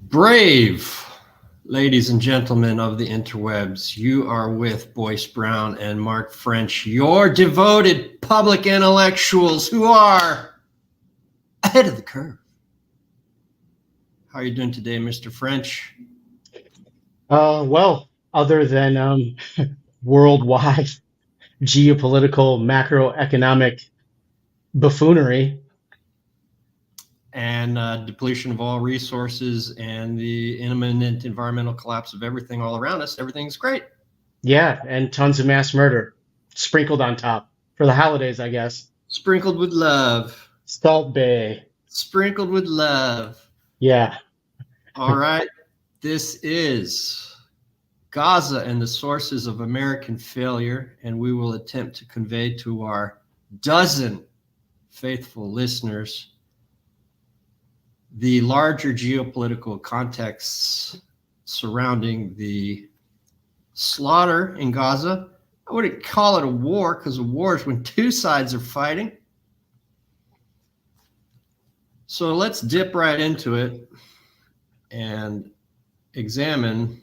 Brave, ladies and gentlemen of the interwebs, you are with Boyce Brown and Mark French, your devoted public intellectuals who are ahead of the curve. How are you doing today, Mr. French? Well, other than worldwide geopolitical macroeconomic buffoonery. And depletion of all resources and the imminent environmental collapse of everything all around us, everything's great. Yeah, and tons of mass murder sprinkled on top for the holidays, I guess. Sprinkled with love. Salt Bay. Sprinkled with love. Yeah. All right. This is Gaza and the sources of American failure, and we will attempt to convey to our dozen faithful listeners the larger geopolitical contexts surrounding the slaughter in Gaza. I wouldn't call it a war, because a war is when two sides are fighting. So let's dip right into it and examine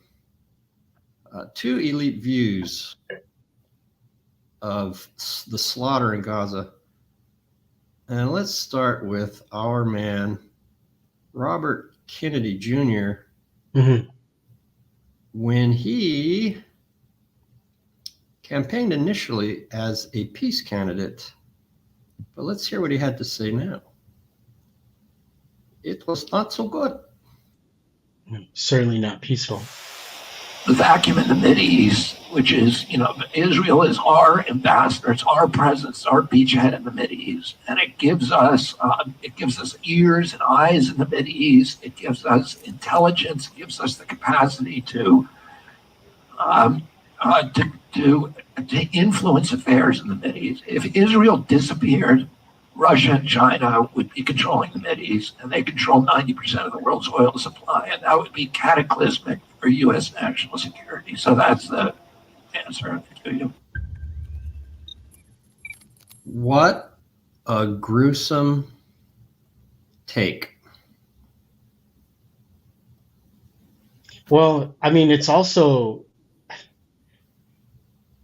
two elite views of the slaughter in Gaza. And let's start with our man, Robert Kennedy Jr., when he campaigned initially as a peace candidate. But let's hear what he had to say now. It was not so good. Certainly not peaceful. The vacuum in the Mideast, which is, Israel is our ambassador, it's our presence, our beachhead in the Mideast, and it gives us ears and eyes in the Mideast. It gives us intelligence, it gives us the capacity to influence affairs in the Mideast. If Israel disappeared, Russia and China would be controlling the Mideast, and they control 90% of the world's oil supply, and that would be cataclysmic for U.S. national security. So that's the answer to you. What a gruesome take. Well, I mean, it's also,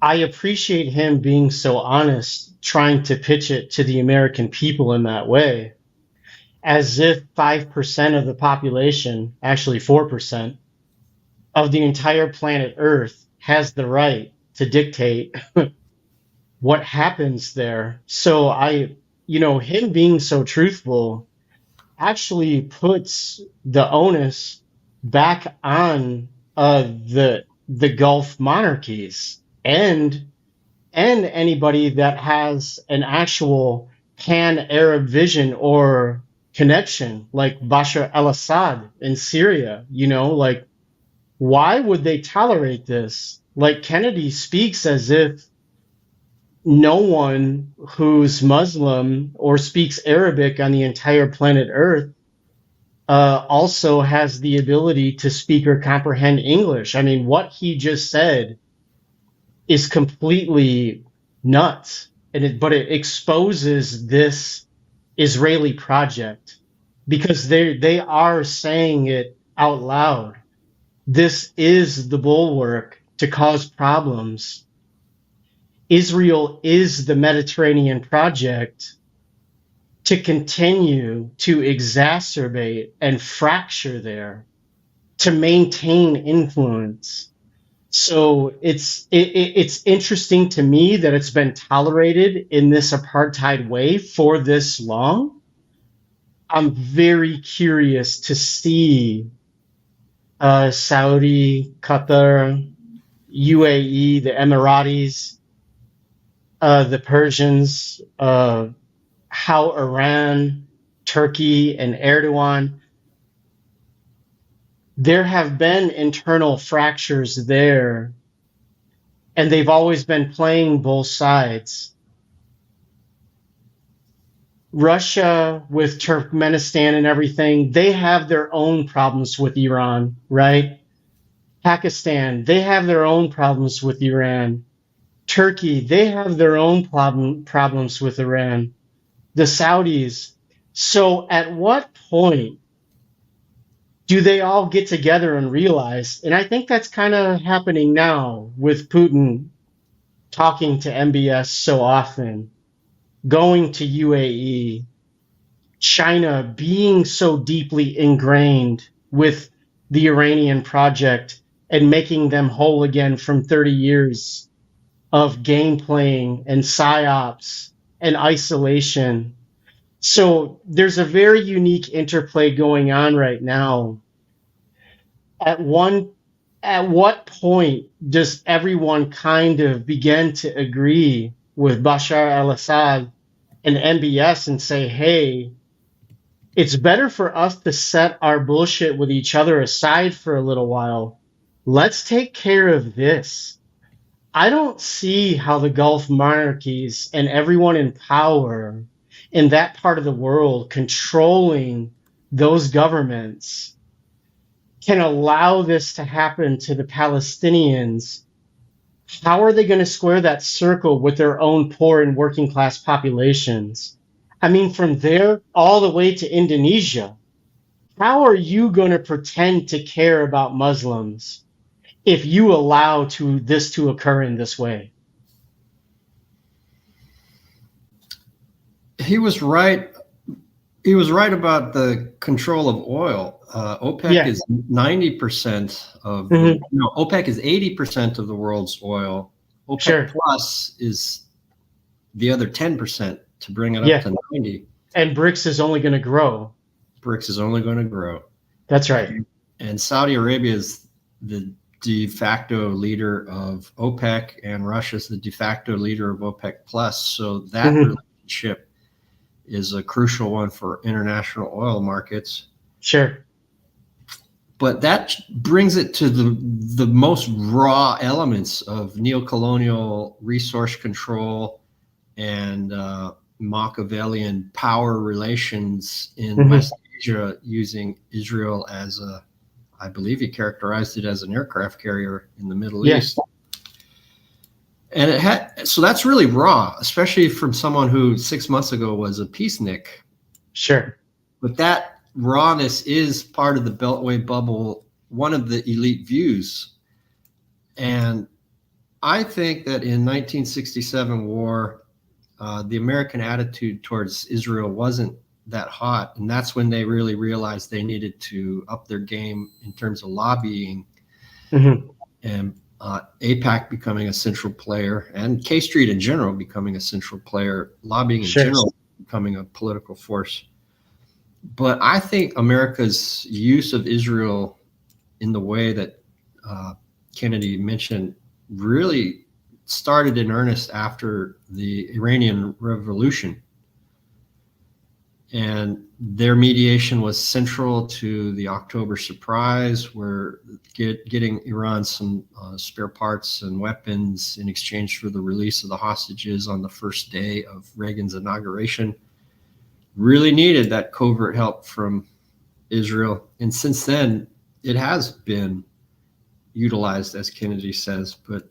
I appreciate him being so honest, trying to pitch it to the American people in that way, as if 5% of the population, actually 4%, of the entire planet Earth has the right to dictate what happens there. So him being so truthful actually puts the onus back on the Gulf monarchies and anybody that has an actual pan-Arab vision or connection, like Bashar al-Assad in Syria. Why would they tolerate this? Like, Kennedy speaks as if no one who's Muslim or speaks Arabic on the entire planet Earth also has the ability to speak or comprehend English. I mean, what he just said is completely nuts, but it exposes this Israeli project, because they are saying it out loud. This is the bulwark to cause problems. Israel is the Mediterranean project to continue to exacerbate and fracture there, to maintain influence. So it's interesting to me that it's been tolerated in this apartheid way for this long. I'm very curious to see Saudi, Qatar, UAE, the Emiratis, the Persians, how Iran, Turkey, and Erdogan. There have been internal fractures there, and they've always been playing both sides. Russia with Turkmenistan and everything, they have their own problems with Iran, right? Pakistan, they have their own problems with Iran. Turkey, they have their own problems with Iran. The Saudis. So at what point do they all get together and realize? And I think that's kind of happening now with Putin talking to MBS so often, going to UAE, China being so deeply ingrained with the Iranian project and making them whole again from 30 years of game playing and psyops and isolation. So there's a very unique interplay going on right now. At what point does everyone kind of begin to agree with Bashar al-Assad and MBS and say, hey, it's better for us to set our bullshit with each other aside for a little while. Let's take care of this. I don't see how the Gulf monarchies and everyone in power in that part of the world controlling those governments can allow this to happen to the Palestinians. How are they going to square that circle with their own poor and working class populations? I mean, from there all the way to Indonesia, how are you going to pretend to care about Muslims if you allow this to occur in this way? He was right. He was right about the control of oil. OPEC is 90% of OPEC is 80% of the world's oil. OPEC Plus is the other 10% to bring it up to 90. And BRICS is only going to grow. BRICS is only going to grow. That's right. And Saudi Arabia is the de facto leader of OPEC, and Russia is the de facto leader of OPEC Plus. So that relationship is a crucial one for international oil markets. Sure. But that brings it to the most raw elements of neocolonial resource control and Machiavellian power relations in West Asia, using Israel as I believe he characterized it as an aircraft carrier in the Middle East. And so that's really raw, especially from someone who 6 months ago was a peacenik. Sure. But that rawness is part of the Beltway bubble, one of the elite views. And I think that in 1967 war, the American attitude towards Israel wasn't that hot. And that's when they really realized they needed to up their game in terms of lobbying. And AIPAC becoming a central player, and K Street in general becoming a central player, lobbying in general becoming a political force. But I think America's use of Israel in the way that Kennedy mentioned really started in earnest after the Iranian Revolution. And their mediation was central to the October surprise, where getting Iran some spare parts and weapons in exchange for the release of the hostages on the first day of Reagan's inauguration really needed that covert help from Israel. And since then, it has been utilized, as Kennedy says, but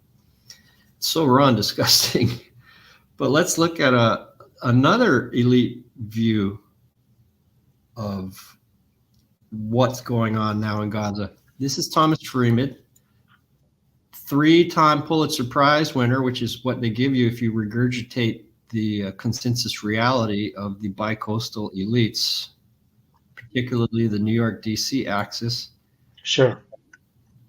it's so raw and disgusting. But let's look at another elite view of what's going on now in Gaza. This is Thomas Freeman, 3-time Pulitzer Prize winner, which is what they give you if you regurgitate the consensus reality of the bicoastal elites, particularly the New York, D.C. axis. Sure.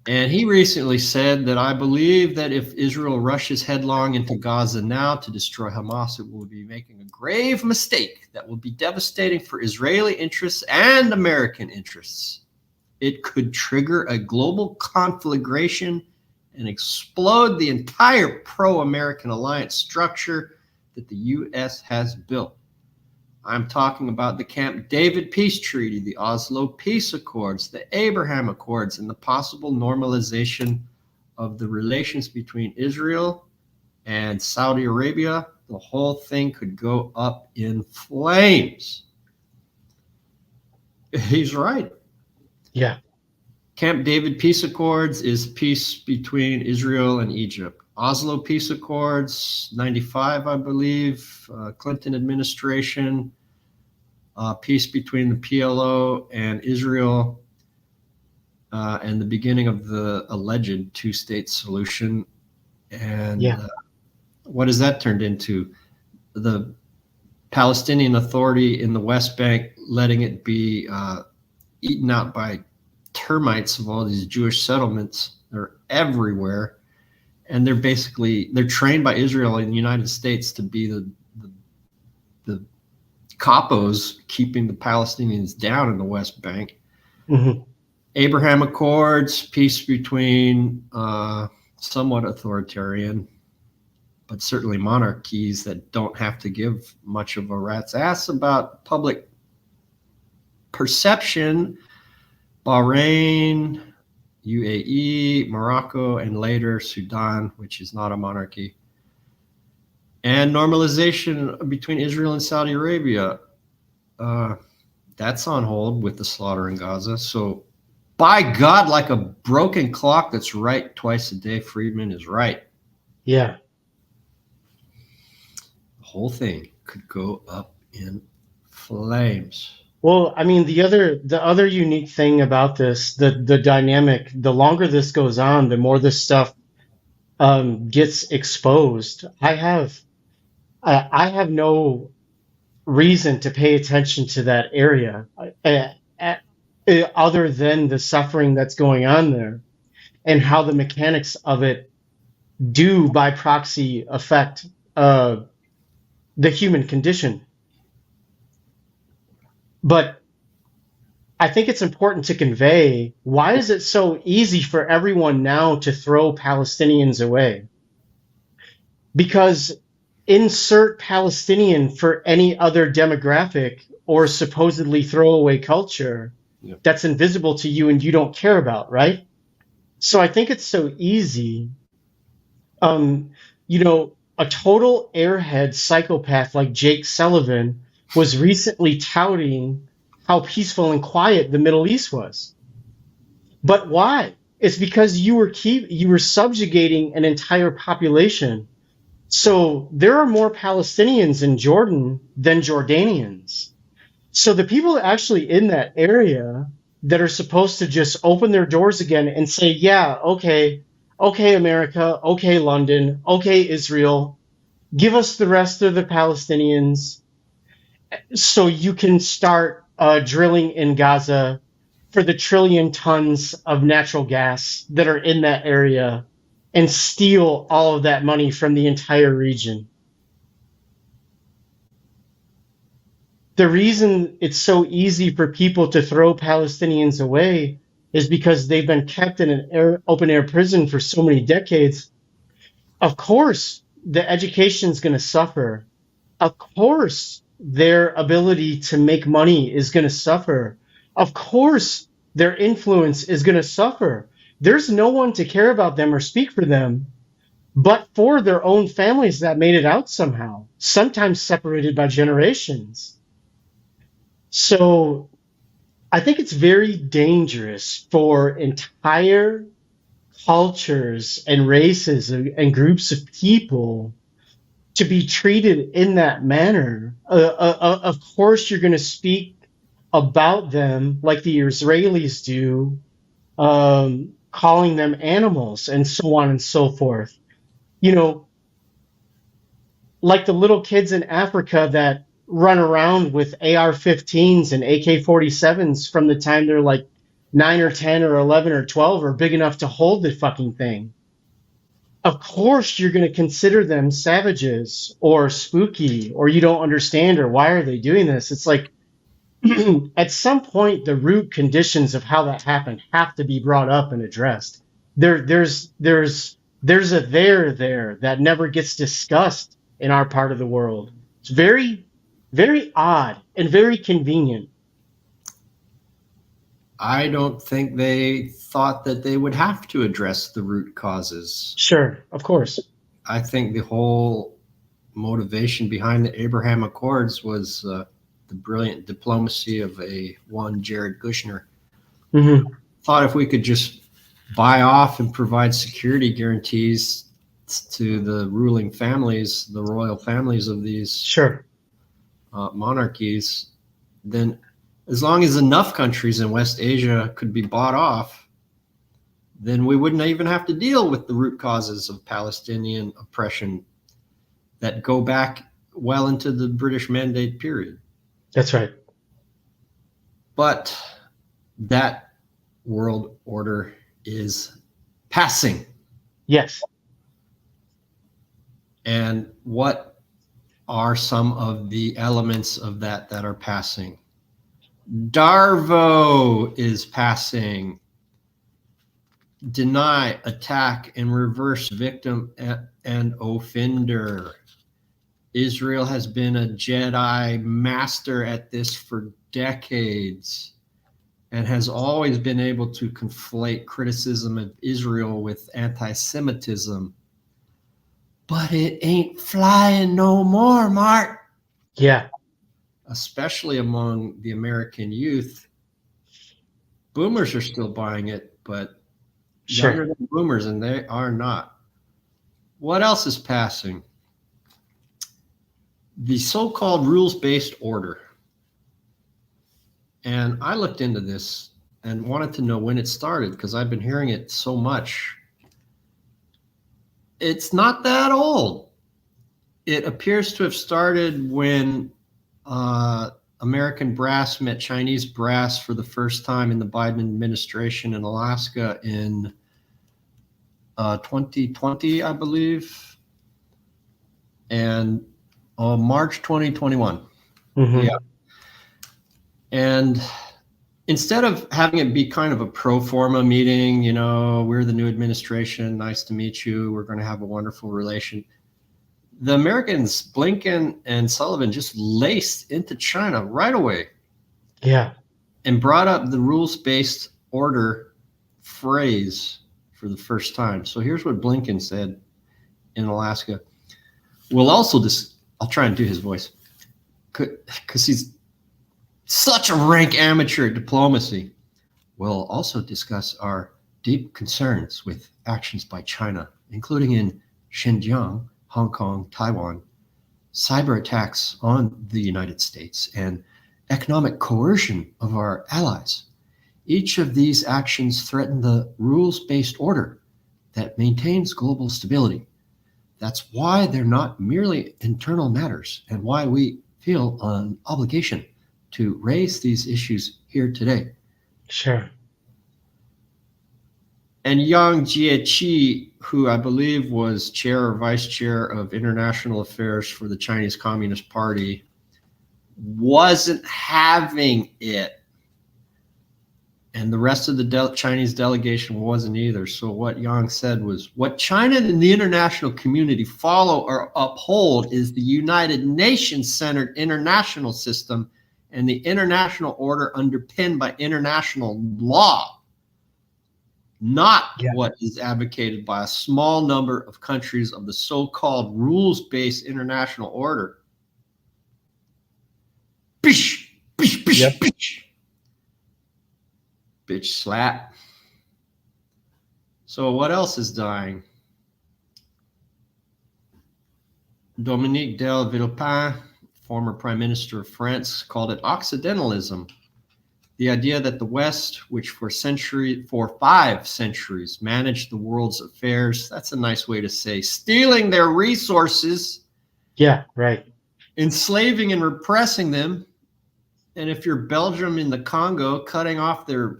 And he recently said that I believe that if Israel rushes headlong into Gaza now to destroy Hamas, it will be making a grave mistake that will be devastating for Israeli interests and American interests. It could trigger a global conflagration and explode the entire pro-American alliance structure that the U.S. has built. I'm talking about the Camp David Peace Treaty, the Oslo Peace Accords, the Abraham Accords, and the possible normalization of the relations between Israel and Saudi Arabia. The whole thing could go up in flames. He's right. Yeah. Camp David Peace Accords is peace between Israel and Egypt. Oslo Peace Accords, 95, I believe, Clinton administration, peace between the PLO and Israel. and the beginning of the alleged two-state solution. And Yeah. what has that turned into? The Palestinian Authority in the West Bank letting it be eaten out by termites of all these Jewish settlements. They're everywhere. And they're trained by Israel and the United States to be the capos keeping the Palestinians down in the West Bank. Mm-hmm. Abraham Accords, peace between somewhat authoritarian, but certainly monarchies that don't have to give much of a rat's ass about public perception. Bahrain, UAE, Morocco, and later Sudan, which is not a monarchy. And normalization between Israel and Saudi Arabia. That's on hold with the slaughter in Gaza. So, by God, like a broken clock that's right twice a day, Friedman is right. Yeah. The whole thing could go up in flames. Well, I mean, the other unique thing about this, the dynamic, the longer this goes on, the more this stuff gets exposed. I have no reason to pay attention to that area other than the suffering that's going on there and how the mechanics of it do by proxy affect the human condition. But I think it's important to convey, why is it so easy for everyone now to throw Palestinians away? Because insert Palestinian for any other demographic or supposedly throwaway culture that's invisible to you and you don't care about, right? So I think it's so easy. A total airhead psychopath like Jake Sullivan was recently touting how peaceful and quiet the Middle East was. But why? It's because you were subjugating an entire population. So there are more Palestinians in Jordan than Jordanians. So the people actually in that area that are supposed to just open their doors again and say, yeah, okay, America, okay, London, okay, Israel, give us the rest of the Palestinians so you can start drilling in Gaza for the 1 trillion tons of natural gas that are in that area and steal all of that money from the entire region. The reason it's so easy for people to throw Palestinians away is because they've been kept in an open-air prison for so many decades. Of course, the education is going to suffer. Of course, their ability to make money is going to suffer. Of course, their influence is going to suffer. There's no one to care about them or speak for them, but for their own families that made it out somehow, sometimes separated by generations. So I think it's very dangerous for entire cultures and races and groups of people to be treated in that manner. Of course, you're going to speak about them like the Israelis do, calling them animals and so on and so forth. Like the little kids in Africa that run around with AR-15s and AK-47s from the time they're like 9 or 10 or 11 or 12 or big enough to hold the fucking thing. Of course, you're going to consider them savages or spooky or you don't understand or why are they doing this? It's like at some point, the root conditions of how that happened have to be brought up and addressed. There's a there that never gets discussed in our part of the world. It's very, very odd and very convenient. I don't think they thought that they would have to address the root causes. Sure, of course. I think the whole motivation behind the Abraham Accords was the brilliant diplomacy of one Jared Kushner. Mm-hmm. Thought if we could just buy off and provide security guarantees to the ruling families, the royal families of these monarchies, then as long as enough countries in West Asia could be bought off, then we wouldn't even have to deal with the root causes of Palestinian oppression that go back well into the British Mandate period. That's right. But that world order is passing. Yes. And what are some of the elements of that are passing? Darvo is passing. Deny, attack, and reverse victim and offender. Israel has been a Jedi master at this for decades and has always been able to conflate criticism of Israel with anti-Semitism. But it ain't flying no more, Mark. Yeah. Especially among the American youth. Boomers are still buying it, but younger than boomers, and they are not. What else is passing? The so-called rules-based order. And I looked into this and wanted to know when it started because I've been hearing it so much. It's not that old. It appears to have started when American brass met Chinese brass for the first time in the Biden administration in Alaska in 2020, I believe, and March 2021. Mm-hmm. Yeah. And instead of having it be kind of a pro forma meeting, you know, we're the new administration, nice to meet you, we're going to have a wonderful relation. The Americans, Blinken and Sullivan, just laced into China right away. Yeah. And brought up the rules-based order phrase for the first time. So here's what Blinken said in Alaska. We'll also I'll try and do his voice because he's such a rank amateur at diplomacy. We'll also discuss our deep concerns with actions by China, including in Xinjiang, Hong Kong, Taiwan, cyber attacks on the United States, and economic coercion of our allies. Each of these actions threaten the rules-based order that maintains global stability. That's why they're not merely internal matters and why we feel an obligation to raise these issues here today. Sure. And Yang Jiechi, who I believe was chair or vice chair of international affairs for the Chinese Communist Party, wasn't having it. And the rest of the Chinese delegation wasn't either. So what Yang said was, what China and the international community follow or uphold is the United Nations-centered international system and the international order underpinned by international law, not what is advocated by a small number of countries of the so-called rules-based international order. Bish, bish, bish, Yep. bish. Bitch slap. So what else is dying? Dominique de Villepin, former Prime Minister of France, called it Occidentalism. The idea that the West, which for 5 centuries managed the world's affairs, that's a nice way to say, stealing their resources. Yeah, right. Enslaving and repressing them. And if you're Belgium in the Congo, cutting off their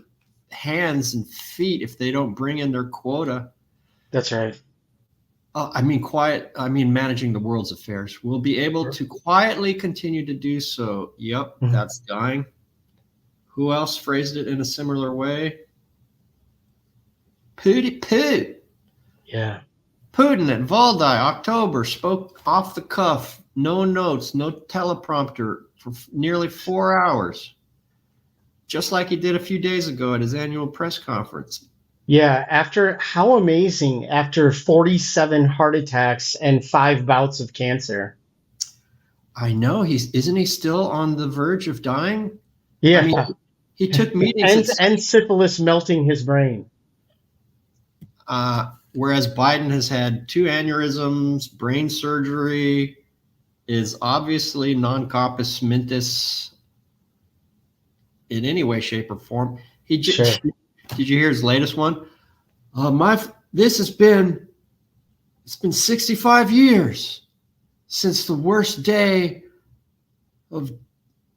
hands and feet if they don't bring in their quota. That's right. Managing the world's affairs. We'll be able to quietly continue to do so. Yep, that's dying. Who else phrased it in a similar way? Putin. Yeah. Putin at Valdai, October, spoke off the cuff, no notes, no teleprompter for nearly 4 hours. Just like he did a few days ago at his annual press conference. Yeah, how amazing after 47 heart attacks and 5 bouts of cancer. I know, isn't he still on the verge of dying? Yeah. I mean, he took meetings and syphilis melting his brain. Whereas Biden has had 2 aneurysms, brain surgery, is obviously non-compos mentis in any way, shape, or form. Did you hear his latest one? This has been, it's been 65 years since the worst day of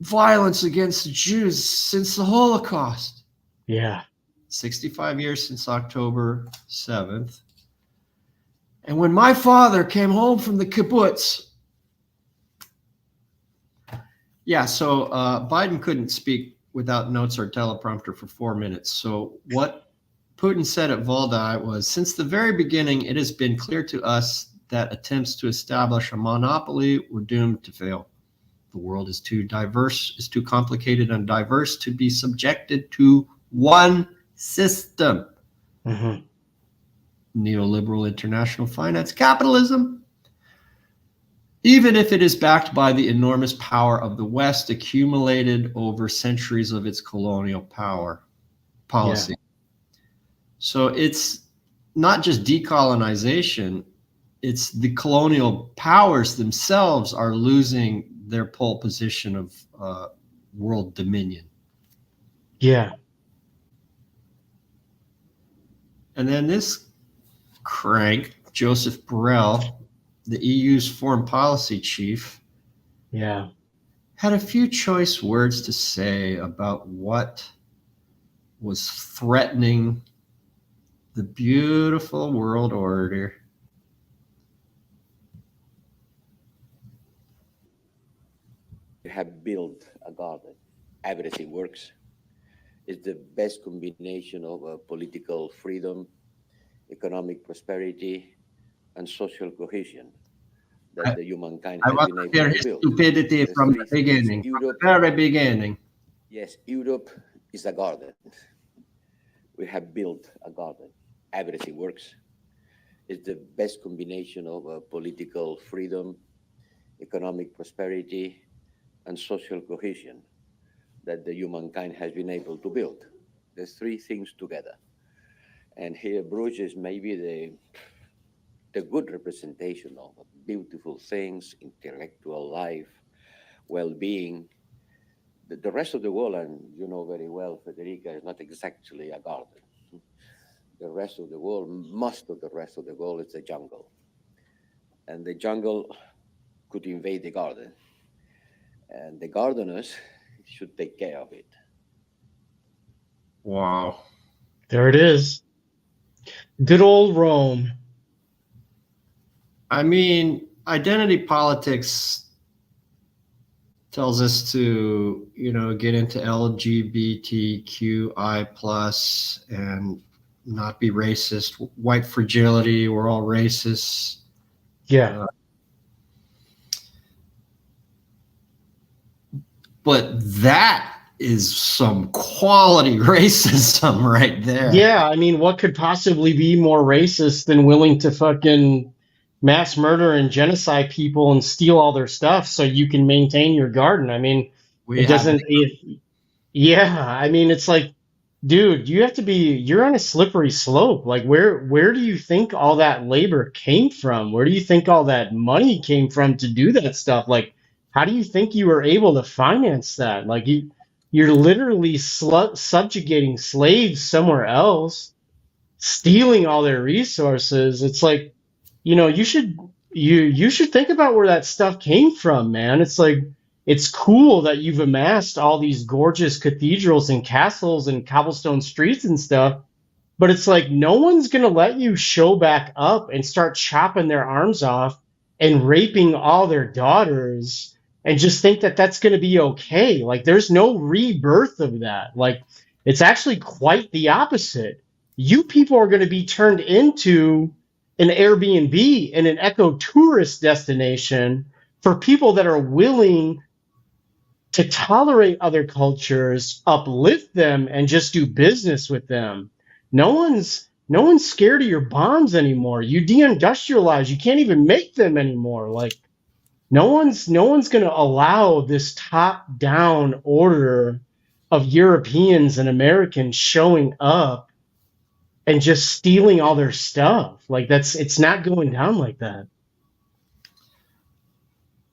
violence against the Jews since the Holocaust. Yeah. 65 years since October 7th. And when my father came home from the kibbutz, so Biden couldn't speak without notes or teleprompter for 4 minutes. So what Putin said at Valdai was, since the very beginning, it has been clear to us that attempts to establish a monopoly were doomed to fail. The world is too diverse, is too complicated and diverse to be subjected to one system. Mm-hmm. Neoliberal international finance capitalism, even if it is backed by the enormous power of the West accumulated over centuries of its colonial power policy. Yeah. So it's not just decolonization, it's the colonial powers themselves are losing their pole position of world dominion. Yeah. And then this crank, Joseph Borrell, the EU's foreign policy chief, had a few choice words to say about what was threatening the beautiful world order. We have built a garden. Everything works. It's the best combination of political freedom, economic prosperity, and social cohesion that the humankind has been able to build. Stupidity from the beginning, Europe, from the very beginning. Yes, Europe is a garden. We have built a garden. Everything works. It's the best combination of political freedom, economic prosperity, and social cohesion that the humankind has been able to build. There's three things together. And here Bruges is maybe the good representation of beautiful things, intellectual life, well-being. The rest of the world, and you know very well, Federica, is not exactly a garden. The rest of the world, most of the rest of the world is a jungle. And the jungle could invade the garden. And the gardeners should take care of it. Wow. There it is. Good old Rome. I mean, identity politics tells us to, get into LGBTQI plus and not be racist. White fragility, we're all racists. Yeah. But that is some quality racism right there. Yeah, I mean, what could possibly be more racist than willing to fucking mass murder and genocide people and steal all their stuff so you can maintain your garden? I mean, I mean, it's like, dude, you're on a slippery slope. Like, where do you think all that labor came from? Where do you think all that money came from to do that stuff? Like, how do you think you were able to finance that? Like, you're literally subjugating slaves somewhere else, stealing all their resources. It's like, you should think about where that stuff came from, man. It's like, it's cool that you've amassed all these gorgeous cathedrals and castles and cobblestone streets and stuff, but it's like no one's going to let you show back up and start chopping their arms off and raping all their daughters and just think that that's going to be okay. Like, there's no rebirth of that. Like, it's actually quite the opposite. You people are going to be turned into an Airbnb and an eco-tourist destination for people that are willing to tolerate other cultures, uplift them, and just do business with them. No one's scared of your bombs anymore. You deindustrialize. You can't even make them anymore. Like, no one's going to allow this top-down order of Europeans and Americans showing up and just stealing all their stuff. Like, it's not going down like that.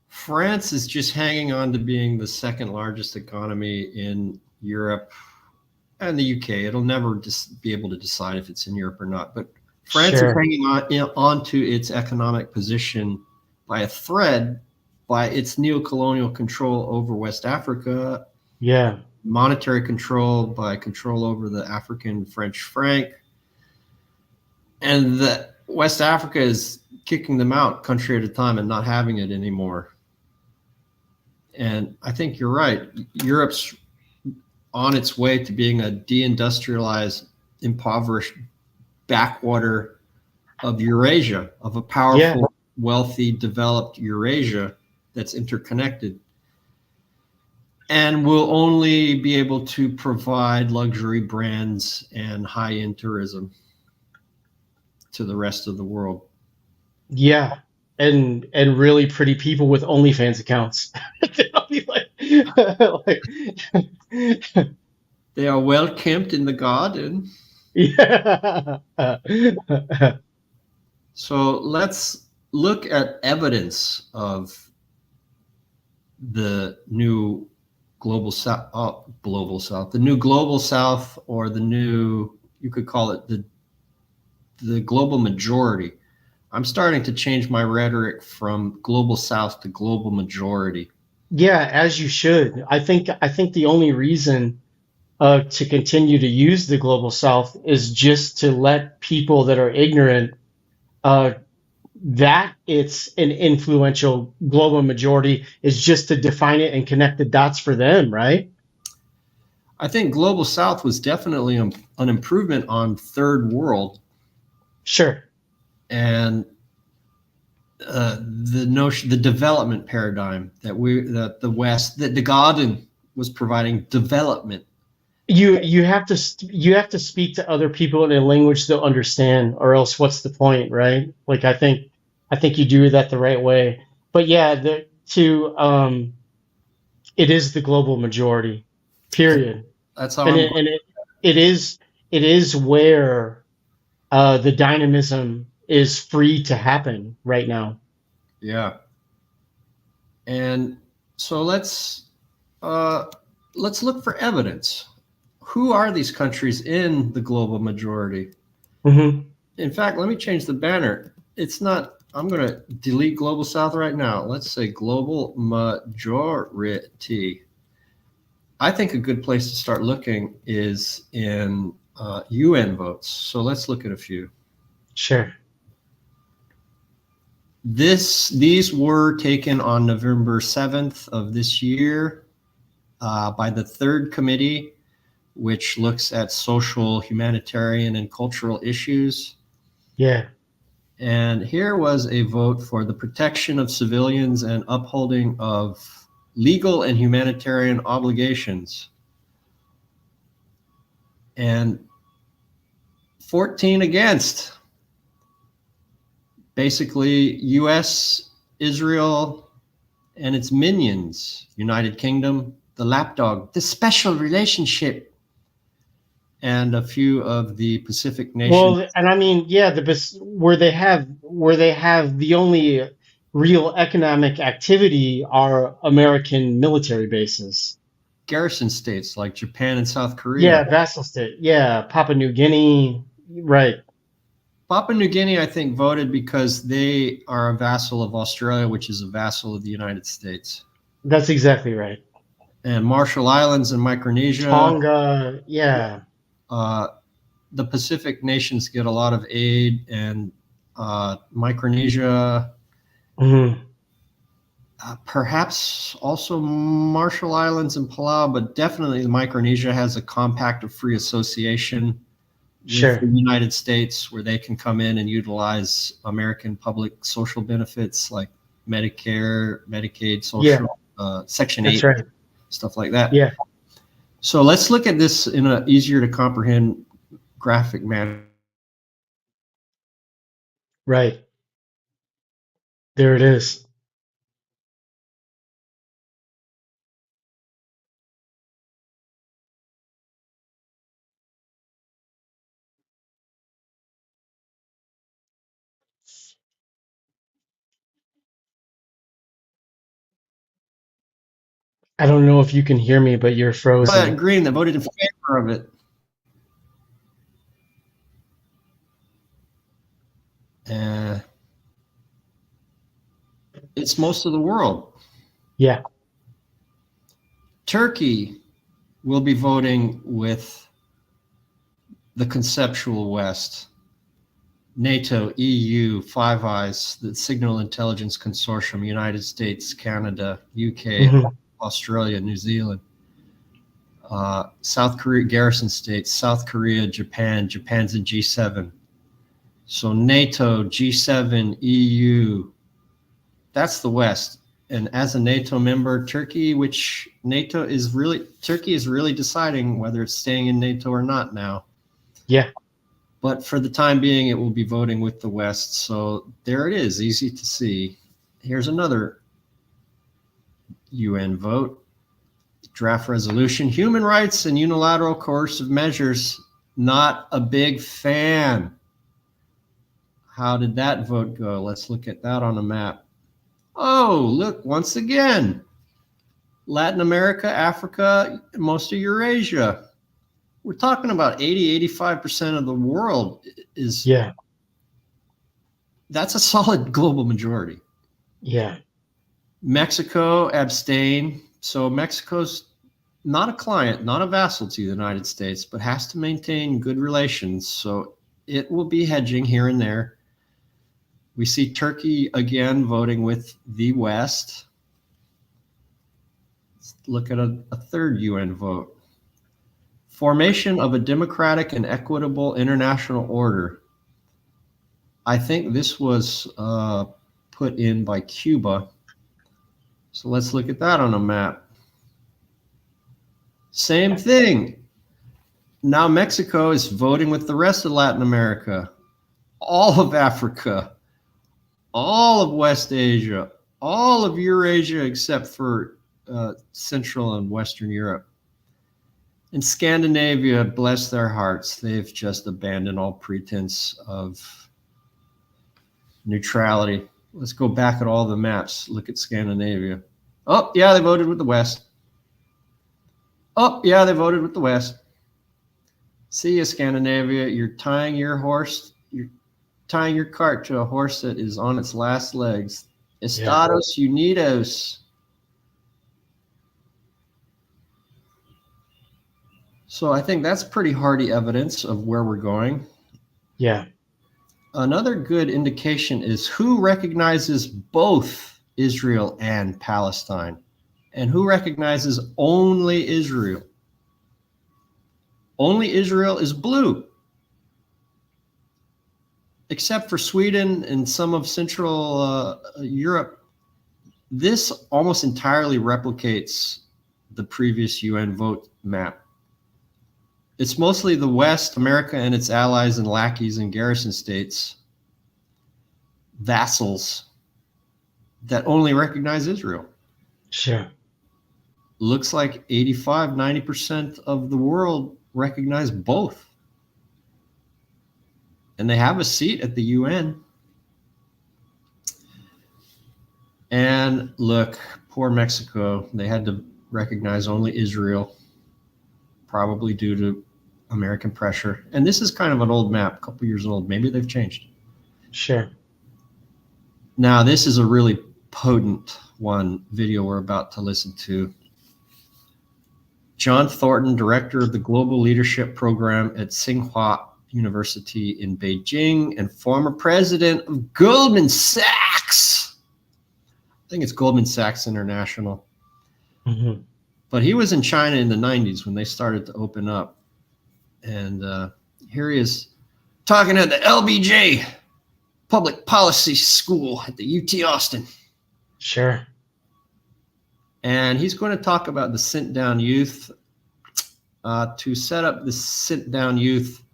France is just hanging on to being the second largest economy in Europe and the UK. It'll never just be able to decide if it's in Europe or not. But France is Sure. hanging onto its economic position by a thread by its neo-colonial control over West Africa, Yeah. monetary control by control over the African French franc, and that West Africa is kicking them out country at a time and not having it anymore. And I think you're right. Europe's on its way to being a deindustrialized, impoverished backwater of Eurasia, of a powerful, wealthy, developed Eurasia that's interconnected, and will only be able to provide luxury brands and high-end tourism to the rest of the world. Yeah. And really pretty people with OnlyFans accounts. They'll be like They are well kept in the garden. yeah. So let's look at evidence of the new global south, the new global south, or the new, you could call it the global majority. I'm starting to change my rhetoric from global south to global majority. Yeah, as you should. I think the only reason to continue to use the global south is just to let people that are ignorant that it's an influential global majority is just to define it and connect the dots for them, right? I think global south was definitely an improvement on third world. Sure. And the notion, the development paradigm that the West, that the garden was providing development. You have to speak to other people in a language they'll understand, or else what's the point, right? Like I think you do that the right way. But yeah, it is the global majority, period. That's how And I'm. it is where the dynamism is free to happen right now. Yeah. And so let's look for evidence. Who are these countries in the global majority? Mm-hmm. In fact, let me change the banner. It's not, I'm going to delete global south right now. Let's say global majority. I think a good place to start looking is in UN votes. So let's look at a few. Sure. These were taken on November 7th of this year by the third committee, which looks at social, humanitarian, and cultural issues. Yeah. And here was a vote for the protection of civilians and upholding of legal and humanitarian obligations. And 14 against. Basically, US, Israel, and its minions, United Kingdom, the lapdog, the special relationship, and a few of the Pacific nations. Well, and I mean, yeah, where they have the only real economic activity are American military bases. Garrison states like Japan and South Korea. Yeah, vassal state. Yeah, Papua New Guinea. Right. Papua New Guinea, I think, voted because they are a vassal of Australia, which is a vassal of the United States. That's exactly right. And Marshall Islands and Micronesia. Tonga, yeah. The Pacific nations get a lot of aid, and Micronesia, perhaps also Marshall Islands and Palau, but definitely Micronesia has a compact of free association with the United States, where they can come in and utilize American public social benefits like Medicare, Medicaid, social, Section 8, right. stuff like that. Yeah. So let's look at this in an easier to comprehend graphic manner. Right. There it is. I don't know if you can hear me, but you're frozen. Green that voted in favor of it. It's most of the world. Yeah. Turkey will be voting with the conceptual West. NATO, EU, Five Eyes, the Signal Intelligence Consortium, United States, Canada, UK, Australia, New Zealand, South Korea, garrison states, South Korea, Japan. Japan's in G7. So NATO, G7, EU, that's the West. And as a NATO member, Turkey is really deciding whether it's staying in NATO or not now. Yeah. But for the time being, it will be voting with the West. So there it is, easy to see. Here's another UN vote. Draft resolution, human rights and unilateral coercive measures. Not a big fan. How did that vote go? Let's look at that on a map. Oh, look, once again, Latin America, Africa, most of Eurasia. We're talking about 85% of the world is. Yeah. That's a solid global majority. Yeah. Mexico abstain. So Mexico's not a client, not a vassal to the United States, but has to maintain good relations. So it will be hedging here and there. We see Turkey again voting with the West. Let's look at a third UN vote. Formation of a democratic and equitable international order. I think this was put in by Cuba. So let's look at that on a map. Same thing. Now Mexico is voting with the rest of Latin America, all of Africa, all of West Asia, all of Eurasia except for Central and Western Europe. And Scandinavia, bless their hearts, they've just abandoned all pretense of neutrality. Let's go back at all the maps. Look at Scandinavia. Oh, yeah, they voted with the West. Oh, yeah, they voted with the West. See you, Scandinavia. You're tying your cart to a horse that is on its last legs. Estados Unidos. So I think that's pretty hardy evidence of where we're going. Yeah. Another good indication is who recognizes both Israel and Palestine, and who recognizes only Israel. Only Israel is blue, except for Sweden and some of Central Europe. This almost entirely replicates the previous UN vote map. It's mostly the West, America and its allies and lackeys and garrison states, vassals, that only recognize Israel. Sure. Looks like 85-90% of the world recognize both. And they have a seat at the UN. And look, poor Mexico, they had to recognize only Israel, probably due to American pressure. And this is kind of an old map, a couple years old. Maybe they've changed. Sure. Now, this is a really potent video we're about to listen to. John Thornton, director of the Global Leadership Program at Tsinghua University in Beijing and former president of Goldman Sachs. I think it's Goldman Sachs International. Mm-hmm. But he was in China in the 90s when they started to open up. And here he is talking at the LBJ Public Policy School at the UT Austin. Sure. And he's going to talk about the sent down youth. To set up the sent down youth,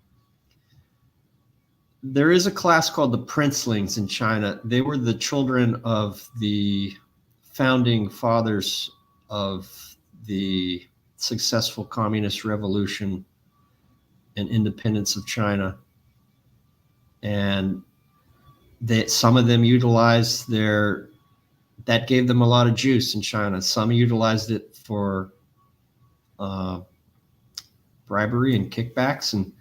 there is a class called the Princelings in China. They were the children of the founding fathers of the successful communist revolution and independence of China. And some of them utilized that gave them a lot of juice in China. Some utilized it for bribery and kickbacks, and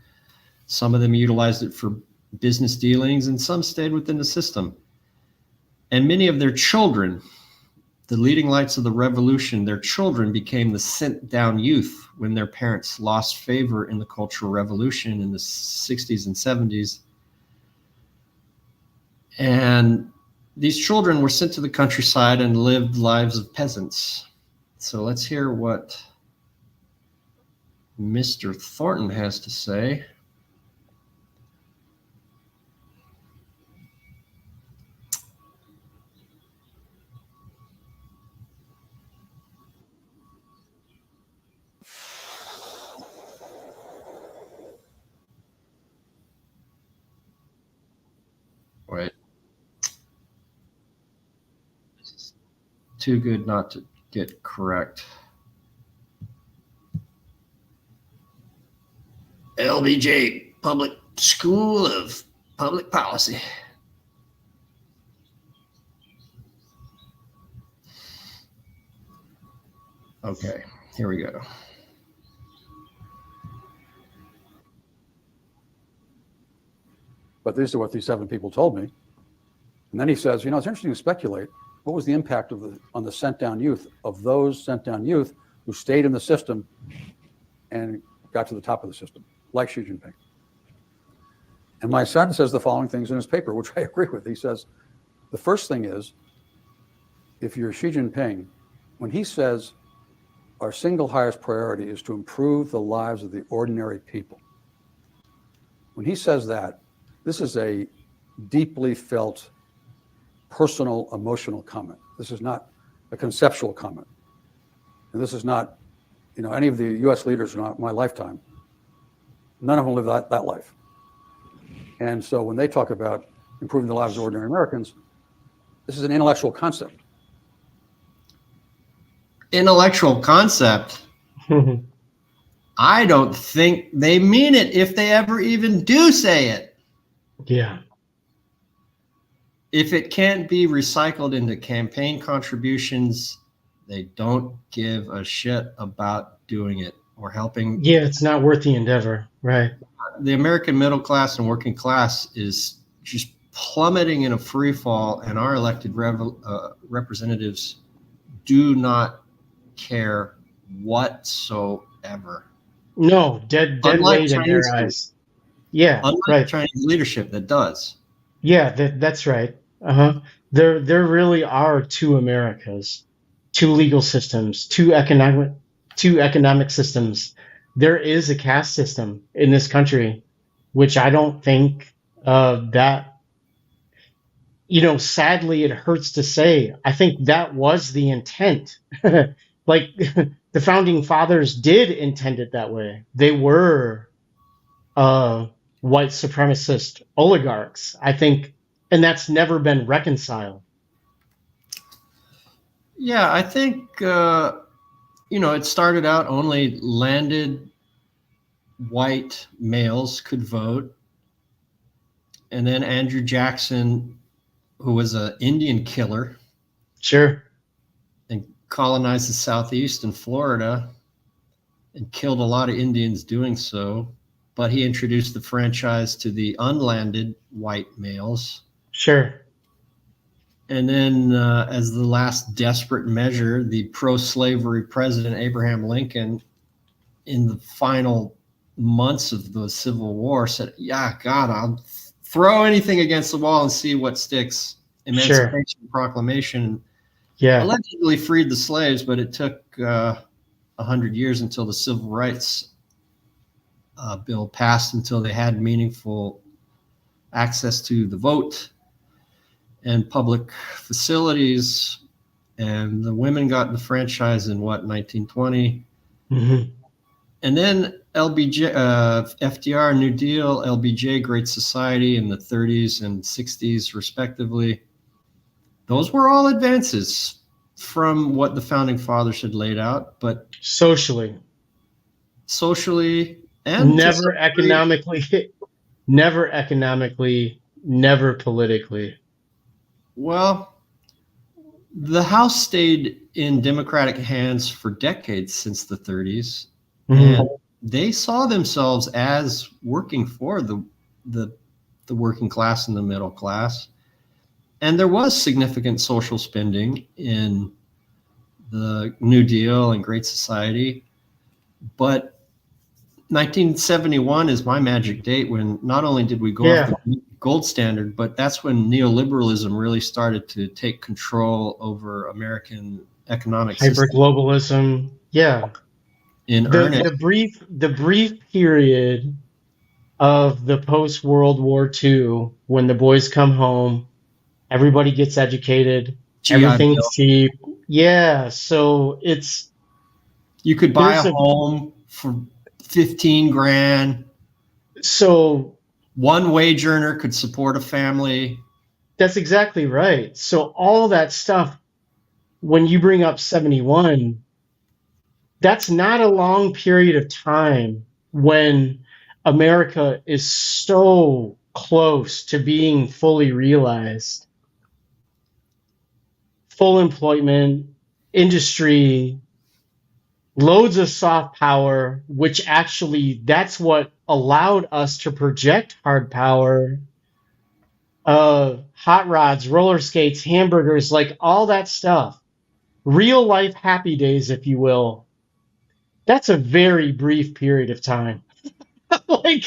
some of them utilized it for business dealings, and some stayed within the system. And many of their children, the leading lights of the revolution, their children became the sent down youth when their parents lost favor in the Cultural Revolution in the 60s and 70s. And these children were sent to the countryside and lived lives of peasants. So let's hear what Mr. Thornton has to say. Wait. This is too good not to get correct. LBJ, Public School of Public Policy. Okay, here we go. But these are what these 7 people told me. And then he says, you know, it's interesting to speculate. What was the impact on the sent down youth, of those sent down youth who stayed in the system and got to the top of the system, like Xi Jinping? And my son says the following things in his paper, which I agree with. He says, the first thing is, if you're Xi Jinping, when he says our single highest priority is to improve the lives of the ordinary people, when he says that, this is a deeply felt, personal, emotional comment. This is not a conceptual comment. And this is not, you know, any of the US leaders in my lifetime, none of them live that life. And so when they talk about improving the lives of ordinary Americans, this is an intellectual concept. Intellectual concept? I don't think they mean it if they ever even do say it. Yeah. If it can't be recycled into campaign contributions, they don't give a shit about doing it or helping. Yeah, it's not worth the endeavor, right? The American middle class and working class is just plummeting in a free fall, and our elected representatives do not care whatsoever. No, dead weight in their eyes. Yeah, unlike right. Chinese leadership that does. Yeah, that's right. There really are 2 Americas, 2 legal systems, 2 economic systems. There is a caste system in this country, which I don't think that, you know, sadly, it hurts to say, I think that was the intent. Like the founding fathers did intend it that way. They were white supremacist oligarchs, I think, and that's never been reconciled. Yeah, I think, you know, it started out only landed white males could vote. And then Andrew Jackson, who was an Indian killer, Sure. and colonized the Southeast and Florida and killed a lot of Indians doing so. But he introduced the franchise to the unlanded white males. Sure. And then as the last desperate measure, the pro-slavery president, Abraham Lincoln, in the final months of the Civil War said, yeah, God, I'll throw anything against the wall and see what sticks. Emancipation Proclamation. Yeah. Allegedly freed the slaves, but it took 100 years until the Civil Rights bill passed, until they had meaningful access to the vote and public facilities. And the women got the franchise in 1920. Mm-hmm. And then LBJ, FDR, New Deal, LBJ, Great Society in the 30s and 60s, respectively. Those were all advances from what the founding fathers had laid out, but socially and never economically, never politically. Well, the House stayed in Democratic hands for decades since the 30s, and they saw themselves as working for the the working class and the middle class. And there was significant social spending in the New Deal and Great Society. But 1971 is my magic date when not only did we go off the gold standard, but that's when neoliberalism really started to take control over American economic system. Hyperglobalism. Yeah. In earnest. The brief period of the post World War II, when the boys come home, everybody gets educated, everything's cheap. Yeah, so it's you could buy a home for 15 grand. So one wage earner could support a family. That's exactly right. So all that stuff, when you bring up 71, that's not a long period of time when America is so close to being fully realized. Full employment, industry, loads of soft power, which actually that's what allowed us to project hard power. Hot rods, roller skates, hamburgers, like all that stuff. Real life happy days, if you will. That's a very brief period of time. Like,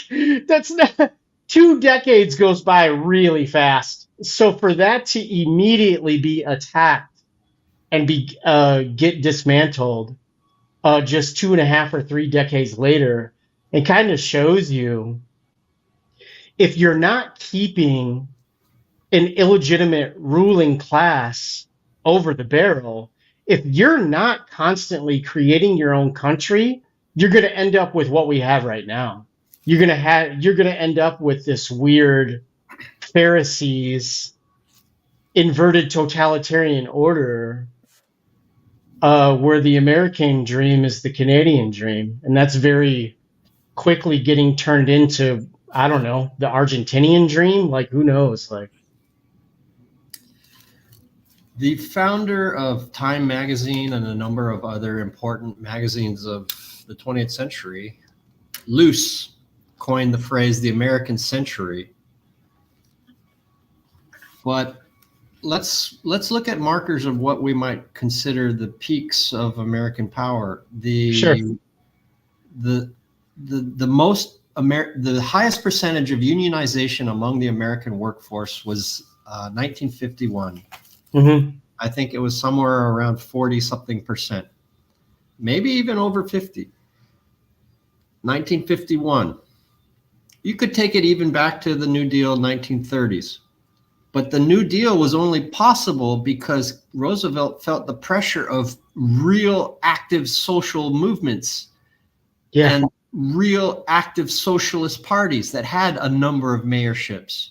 that's not 2 decades goes by really fast. So for that to immediately be attacked and get dismantled just 2.5 or 3 decades later, it kind of shows you if you're not keeping an illegitimate ruling class over the barrel, if you're not constantly creating your own country, you're going to end up with what we have right now. You're going to end up with this weird Pharisees inverted totalitarian order where the American dream is the Canadian dream. And that's very quickly getting turned into, I don't know, the Argentinian dream. Like, who knows? Like, the founder of Time magazine and a number of other important magazines of the 20th century, Luce, coined the phrase the American century. But let's look at markers of what we might consider the peaks of American power. The highest percentage of unionization among the American workforce was 1951. Mm-hmm. I think it was somewhere around 40-something%, maybe even over 50. 1951. You could take it even back to the New Deal 1930s. But the New Deal was only possible because Roosevelt felt the pressure of real active social movements and real active socialist parties that had a number of mayorships.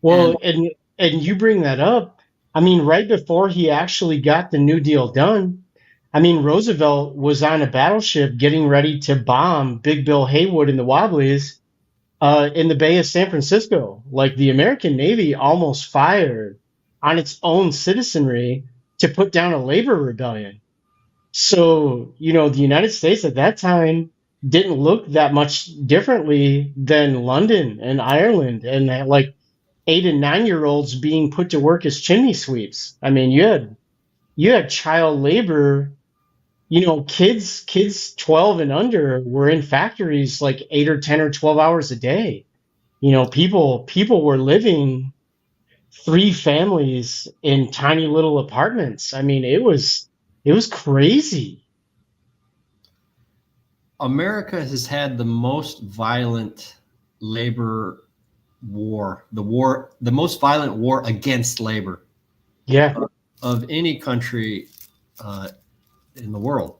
Well, and you bring that up. I mean, right before he actually got the New Deal done, I mean, Roosevelt was on a battleship getting ready to bomb Big Bill Haywood and the Wobblies in the Bay of San Francisco. Like, the American Navy almost fired on its own citizenry to put down a labor rebellion. So, you know, the United States at that time didn't look that much differently than London and Ireland, and like 8 and 9-year-olds being put to work as chimney sweeps. I mean, you had child labor. You know, kids 12 and under were in factories like 8 or 10 or 12 hours a day. You know, people were living 3 families in tiny little apartments. I mean, it was crazy. America has had the most violent labor war, the most violent war against labor. Yeah. Of any country in the world.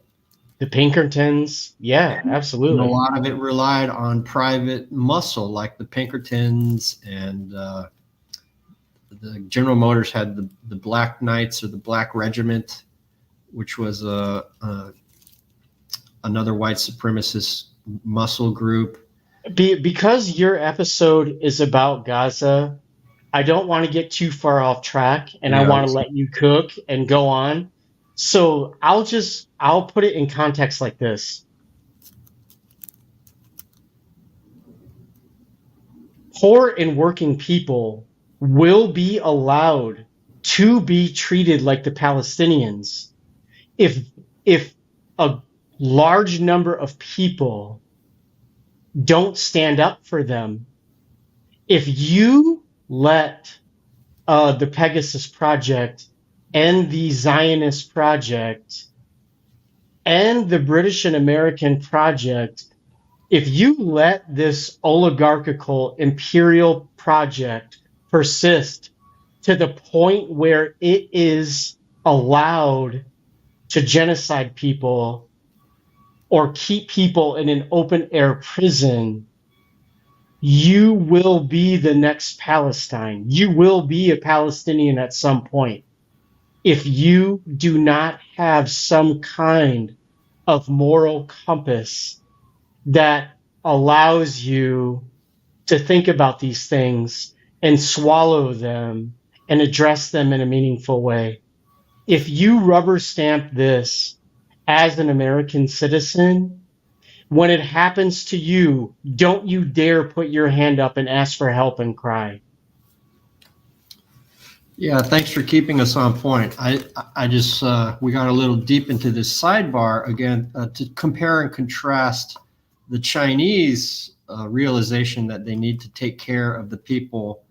The Pinkertons, yeah, absolutely. And a lot of it relied on private muscle, like the Pinkertons, and the General Motors had the Black Knights or the Black Regiment, which was another white supremacist muscle group. Because your episode is about Gaza, I don't want to get too far off track, and I want to let you cook and go on. So I'll put it in context like this. poor and working people will be allowed to be treated like the Palestinians if a large number of people don't stand up for them. If you let the Pegasus Project and the Zionist Project and the British and American Project, if you let this oligarchical imperial project persist to the point where it is allowed to genocide people or keep people in an open air prison, you will be the next Palestine. You will be a Palestinian at some point if you do not have some kind of moral compass that allows you to think about these things and swallow them and address them in a meaningful way. If you rubber stamp this as an American citizen, when it happens to you, don't you dare put your hand up and ask for help and cry. Yeah, thanks for keeping us on point. I just, we got a little deep into this sidebar again to compare and contrast the Chinese realization that they need to take care of the people.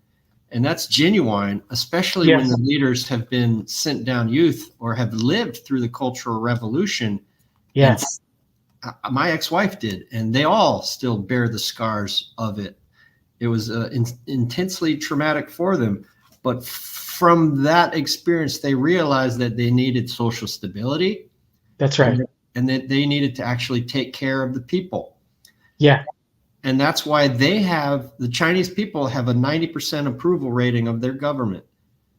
And that's genuine, especially when the leaders have been sent down youth or have lived through the Cultural Revolution. Yes. My ex-wife did, and they all still bear the scars of it. It was intensely traumatic for them. But from that experience, they realized that they needed social stability. That's right. And that they needed to actually take care of the people. Yeah. And that's why the Chinese people have a 90% approval rating of their government.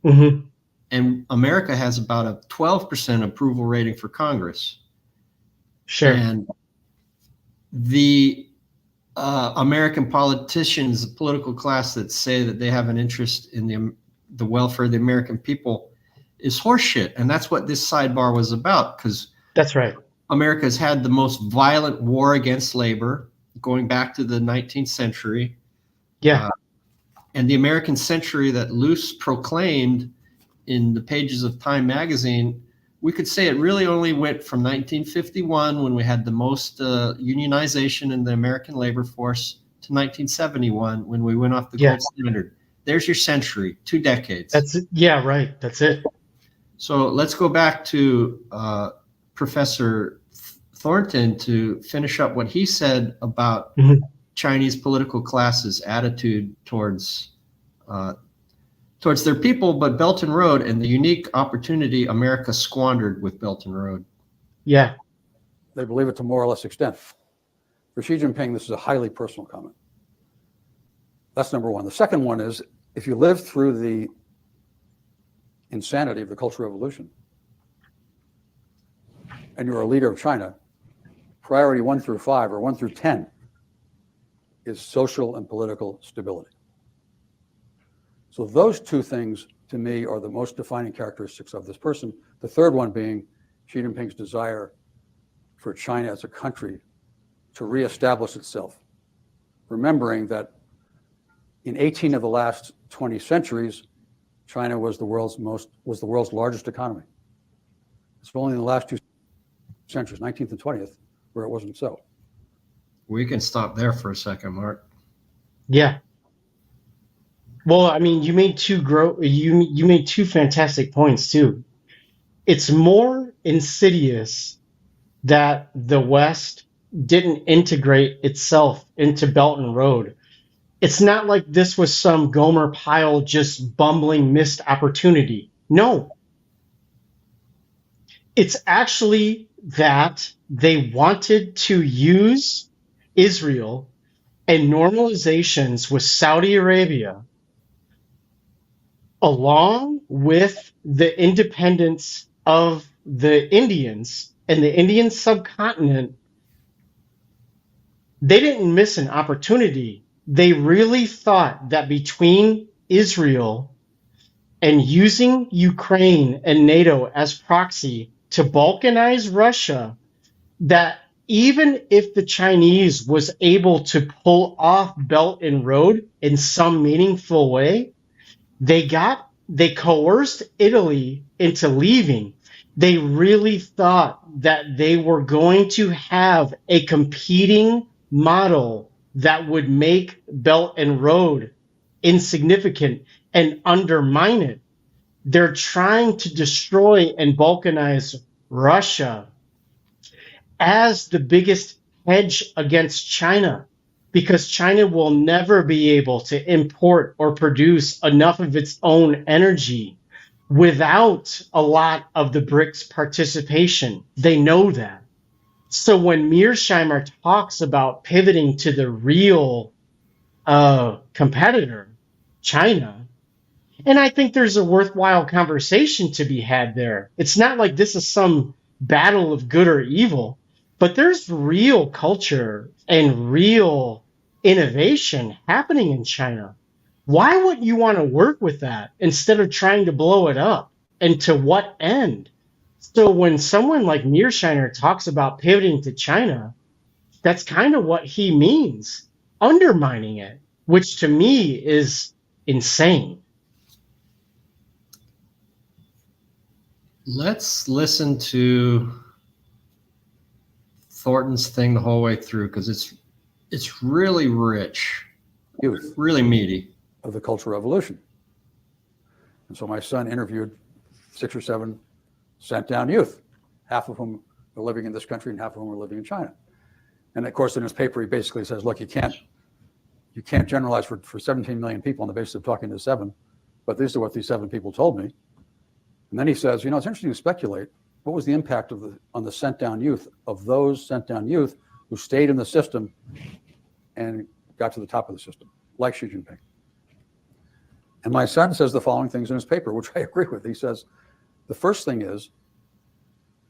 Mm-hmm. And America has about a 12% approval rating for Congress. Sure. And the American politicians, the political class that say that they have an interest in the welfare of the American people is horseshit. And that's what this sidebar was about, because that's right. America has had the most violent war against labor going back to the 19th century. Yeah. And the American century that Luce proclaimed in the pages of Time magazine, we could say it really only went from 1951, when we had the most unionization in the American labor force, to 1971, when we went off the gold standard. There's your century, 2 decades. Yeah, right. That's it. So let's go back to Professor Thornton to finish up what he said about Chinese political class's attitude towards their people, but Belt and Road and the unique opportunity America squandered with Belt and Road. Yeah. They believe it to more or less extent. For Xi Jinping, this is a highly personal comment. That's number one. The second one is, if you lived through the insanity of the Cultural Revolution and you're a leader of China, priority 1 through 5 or 1 through 10 is social and political stability. So those two things, to me, are the most defining characteristics of this person. The third one being Xi Jinping's desire for China as a country to reestablish itself, remembering that in 18 of the last 20 centuries, China was the world's largest economy. It's only in the last 2 centuries, 19th and 20th, where it wasn't so. We can stop there for a second, Mark. Yeah. Well, I mean, you made you made two fantastic points too. It's more insidious that the West didn't integrate itself into Belt and Road. It's not like this was some Gomer Pyle just bumbling missed opportunity. No. It's actually that they wanted to use Israel and normalizations with Saudi Arabia along with the independence of the Indians and the Indian subcontinent. They didn't miss an opportunity. They really thought that between Israel and using Ukraine and NATO as proxy to balkanize Russia, that even if the Chinese was able to pull off Belt and Road in some meaningful way, they coerced Italy into leaving. They really thought that they were going to have a competing model that would make Belt and Road insignificant and undermine it. They're trying to destroy and balkanize Russia as the biggest hedge against China, because China will never be able to import or produce enough of its own energy without a lot of the BRICS participation. They know that. So when Mearsheimer talks about pivoting to the real competitor, China, and I think there's a worthwhile conversation to be had there. It's not like this is some battle of good or evil, but there's real culture and real innovation happening in China. Why wouldn't you want to work with that instead of trying to blow it up? And to what end? So when someone like Mearsheimer talks about pivoting to China, that's kind of what he means, undermining it, which to me is insane. Let's listen to Thornton's thing the whole way through, because it's really rich, Youth really meaty. of the Cultural Revolution. And so my son interviewed 6 or 7 sent down youth, half of whom are living in this country and half of whom are living in China. And of course, in his paper, he basically says, look, you can't generalize for 17 million people on the basis of talking to 7, but these are what these 7 people told me. And then he says, it's interesting to speculate, what was the impact on the sent down youth, of those sent down youth who stayed in the system and got to the top of the system, like Xi Jinping. And my son says the following things in his paper, which I agree with. He says, the first thing is,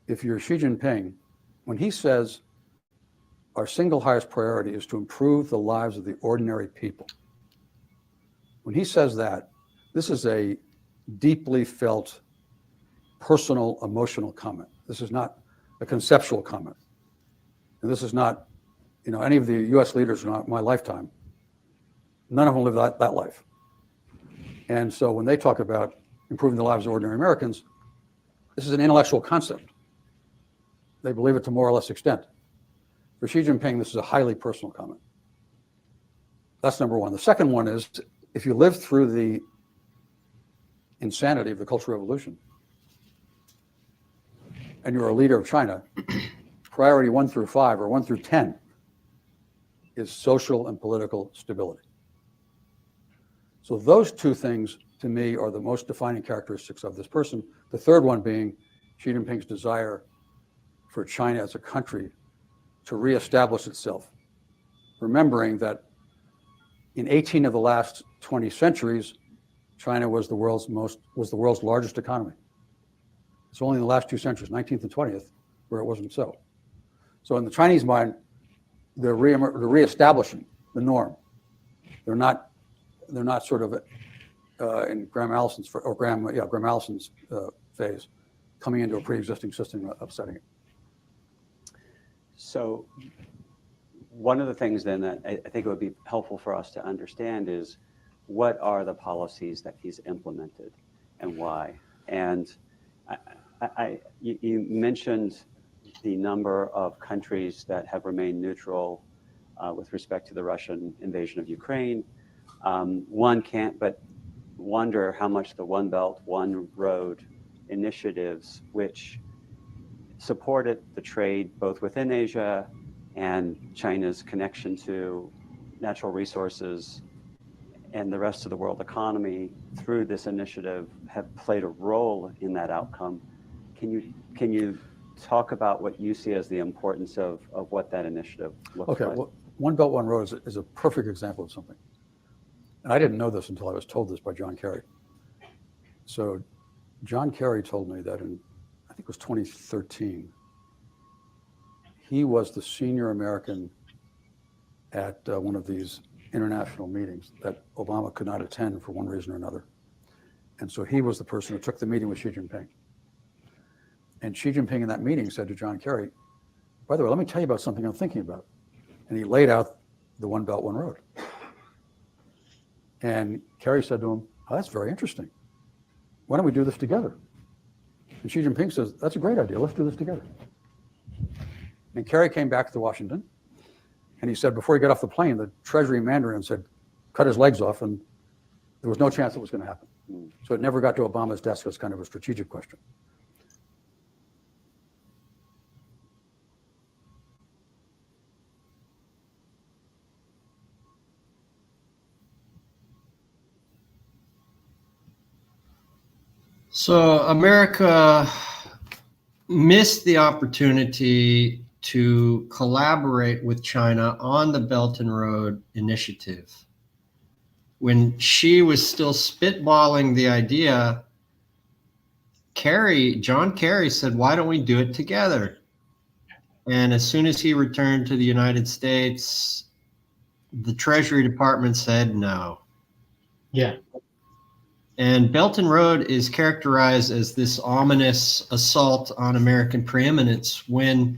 if you're Xi Jinping, when he says our single highest priority is to improve the lives of the ordinary people, when he says that, this is a deeply felt personal, emotional comment. This is not a conceptual comment. And this is not, any of the US leaders in my lifetime, none of them live that life. And so when they talk about improving the lives of ordinary Americans, this is an intellectual concept. They believe it to more or less extent. For Xi Jinping, this is a highly personal comment. That's number one. The second one is, if you live through the insanity of the Cultural Revolution, and you're a leader of China, priority 1 through 5 or 1 through 10 is social and political stability. So those 2 things, to me, are the most defining characteristics of this person. The third one being Xi Jinping's desire for China as a country to reestablish itself, remembering that in 18 of the last 20 centuries, China was the world's largest economy. It's only in the last 2 centuries, 19th and 20th, where it wasn't so. So in the Chinese mind, they're reestablishing the norm. They're not sort of in Graham Allison's phase, coming into a pre-existing system, upsetting it. So one of the things then that I think it would be helpful for us to understand is, what are the policies that he's implemented and why? And you mentioned the number of countries that have remained neutral with respect to the Russian invasion of Ukraine. One can't but wonder how much the One Belt, One Road initiatives, which supported the trade both within Asia and China's connection to natural resources and the rest of the world economy through this initiative, have played a role in that outcome. Can you talk about what you see as the importance of what that initiative looks like? Well, One Belt, One Road is a perfect example of something. And I didn't know this until I was told this by John Kerry. So John Kerry told me that in, I think it was 2013, he was the senior American at one of these international meetings that Obama could not attend for one reason or another. And so he was the person who took the meeting with Xi Jinping. And Xi Jinping in that meeting said to John Kerry, by the way, let me tell you about something I'm thinking about. And he laid out the One Belt, One Road. And Kerry said to him, oh, that's very interesting. Why don't we do this together? And Xi Jinping says, that's a great idea. Let's do this together. And Kerry came back to Washington, and he said before he got off the plane, the Treasury Mandarin said, cut his legs off, and there was no chance it was going to happen. So it never got to Obama's desk as kind of a strategic question. So America missed the opportunity to collaborate with China on the Belt and Road Initiative. When Xi was still spitballing the idea, John Kerry said, why don't we do it together? And as soon as he returned to the United States, the Treasury Department said no. Yeah. And Belt and Road is characterized as this ominous assault on American preeminence when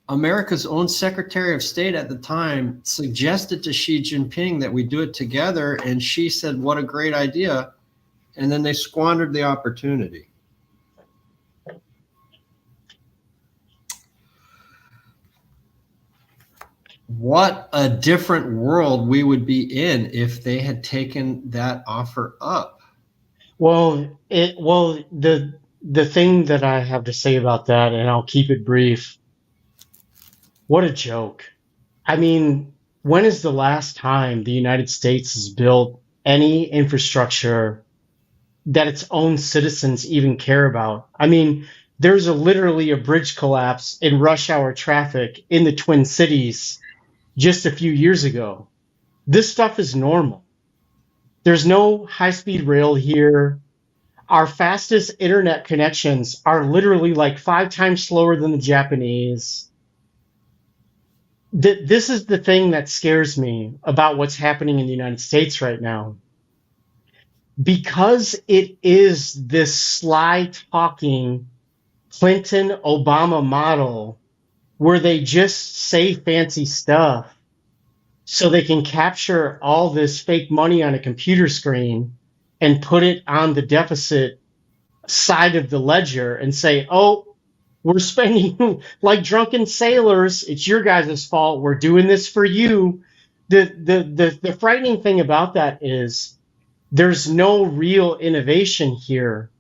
America's own Secretary of State at the time suggested to Xi Jinping that we do it together, and Xi said, what a great idea. And then they squandered the opportunity. What a different world we would be in if they had taken that offer up. Well, the thing that I have to say about that, and I'll keep it brief. What a joke. I mean, when is the last time the United States has built any infrastructure that its own citizens even care about? I mean, there's literally a bridge collapse in rush hour traffic in the Twin Cities just a few years ago. This stuff is normal. There's no high-speed rail here. Our fastest internet connections are literally like 5 times slower than the Japanese. This is the thing that scares me about what's happening in the United States right now. Because it is this sly-talking Clinton-Obama model where they just say fancy stuff so they can capture all this fake money on a computer screen and put it on the deficit side of the ledger and say, oh, we're spending like drunken sailors. It's your guys' fault. We're doing this for you. The frightening thing about that is there's no real innovation here.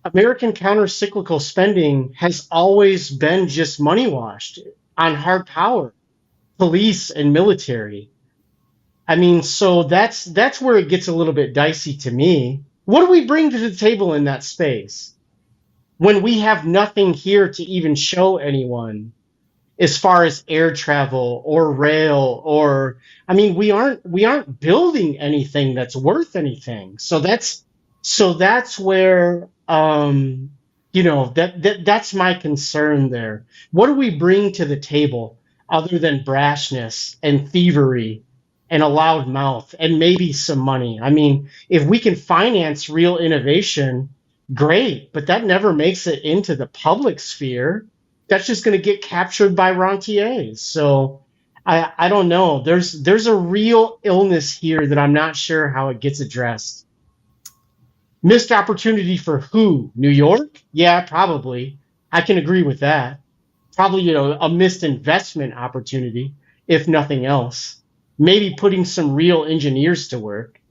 American counter-cyclical spending has always been just money washed on hard power, police and military. I mean, so that's where it gets a little bit dicey to me. What do we bring to the table in that space when we have nothing here to even show anyone as far as air travel or rail or, I mean, we aren't building anything that's worth anything. So that's where, that's my concern there. What do we bring to the table other than brashness and thievery and a loud mouth and maybe some money? I mean, if we can finance real innovation, great, but that never makes it into the public sphere. That's just going to get captured by rentiers. So I don't know. There's a real illness here that I'm not sure how it gets addressed. Missed opportunity for who? New York? Yeah, probably. I can agree with that. Probably, a missed investment opportunity, if nothing else. Maybe putting some real engineers to work.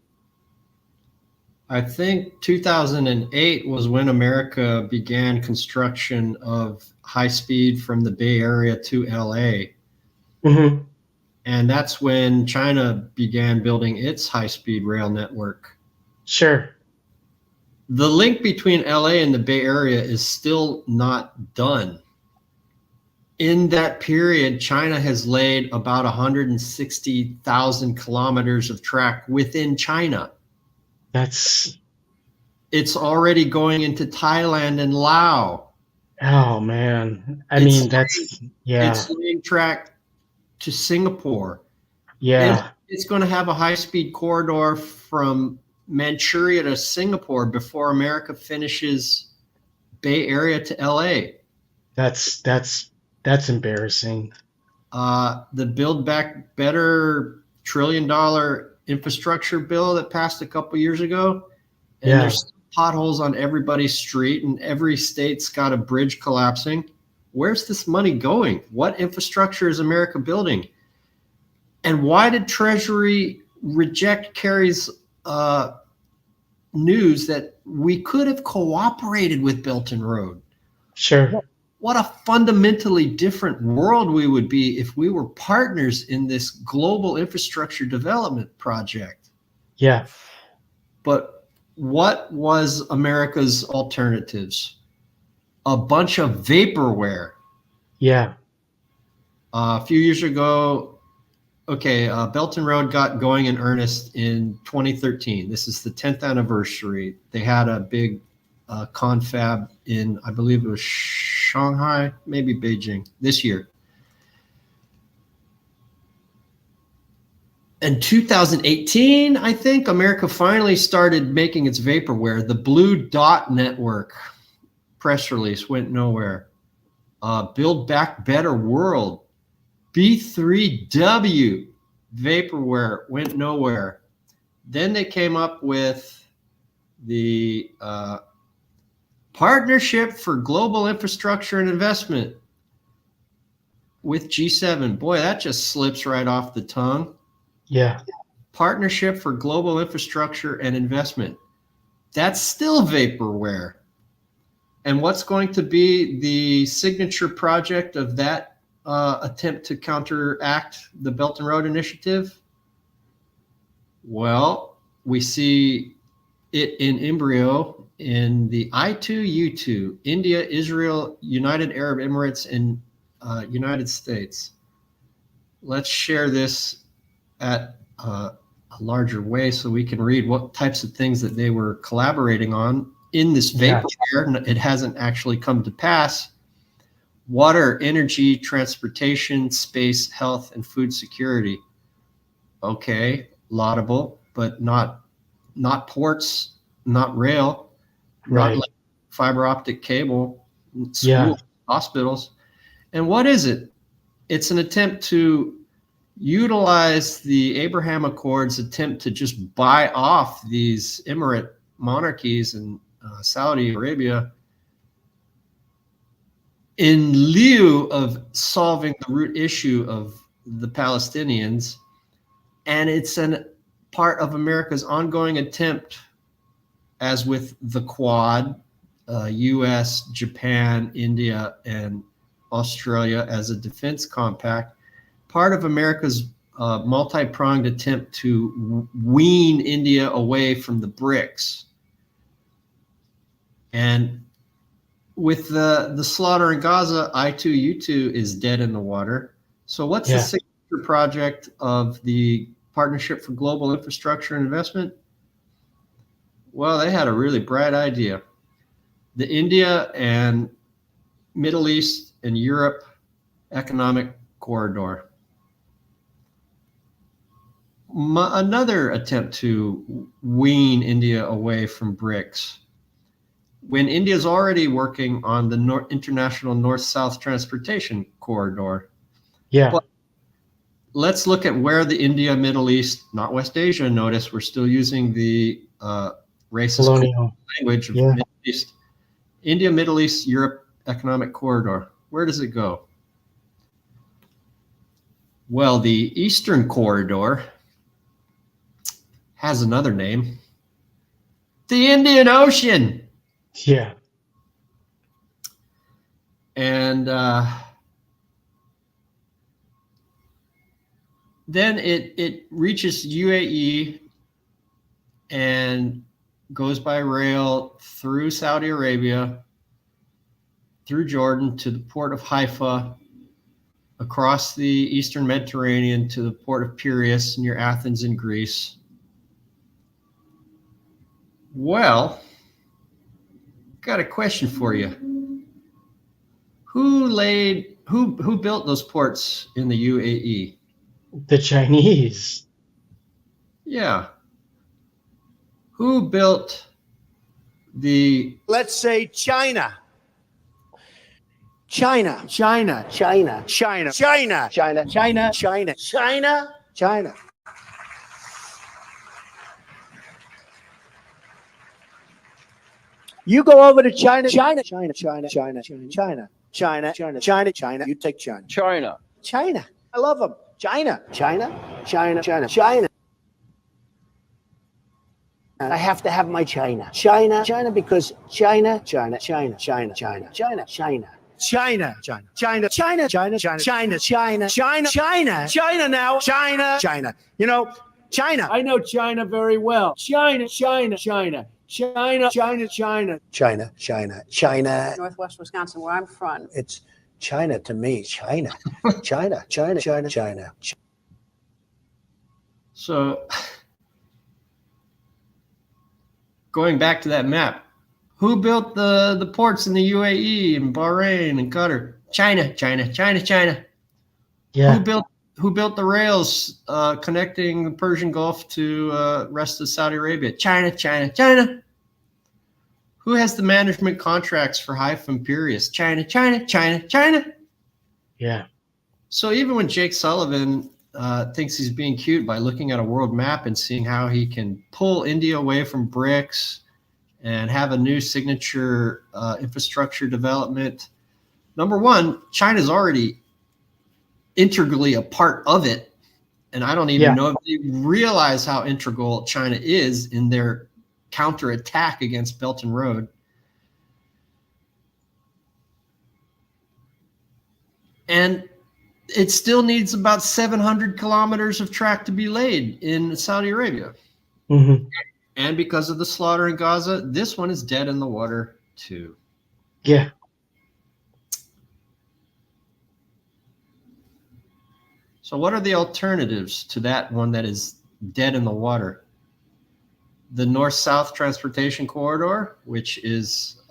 I think 2008 was when America began construction of high speed from the Bay Area to LA. Mm-hmm. And that's when China began building its high speed rail network. Sure. The link between LA and the Bay Area is still not done. In that period, China has laid about 160,000 kilometers of track within China. It's already going into Thailand and Laos. Oh man. It's laying track to Singapore. Yeah. It's going to have a high-speed corridor from Manchuria to Singapore before America finishes Bay Area to LA. That's That's embarrassing. The Build Back Better $1 trillion infrastructure bill that passed a couple years ago, and Yeah. there's potholes on everybody's street, and every state's got a bridge collapsing. Where's this money going? What infrastructure is America building? And why did Treasury reject Kerry's news that we could have cooperated with Belt and Road? Sure. What a fundamentally different world we would be if we were partners in this global infrastructure development project. Yeah. But what was America's alternatives? A bunch of vaporware. Yeah. A few years ago, Belt and Road got going in earnest in 2013. This is the 10th anniversary. They had a big confab in, I believe it was Shanghai, maybe Beijing, this year. In 2018, I think, America finally started making its vaporware. The Blue Dot Network press release went nowhere. Build Back Better World, B3W vaporware went nowhere. Then they came up with the Partnership for Global Infrastructure and Investment with G7. Boy, that just slips right off the tongue. Yeah. Partnership for Global Infrastructure and Investment. That's still vaporware. And what's going to be the signature project of that attempt to counteract the Belt and Road Initiative? Well, we see it in embryo in the I2U2, India, Israel, United Arab Emirates, and United States. Let's share this at a larger way so we can read what types of things that they were collaborating on in this vaporware. It hasn't actually come to pass. Water, energy, transportation, space, health, and food security. Okay, laudable, but not ports, not rail, Right. not fiber optic cable, schools, hospitals. And what is it? It's an attempt to utilize the Abraham Accords attempt to just buy off these Emirate monarchies in Saudi Arabia in lieu of solving the root issue of the Palestinians. And it's a part of America's ongoing attempt, as with the Quad, US, Japan, India, and Australia as a defense compact, part of America's multi-pronged attempt to wean India away from the BRICS. And with the slaughter in Gaza, I2U2 is dead in the water. So what's the signature project of the Partnership for Global Infrastructure and Investment? Well, they had a really bright idea. The India and Middle East and Europe Economic Corridor. Another attempt to wean India away from BRICS. When India is already working on the International North-South Transportation Corridor. Yeah. But let's look at where the India, Middle East, not West Asia, notice we're still using the racist language of Middle East. India, Middle East, Europe Economic Corridor. Where does it go? Well, the Eastern Corridor has another name. The Indian Ocean. Yeah. And then it reaches UAE and goes by rail through Saudi Arabia, through Jordan to the port of Haifa, across the Eastern Mediterranean to the port of Piraeus near Athens in Greece. Well, got a question for you. Who built those ports in the UAE? The Chinese. Yeah. Who built the... Let's say China. China, China, China, China, China, China, China, China, China, China. You go over to China, China, China, China, China, China, China, China, China, China. You take China. China. China. I love them. China, China, China, China, China. I have to have my China. China, China, because China, China, China, China, China, China, China. China, China, China, China, China, China, China, China, China, China, China now, China, China. You know, China. I know China very well. China, China, China, China, China, China. China, China, China. Northwest Wisconsin, where I'm from. It's China to me. China, China, China, China, China. So, going back to that map, who built the ports in the UAE and Bahrain and Qatar? China, China, China, China. Yeah. Who built the rails connecting the Persian Gulf to rest of Saudi Arabia? China, China, China. Who has the management contracts for Haifa Piraeus? China, China, China, China. Yeah. So even when Jake Sullivan thinks he's being cute by looking at a world map and seeing how he can pull India away from BRICS and have a new signature infrastructure development, number one, China's already integrally a part of it. And I don't even know if they realize how integral China is in their counterattack against Belt and Road. And it still needs about 700 kilometers of track to be laid in Saudi Arabia. Mm-hmm. And because of the slaughter in Gaza, this one is dead in the water too. Yeah. So what are the alternatives to that one that is dead in the water? The North-South Transportation Corridor, which is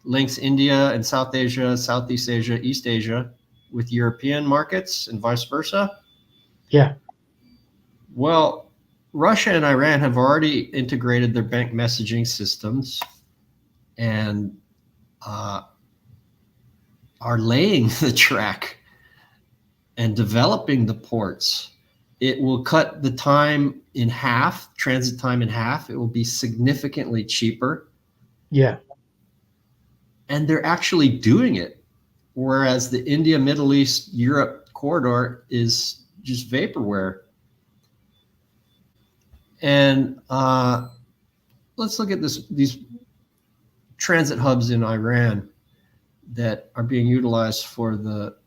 links India and South Asia, Southeast Asia, East Asia with European markets and vice versa. Yeah. Well, Russia and Iran have already integrated their bank messaging systems and are laying the track and developing the ports. It will cut the time in half, transit time in half. It will be significantly cheaper. Yeah. And they're actually doing it. Whereas the India, Middle East, Europe corridor is just vaporware. And let's look at these transit hubs in Iran that are being utilized for the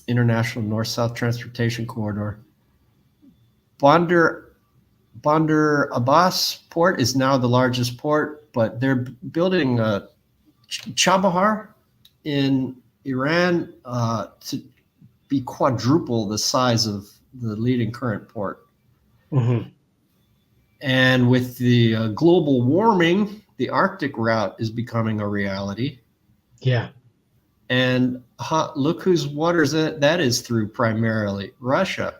International North-South Transportation Corridor. Bandar Abbas port is now the largest port, but they're building Chabahar in Iran to be quadruple the size of the leading current port. Mm-hmm. And with the global warming, the Arctic route is becoming a reality. Yeah. And look whose waters that is through, primarily Russia,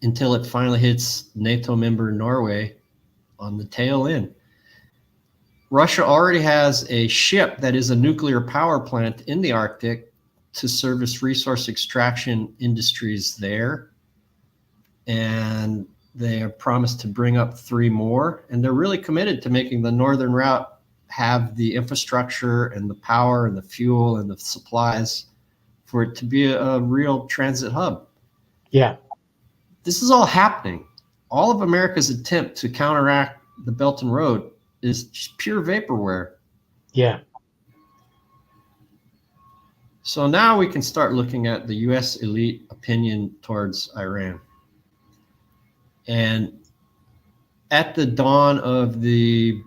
until it finally hits NATO member Norway on the tail end. Russia already has a ship that is a nuclear power plant in the Arctic to service resource extraction industries there. And they have promised to bring up 3 more. And they're really committed to making the northern route have the infrastructure and the power and the fuel and the supplies for it to be a real transit hub. Yeah. This is all happening. All of America's attempt to counteract the Belt and Road is just pure vaporware. Yeah. So now we can start looking at the U.S. elite opinion towards Iran. And at the dawn of the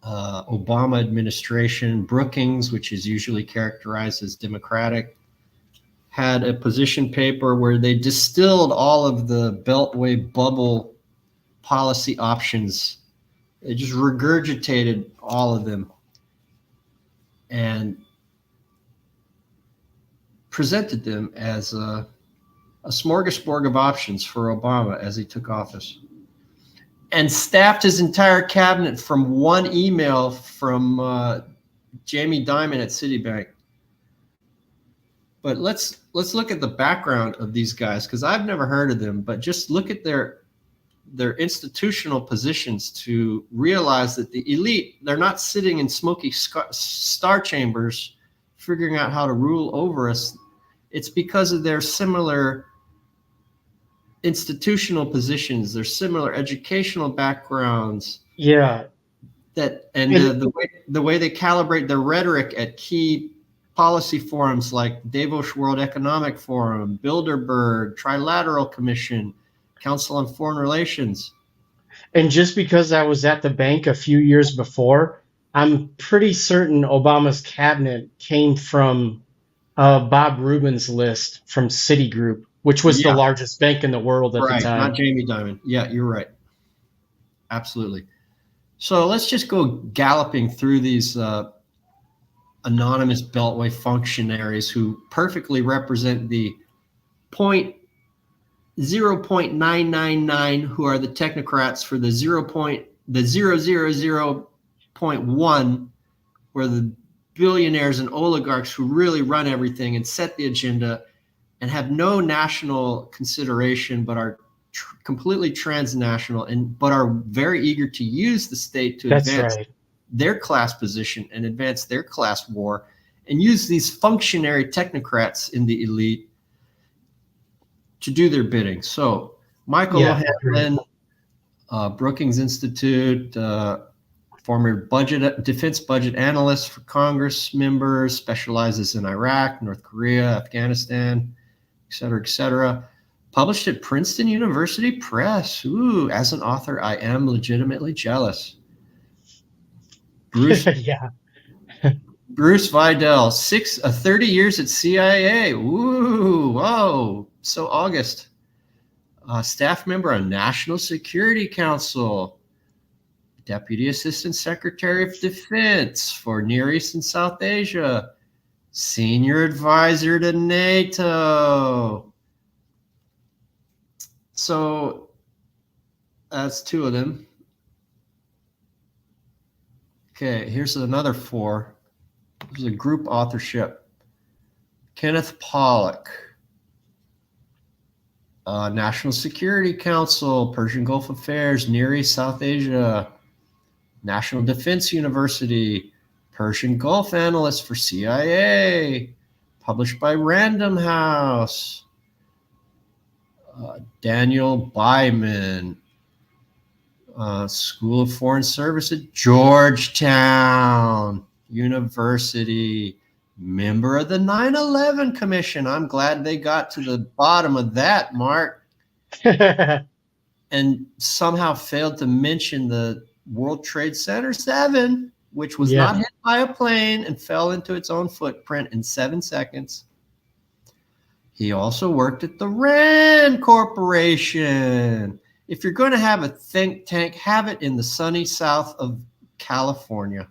Obama administration, Brookings, which is usually characterized as Democratic, had a position paper where they distilled all of the Beltway bubble policy options. They just regurgitated all of them and presented them as a smorgasbord of options for Obama as he took office, and staffed his entire cabinet from one email from Jamie Dimon at Citibank. But let's look at the background of these guys, because I've never heard of them, but just look at their institutional positions to realize that the elite, they're not sitting in smoky star chambers figuring out how to rule over us. It's because of their similar institutional positions, their similar educational backgrounds. Yeah. The way they calibrate their rhetoric at key policy forums like Davos World Economic Forum, Bilderberg, Trilateral Commission, Council on Foreign Relations. And just because I was at the bank a few years before, I'm pretty certain Obama's cabinet came from Bob Rubin's list from Citigroup, which was the largest bank in the world at the time. Not Jamie Dimon. Yeah, you're right. Absolutely. So let's just go galloping through these anonymous Beltway functionaries who perfectly represent the 0.999 who are the technocrats for the 0.000.1, where the billionaires and oligarchs who really run everything and set the agenda and have no national consideration, but are completely transnational but are very eager to use the state to advance their class position and advance their class war, and use these functionary technocrats in the elite to do their bidding. So Michael O'Hanlon, Brookings Institute, former defense budget analyst for Congress members, specializes in Iraq, North Korea, Afghanistan, et cetera, published at Princeton University Press. Ooh, as an author, I am legitimately jealous. Bruce, Bruce Vidal, 30 years at CIA. Ooh, whoa. So August. Staff member on National Security Council. Deputy Assistant Secretary of Defense for Near East and South Asia. Senior advisor to NATO. So that's two of them. Okay, here's another four. There's a group authorship. Kenneth Pollock, National Security Council, Persian Gulf Affairs, Near East, South Asia, National Defense University, Persian Gulf analyst for CIA, published by Random House. Daniel Byman, School of Foreign Service at Georgetown University, member of the 9/11 Commission. I'm glad they got to the bottom of that, Mark. And somehow failed to mention the World Trade Center 7, which was not hit by a plane and fell into its own footprint in 7 seconds. He also worked at the RAND Corporation. If you're going to have a think tank, have it in the sunny south of California,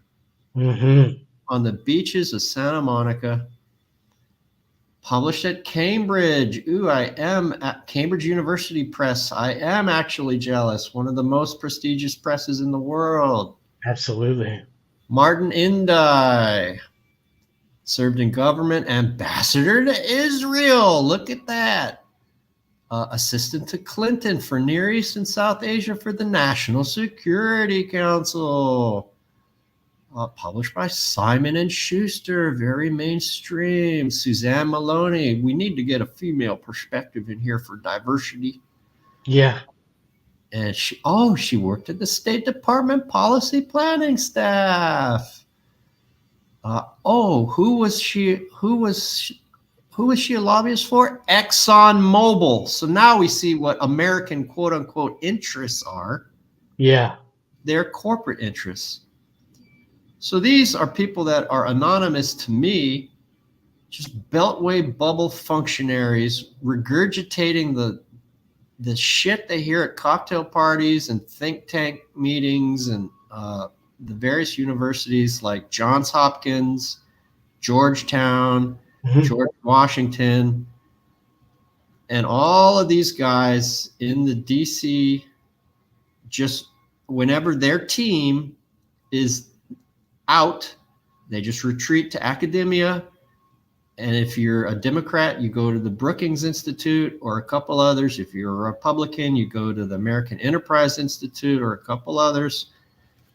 on the beaches of Santa Monica. Published at Cambridge. Ooh, I am at Cambridge University Press. I am actually jealous. One of the most prestigious presses in the world. Absolutely. Martin Indy. Served in government, ambassador to Israel. Look at that. Assistant to Clinton for Near East and South Asia for the National Security Council. Published by Simon & Schuster, very mainstream. Suzanne Maloney. We need to get a female perspective in here for diversity. Yeah. And she worked at the State Department policy planning staff. Who was she a lobbyist for? ExxonMobil. So now we see what American quote unquote interests are. Yeah. Their corporate interests. So these are people that are anonymous to me, just Beltway bubble functionaries regurgitating the shit they hear at cocktail parties and think tank meetings and the various universities like Johns Hopkins, Georgetown, George Washington, and all of these guys in the DC, just whenever their team is out, They just retreat to academia. And if you're a Democrat, you go to the Brookings Institute or a couple others. If you're a Republican, you go to the American Enterprise Institute or a couple others.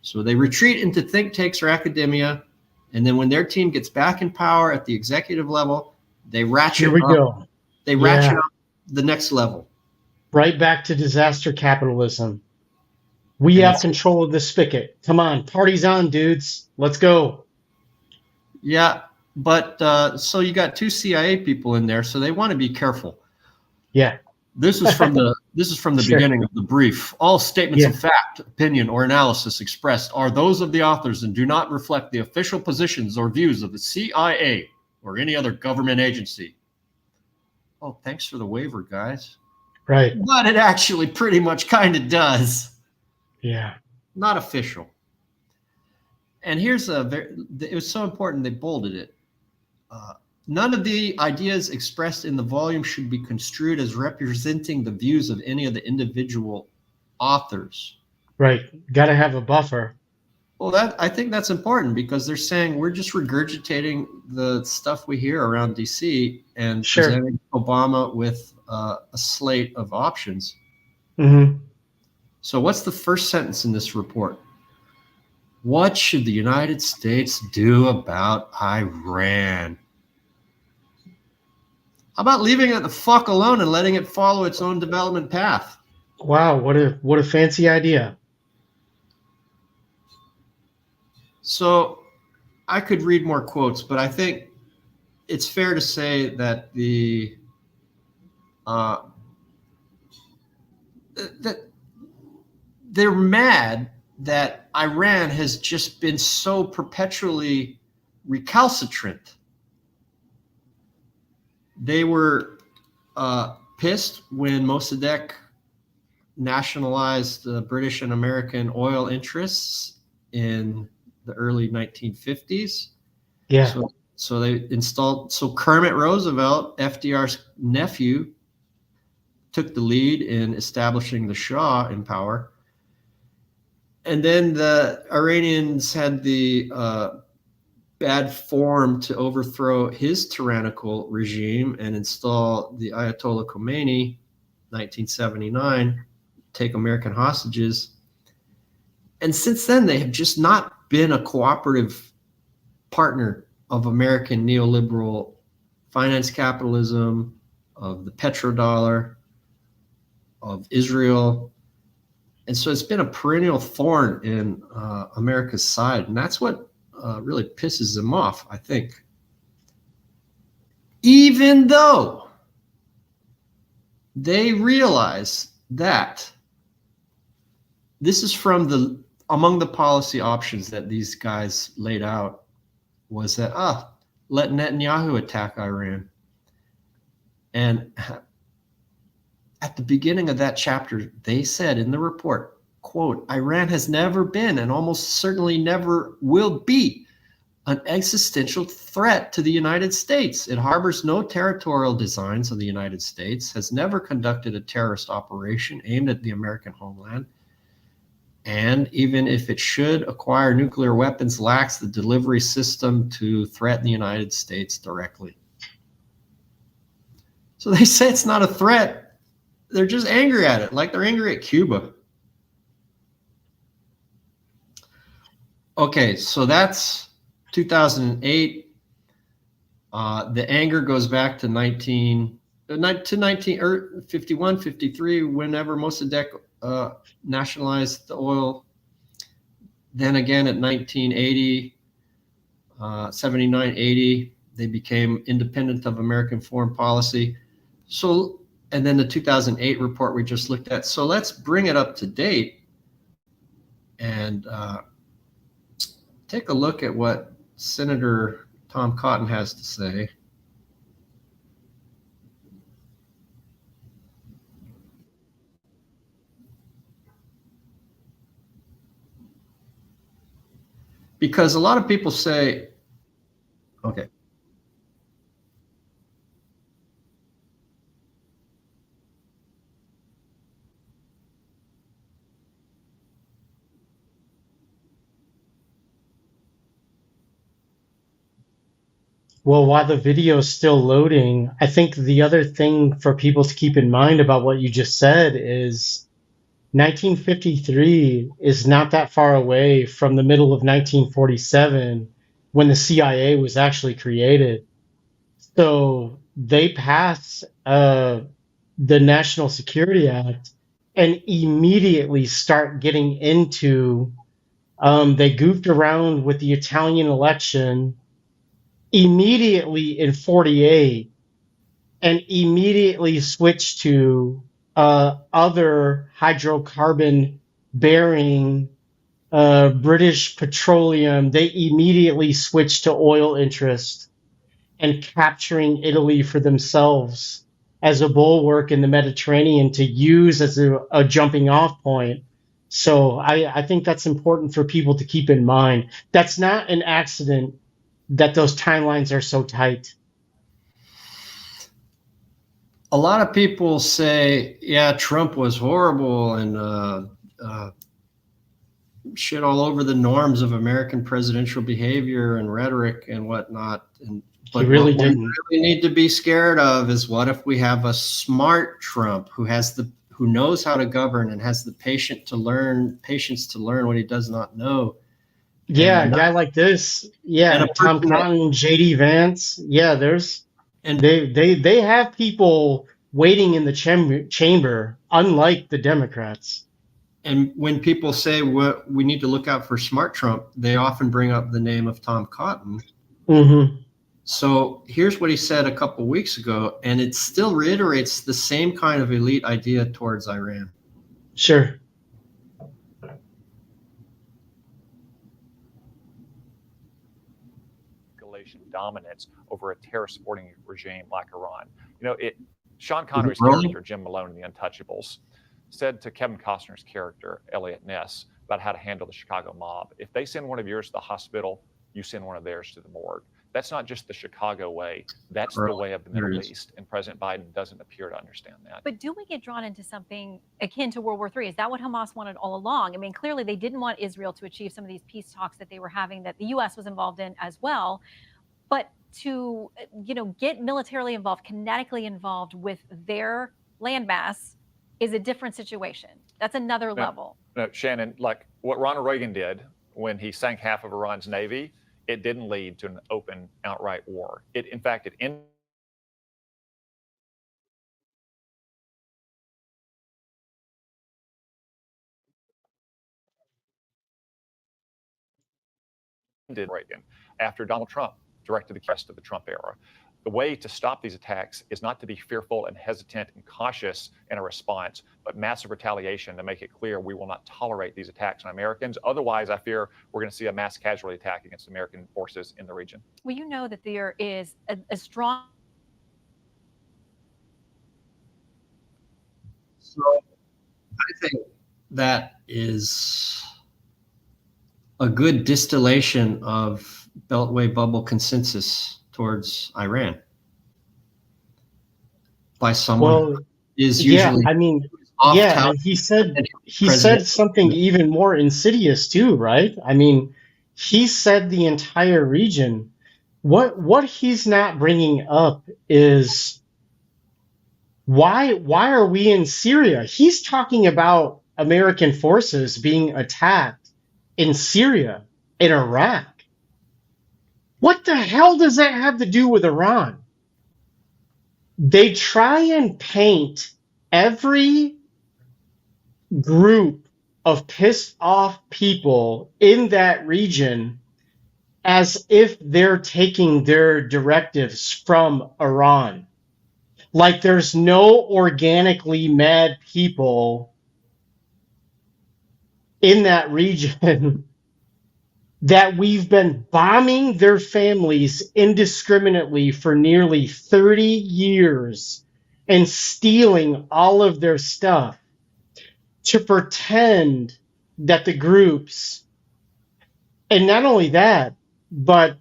So they retreat into think tanks or academia. And then when their team gets back in power at the executive level, they ratchet Here we up. go. They ratchet up the next level. Right back to disaster capitalism. We have control of the spigot. Come on, party's on, dudes. Let's go. Yeah, but so you got 2 CIA people in there, so they want to be careful. Yeah. This is from the Sure. beginning of the brief. All statements Yeah. of fact, opinion, or analysis expressed are those of the authors and do not reflect the official positions or views of the CIA or any other government agency. Oh, thanks for the waiver, guys. Right. But it actually pretty much kind of does. Yeah. Not official. And here's it was so important they bolded it. None of the ideas expressed in the volume should be construed as representing the views of any of the individual authors. Right. Got to have a buffer. Well, I think that's important because they're saying we're just regurgitating the stuff we hear around DC and presenting Obama with a slate of options. Mm-hmm. So what's the first sentence in this report? What should the United States do about Iran? How about leaving it the fuck alone and letting it follow its own development path? Wow, what a fancy idea. So I could read more quotes, but I think it's fair to say that that they're mad that Iran has just been so perpetually recalcitrant. They were pissed when Mossadegh nationalized the British and American oil interests in the early 1950s. Yeah. So they installed. So Kermit Roosevelt, FDR's nephew, took the lead in establishing the Shah in power. And then the Iranians had the bad form to overthrow his tyrannical regime and install the Ayatollah Khomeini, 1979, take American hostages. And since then, they have just not been a cooperative partner of American neoliberal finance capitalism, of the petrodollar, of Israel. And so it's been a perennial thorn in America's side. And that's what really pisses them off, I think. Even though they realize that this is from among the policy options that these guys laid out was that, let Netanyahu attack Iran. And at the beginning of that chapter, they said in the report, quote, Iran has never been and almost certainly never will be an existential threat to the United States. It harbors no territorial designs of the United States, has never conducted a terrorist operation aimed at the American homeland, and even if it should acquire nuclear weapons, lacks the delivery system to threaten the United States directly. So they say it's not a threat. They're just angry at it, like they're angry at Cuba. Okay, so that's 2008. The anger goes back to 1951, 53, whenever Mossadegh nationalized the oil. Then again at 1980, 79, 80, they became independent of American foreign policy. So, and then the 2008 report we just looked at. So let's bring it up to date and take a look at what Senator Tom Cotton has to say. Because a lot of people say, okay. Well, while the video is still loading, I think the other thing for people to keep in mind about what you just said is 1953 is not that far away from the middle of 1947 when the CIA was actually created. So they passed the National Security Act and immediately start getting into, they goofed around with the Italian election immediately in 48 and immediately switched to other hydrocarbon bearing British petroleum. They immediately switched to oil interest and capturing Italy for themselves as a bulwark in the Mediterranean to use as a jumping off point. So I think that's important for people to keep in mind. That's not an accident that those timelines are so tight. A lot of people say, yeah, Trump was horrible and shit all over the norms of American presidential behavior and rhetoric and whatnot. But He really what didn't. we really need to be scared of is what if we have a smart Trump who knows how to govern and has the patience to learn what he does not know. Yeah, And a guy like this. Yeah, and a Tom person that- Cotton, JD Vance. Yeah, And they have people waiting in the chamber, unlike the Democrats. And when people say we need to look out for smart Trump, they often bring up the name of Tom Cotton. Mm-hmm. So here's what he said a couple of weeks ago, and it still reiterates the same kind of elite idea towards Iran. Sure. Dominance over a terror-supporting regime like Iran. Sean Connery's character, Jim Malone in The Untouchables, said to Kevin Costner's character, Elliot Ness, about how to handle the Chicago mob. If they send one of yours to the hospital, you send one of theirs to the morgue. That's not just the Chicago way. That's the way of the Middle East. And President Biden doesn't appear to understand that. But do we get drawn into something akin to World War III? Is that what Hamas wanted all along? I mean, clearly they didn't want Israel to achieve some of these peace talks that they were having that the U.S. was involved in as well. But to, get militarily involved, kinetically involved with their landmass is a different situation. That's another level. No, Shannon, like what Ronald Reagan did when he sank half of Iran's navy, it didn't lead to an open, outright war. In fact, it ended. Reagan after Donald Trump directed the rest of the Trump era. The way to stop these attacks is not to be fearful and hesitant and cautious in a response, but massive retaliation to make it clear we will not tolerate these attacks on Americans. Otherwise, I fear we're going to see a mass casualty attack against American forces in the region. Well, you know that there is a strong. So I think that is a good distillation of Beltway bubble consensus towards Iran by someone who is usually and he said something even more insidious too, right? I mean, he said the entire region. What he's not bringing up is why are we in Syria? He's talking about American forces being attacked in Syria, in Iraq. What the hell does that have to do with Iran? They try and paint every group of pissed off people in that region as if they're taking their directives from Iran. Like there's no organically mad people in that region that we've been bombing their families indiscriminately for nearly 30 years and stealing all of their stuff to pretend that the groups, and not only that, but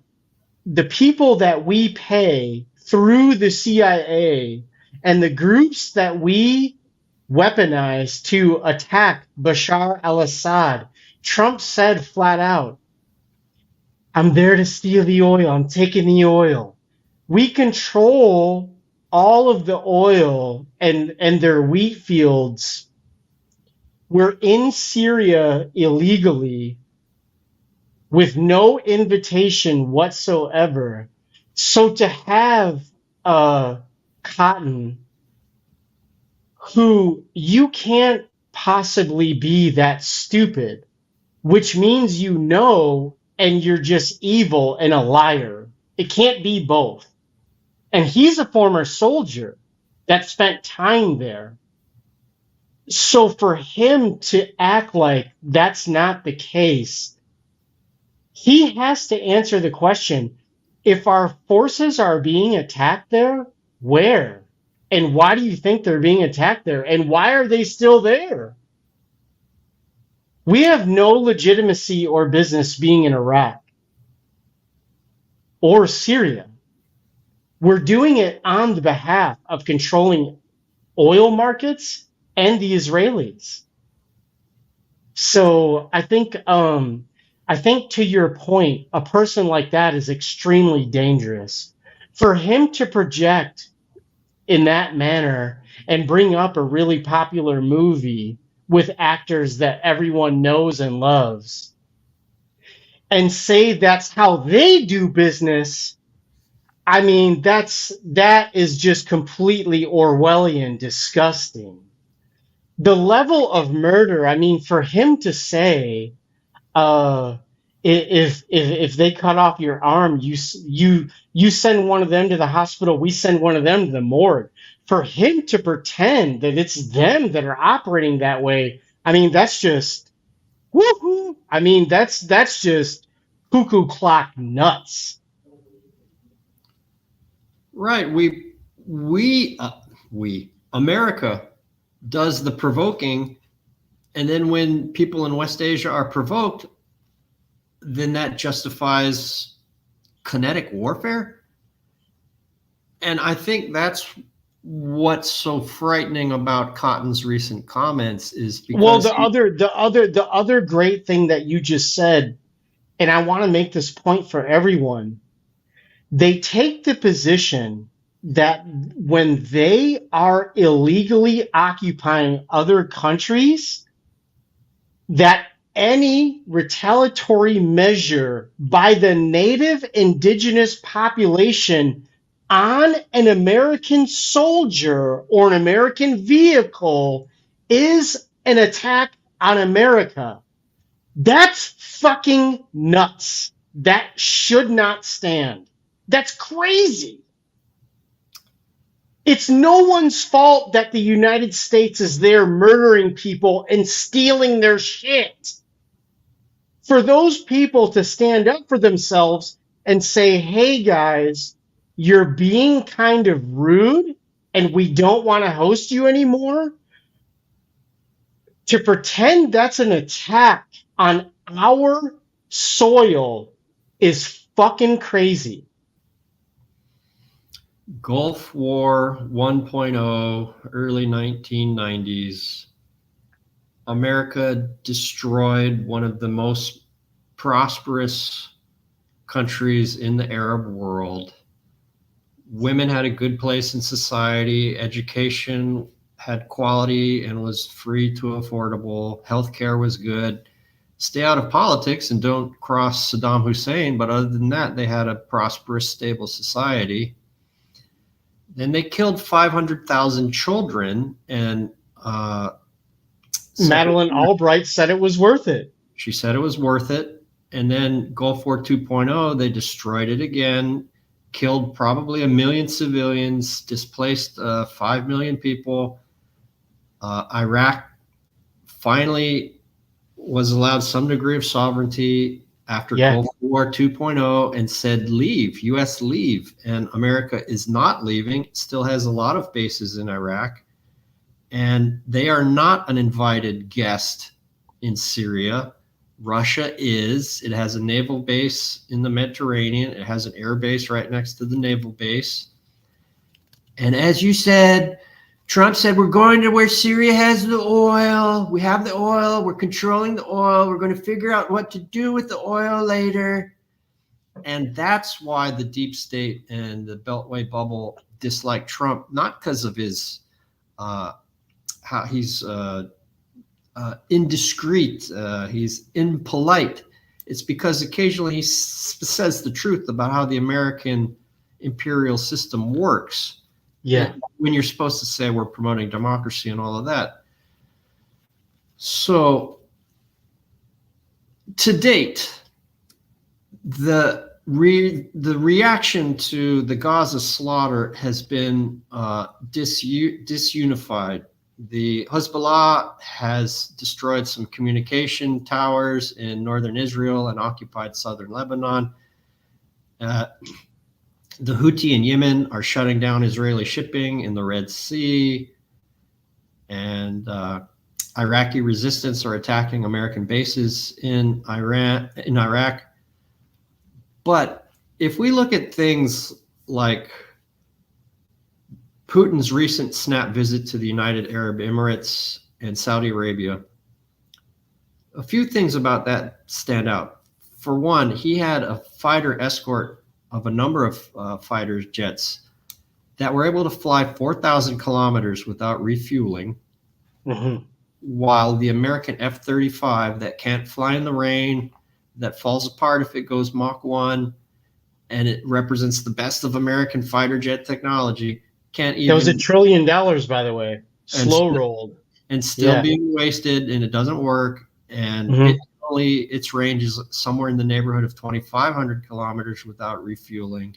the people that we pay through the CIA and the groups that we weaponize to attack Bashar al-Assad. Trump said flat out, I'm there to steal the oil. I'm taking the oil. We control all of the oil and their wheat fields. We're in Syria illegally with no invitation whatsoever. So to have Cotton, who you can't possibly be that stupid, which means you know and you're just evil and a liar. It can't be both. And he's a former soldier that spent time there. So for him to act like that's not the case, he has to answer the question, if our forces are being attacked there, where? And why do you think they're being attacked there? And why are they still there? We have no legitimacy or business being in Iraq or Syria. We're doing it on the behalf of controlling oil markets and the Israelis. So I think to your point, a person like that is extremely dangerous. For him to project in that manner and bring up a really popular movie with actors that everyone knows and loves and say that's how they do business, I mean, that is just completely Orwellian, disgusting. The level of murder, I mean, for him to say, if they cut off your arm, you send one of them to the hospital, we send one of them to the morgue. For him to pretend that it's them that are operating that way, I mean, that's just woohoo. I mean, that's just cuckoo clock nuts. Right. America does the provoking, and then when people in West Asia are provoked, then that justifies kinetic warfare. And I think that's what's so frightening about Cotton's recent comments is because the other great thing that you just said, and I want to make this point for everyone, they take the position that when they are illegally occupying other countries, that any retaliatory measure by the native indigenous population on an American soldier or an American vehicle is an attack on America. That's fucking nuts. That should not stand. That's crazy. It's no one's fault that the United States is there murdering people and stealing their shit. For those people to stand up for themselves and say, hey guys, you're being kind of rude and we don't want to host you anymore, to pretend that's an attack on our soil is fucking crazy. Gulf War 1.0, early 1990s, America destroyed one of the most prosperous countries in the Arab world. Women had a good place in society. Education had quality and was free to affordable. Healthcare was good. Stay out of politics and don't cross Saddam Hussein. But other than that, they had a prosperous, stable society. Then they killed 500,000 children, and Madeleine Albright said it was worth it. She said it was worth it. And then Gulf War 2.0, they destroyed it again, killed probably 1 million civilians, displaced 5 million people. Iraq finally was allowed some degree of sovereignty after Gulf War 2.0 and said, leave, U.S. leave. And America is not leaving. It still has a lot of bases in Iraq. And they are not an invited guest in Syria. Russia is. It has a naval base in the Mediterranean. It has an air base right next to the naval base. And as you said, Trump said, we're going to where Syria has the oil. We have the oil. We're controlling the oil. We're going to figure out what to do with the oil later. And that's why the deep state and the Beltway bubble dislike Trump, not because of his how he's indiscreet, he's impolite. It's because occasionally he says the truth about how the American imperial system works. Yeah. When you're supposed to say we're promoting democracy and all of that. So to date, the reaction to the Gaza slaughter has been disunified. The Hezbollah has destroyed some communication towers in northern Israel and occupied southern Lebanon. The Houthi in Yemen are shutting down Israeli shipping in the Red Sea, and Iraqi resistance are attacking American bases in Iraq. But if we look at things like Putin's recent snap visit to the United Arab Emirates and Saudi Arabia, a few things about that stand out. For one, he had a fighter escort of a number of fighter jets that were able to fly 4,000 kilometers without refueling, while the American F-35 that can't fly in the rain, that falls apart if it goes Mach 1, and it represents the best of American fighter jet technology, can't even. That was $1 trillion, by the way, slow rolled. And still being wasted, and it doesn't work. And its range is somewhere in the neighborhood of 2,500 kilometers without refueling.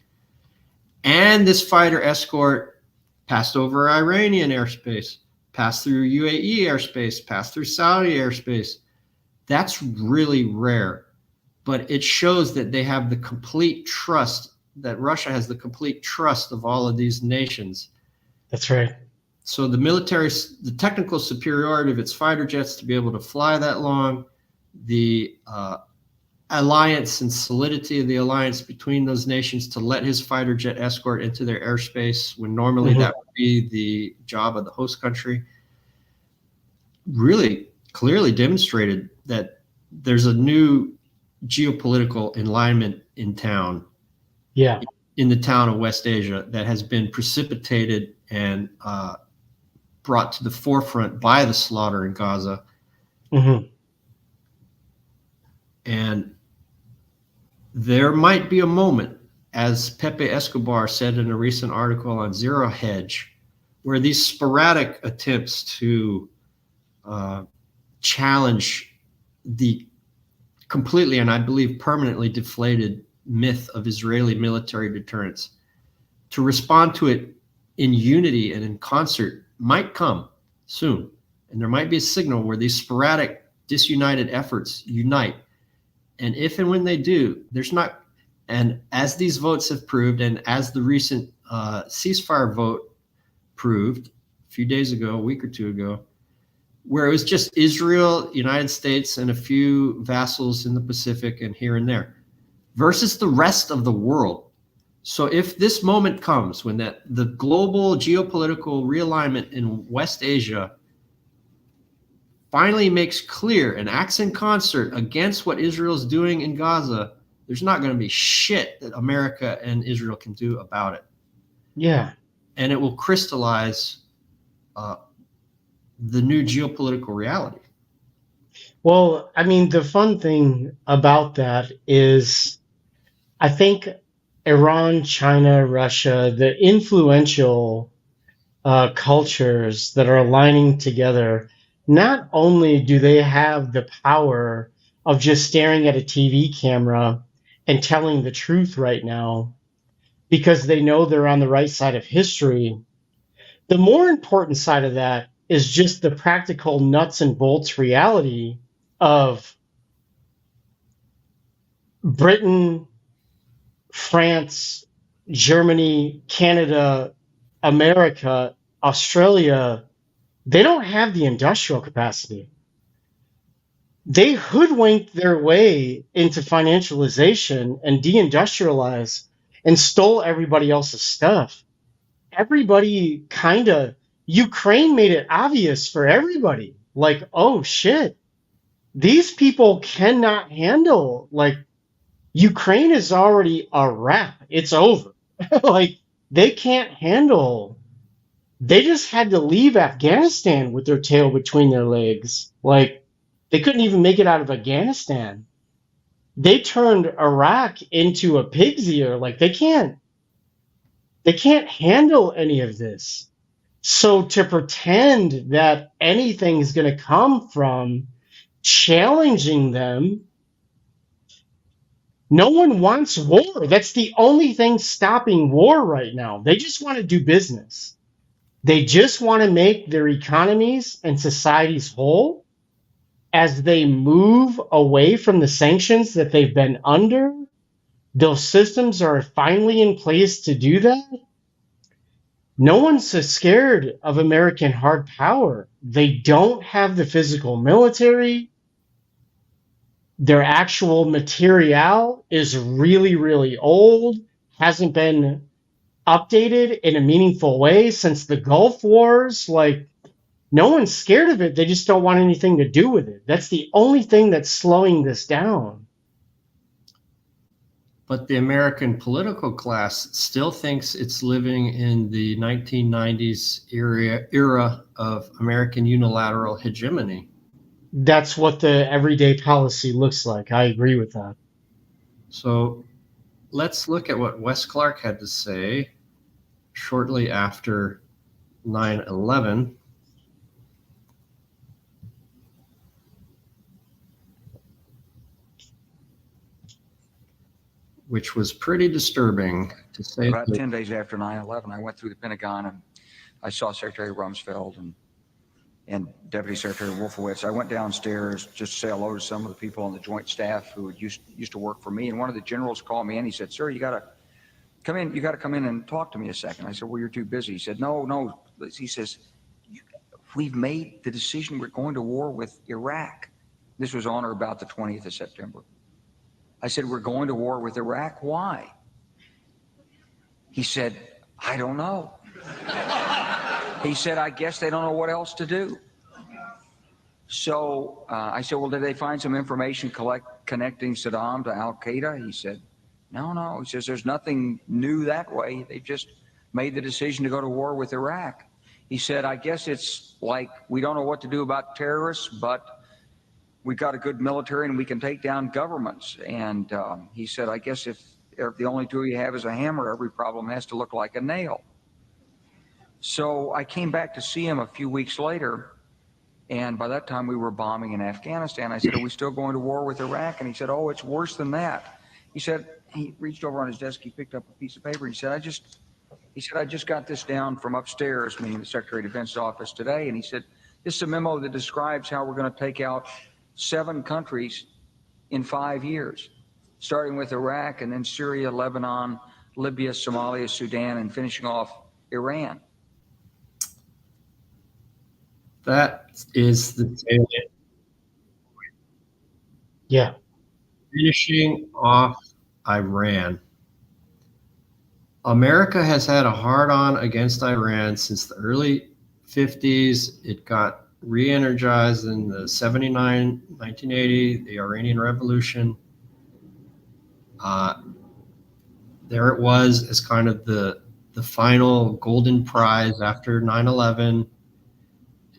And this fighter escort passed over Iranian airspace, passed through UAE airspace, passed through Saudi airspace. That's really rare. But it shows that they have the complete trust, that Russia has the complete trust of all of these nations. That's right. So the technical superiority of its fighter jets to be able to fly that long, the alliance and solidity of the alliance between those nations to let his fighter jet escort into their airspace when normally that would be the job of the host country, really clearly demonstrated that there's a new geopolitical alignment in town. Yeah. In the town of West Asia that has been precipitated and brought to the forefront by the slaughter in Gaza. And there might be a moment, as Pepe Escobar said in a recent article on Zero Hedge, where these sporadic attempts to challenge the completely, and I believe permanently deflated myth of Israeli military deterrence, to respond to it in unity and in concert might come soon. And there might be a signal where these sporadic, disunited efforts unite. And if and when they do, and as these votes have proved, and as the recent ceasefire vote proved a few days ago, a week or two ago, where it was just Israel, United States, and a few vassals in the Pacific and here and there, versus the rest of the world. So if this moment comes when the global geopolitical realignment in West Asia finally makes clear and acts in concert against what Israel's doing in Gaza, there's not going to be shit that America and Israel can do about it. Yeah. And it will crystallize the new geopolitical reality. Well, I mean, the fun thing about that is I think Iran, China, Russia, the influential cultures that are aligning together, not only do they have the power of just staring at a TV camera and telling the truth right now because they know they're on the right side of history, the more important side of that is just the practical nuts and bolts reality of Britain, France, Germany, Canada, America, Australia. They don't have the industrial capacity. They hoodwinked their way into financialization and deindustrialized and stole everybody else's stuff. Everybody Ukraine made it obvious for everybody. Like, oh shit, these people cannot handle Ukraine is already a wrap. It's over. Like, they can't handle. They just had to leave Afghanistan with their tail between their legs. Like, they couldn't even make it out of Afghanistan. They turned Iraq into a pig's ear. Like, they can't handle any of this. So to pretend that anything is going to come from challenging them, no one wants war. That's the only thing stopping war right now. They just want to do business. They just want to make their economies and societies whole as they move away from the sanctions that they've been under. Those systems are finally in place to do that. No one's so scared of American hard power. They don't have the physical military. Their actual material is really, really old, hasn't been updated in a meaningful way since the Gulf Wars. Like, no one's scared of it. They just don't want anything to do with it. That's the only thing that's slowing this down. But the American political class still thinks it's living in the 1990s era of American unilateral hegemony. That's what the everyday policy looks like. I agree with that. So let's look at what Wes Clark had to say shortly after 9/11. Which was pretty disturbing, to say. About 10 days after 9/11, I went through the Pentagon and I saw Secretary Rumsfeld and Deputy Secretary Wolfowitz. I went downstairs just to say hello to some of the people on the Joint Staff who used to work for me. And one of the generals called me and he said, "Sir, you got to come in. You got to come in and talk to me a second." I said, "Well, you're too busy." He said, No. He says, "We've made the decision. We're going to war with Iraq." This was on or about the 20th of September. I said, "We're going to war with Iraq. Why?" He said, "I don't know." He said, "I guess they don't know what else to do." So I said, "Well, did they find some information connecting Saddam to Al-Qaeda?" He said, No. He says, "There's nothing new that way. They just made the decision to go to war with Iraq." He said, "I guess it's like we don't know what to do about terrorists, but we got a good military and we can take down governments." And he said, "I guess if the only tool you have is a hammer, every problem has to look like a nail." So I came back to see him a few weeks later, and by that time we were bombing in Afghanistan. I said, "Are we still going to war with Iraq?" And he said, "Oh, it's worse than that." He said, he reached over on his desk, he picked up a piece of paper, and he said, I just got this down from upstairs, meaning the Secretary of Defense's office today. And he said, "This is a memo that describes how we're going to take out 7 countries in 5 years, starting with Iraq and then Syria, Lebanon, Libya, Somalia, Sudan, and finishing off Iran." That is the tail end. Yeah. Finishing off Iran. America has had a hard-on against Iran since the early 50s. It got re-energized in the 1980, the Iranian Revolution. There it was as kind of the final golden prize after 9/11.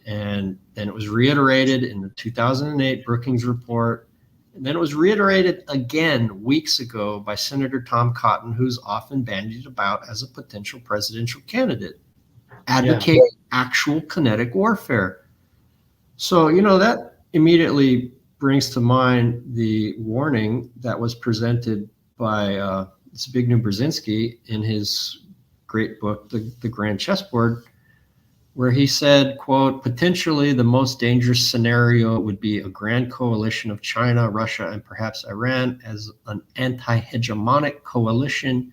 And then it was reiterated in the 2008 Brookings Report. And then it was reiterated again weeks ago by Senator Tom Cotton, who's often bandied about as a potential presidential candidate, advocating actual kinetic warfare. So, that immediately brings to mind the warning that was presented by Zbigniew Brzezinski in his great book, The Grand Chessboard, where he said, quote, "Potentially the most dangerous scenario would be a grand coalition of China, Russia, and perhaps Iran as an anti-hegemonic coalition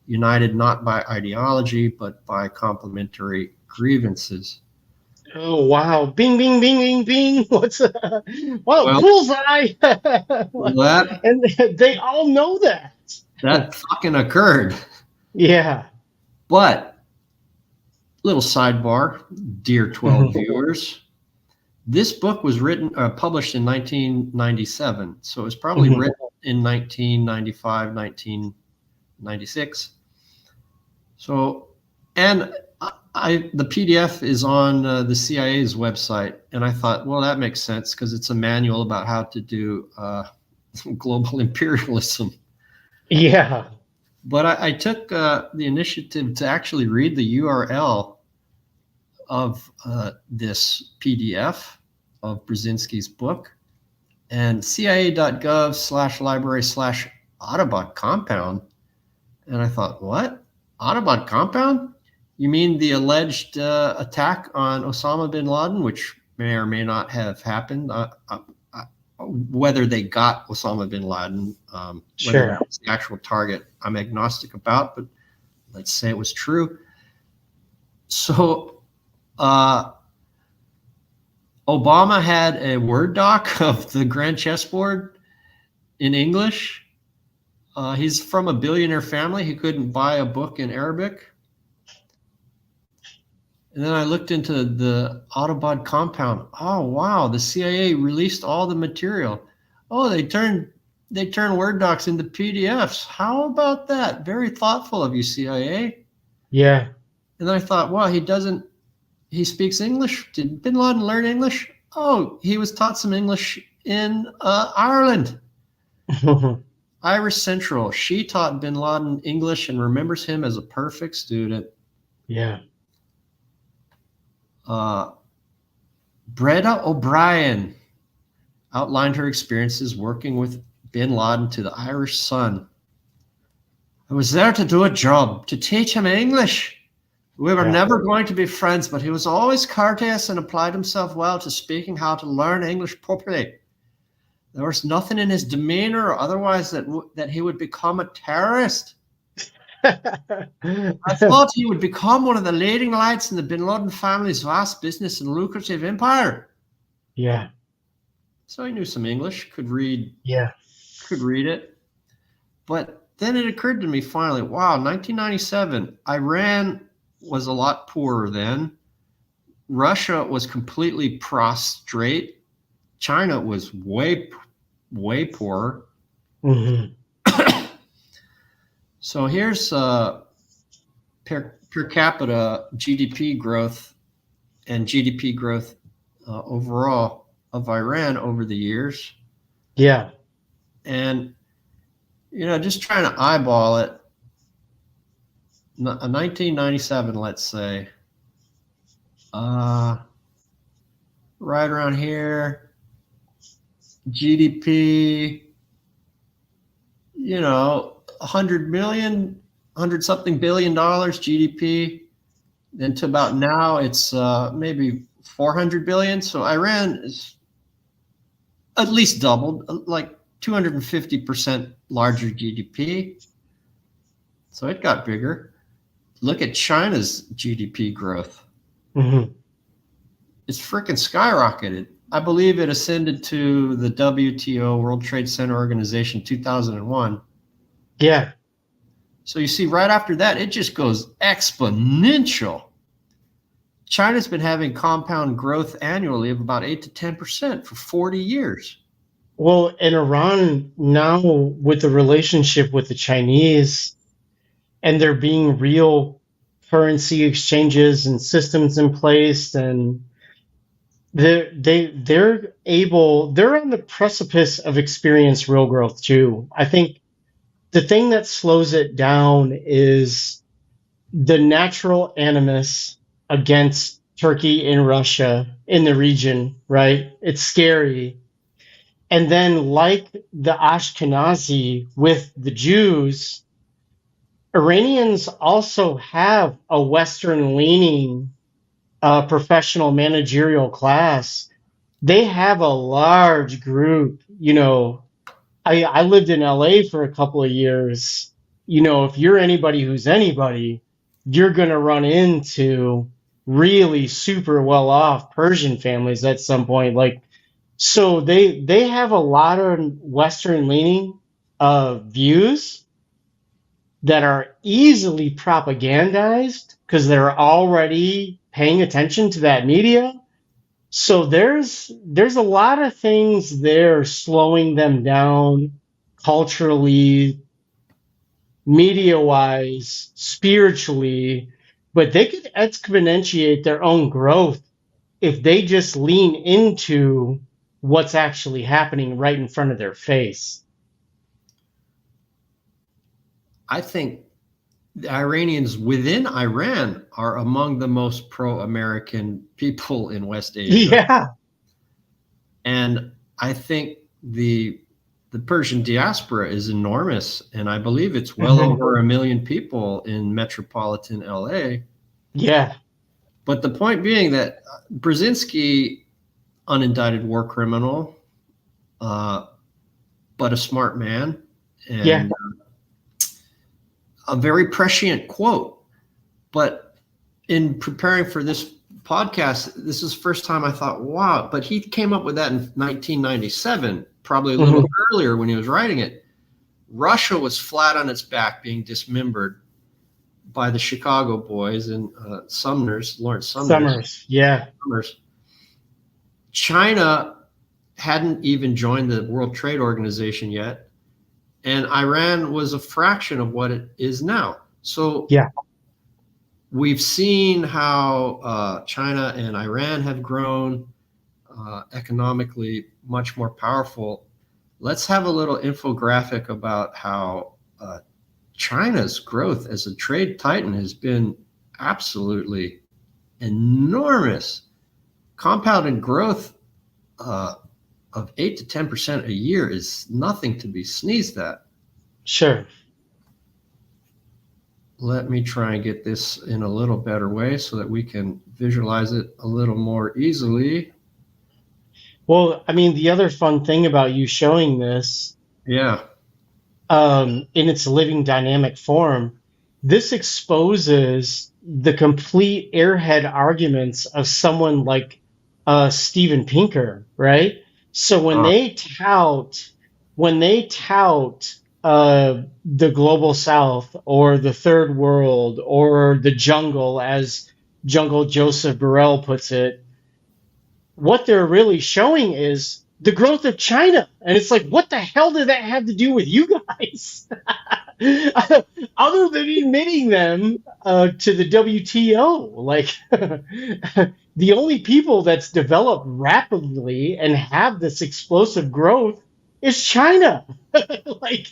united not by ideology, but by complementary grievances." Oh, wow. Bing, bing, bing, bing, bing. What's that? Well, bullseye. And they all know that. That fucking occurred. Yeah. But, little sidebar, dear 12 viewers, this book was published in 1997. So it was probably written in 1995, 1996. So, and the PDF is on the CIA's website, and I thought, well, that makes sense because it's a manual about how to do global imperialism. Yeah. But I took the initiative to actually read the URL of this PDF of Brzezinski's book, and cia.gov/library/Atabad compound. And I thought, what? Atabad compound? You mean the alleged attack on Osama bin Laden, which may or may not have happened? Whether they got Osama bin Laden, whether that was the actual target, I'm agnostic about, but let's say it was true. So Obama had a Word doc of the Grand Chessboard in English. He's from a billionaire family. He couldn't buy a book in Arabic. And then I looked into the Atabad compound. Oh, wow, the CIA released all the material. Oh, they turned Word docs into PDFs. How about that? Very thoughtful of you, CIA. Yeah. And then I thought, well, he speaks English. Did bin Laden learn English? Oh, he was taught some English in Ireland. Irish Central. She taught bin Laden English and remembers him as a perfect student. Yeah. Breda O'Brien outlined her experiences working with bin Laden to the Irish Sun. I was there to do a job, to teach him English. We were never going to be friends, but he was always courteous and applied himself well to speaking how to learn English properly. There was nothing in his demeanor or otherwise that he would become a terrorist. I thought he would become one of the leading lights in the bin Laden family's vast business and lucrative empire. Yeah. So he knew some English, could read it. But then it occurred to me finally, wow, 1997, Iran was a lot poorer then. Russia was completely prostrate. China was way poorer. Mm-hmm. So here's per capita GDP growth and GDP growth overall of Iran over the years. Yeah. And, just trying to eyeball it, 1997, let's say, right around here, GDP, 100 something billion dollars GDP. Then to about now, it's maybe 400 billion. So Iran is at least doubled, like 250% larger GDP. So it got bigger. Look at China's GDP growth. Mm-hmm. It's freaking skyrocketed. I believe it ascended to the WTO, World Trade Center Organization, 2001. Yeah. So you see, right after that, it just goes exponential. China's been having compound growth annually of about 8 to 10% for 40 years. Well, and Iran now, with the relationship with the Chinese, and there being real currency exchanges and systems in place, and they're on the precipice of experience real growth too. I think the thing that slows it down is the natural animus against Turkey and Russia in the region, right? It's scary. And then, like the Ashkenazi with the Jews, Iranians also have a Western-leaning professional managerial class. They have a large group. I lived in LA for a couple of years. If you're anybody who's anybody, you're going to run into really super well-off Persian families at some point. So they have a lot of Western-leaning views that are easily propagandized because they're already paying attention to that media. So there's a lot of things there slowing them down culturally, media-wise, spiritually, but they could exponentiate their own growth if they just lean into what's actually happening right in front of their face. I think the Iranians within Iran are among the most pro-American people in West Asia. Yeah. And I think the Persian diaspora is enormous, and I believe it's well over 1 million people in metropolitan LA. Yeah. But the point being that Brzezinski, unindicted war criminal, but a smart man, and a very prescient quote. But in preparing for this podcast, this is the first time I thought, wow, but he came up with that in 1997, probably a little earlier when he was writing it. Russia was flat on its back, being dismembered by the Chicago boys and Lawrence Summers. Yeah. China hadn't even joined the World Trade Organization yet, and Iran was a fraction of what it is now. So we've seen how China and Iran have grown economically much more powerful. Let's have a little infographic about how China's growth as a trade titan has been absolutely enormous. Compounded growth of 8 to 10% a year is nothing to be sneezed at. Sure. Let me try and get this in a little better way so that we can visualize it a little more easily. Well, I mean, the other fun thing about you showing this, in its living dynamic form, this exposes the complete airhead arguments of someone like Steven Pinker, right? So when they tout the global South or the third world or the jungle, as Jungle Joseph Burrell puts it, what they're really showing is the growth of China. And it's like, what the hell did that have to do with you guys? Other than admitting them to the WTO. Like, the only people that's developed rapidly and have this explosive growth is China. Like,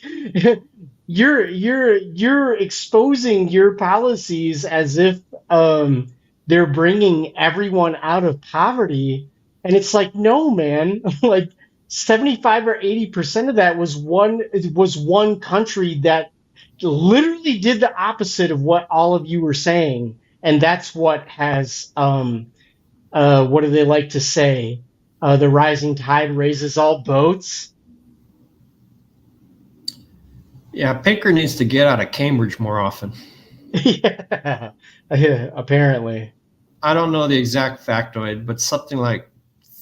you're exposing your policies as if they're bringing everyone out of poverty, and it's like, no, man. Like 75 or 80% of that was one country that literally did the opposite of what all of you were saying, and that's what has what do they like to say? The rising tide raises all boats. Yeah, Pinker needs to get out of Cambridge more often. Yeah, apparently. I don't know the exact factoid, but something like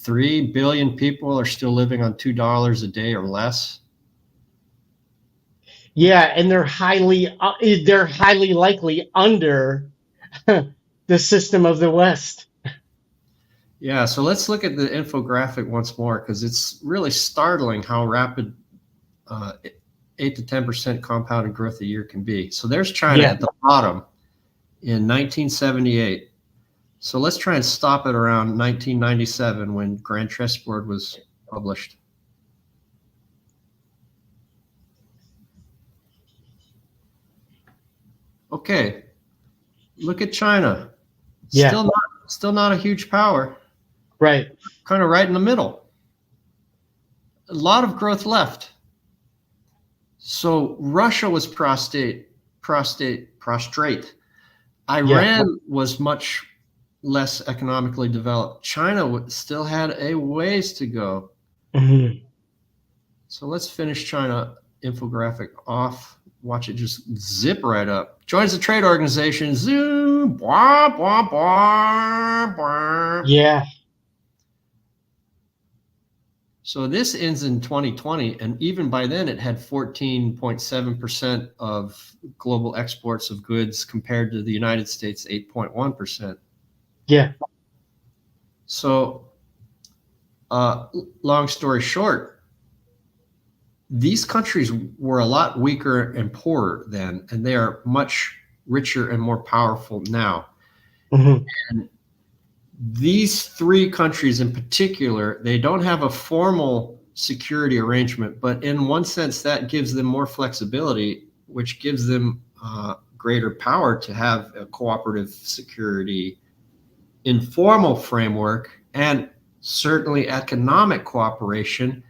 3 billion people are still living on $2 a day or less. Yeah, and they're highly likely under the system of the West. Yeah, so let's look at the infographic once more, because it's really startling how rapid 8 to 10% compounded growth a year can be. So there's China at the bottom in 1978. So let's try and stop it around 1997 when Grand Chessboard was published. Okay, look at China. Still not a huge power. Right. Kind of right in the middle. A lot of growth left. So Russia was prostrate. Iran was much less economically developed. China still had a ways to go. So let's finish China infographic off. Watch it just zip right up. Joins the trade organization. Zoom. Blah, blah, blah, blah. Yeah. So this ends in 2020, and even by then it had 14.7% of global exports of goods compared to the United States 8.1%. Yeah. So long story short, these countries were a lot weaker and poorer then, and they are much richer and more powerful now. Mhm. And these three countries in particular, they don't have a formal security arrangement, but in one sense that gives them more flexibility, which gives them greater power to have a cooperative security informal framework, and certainly economic cooperation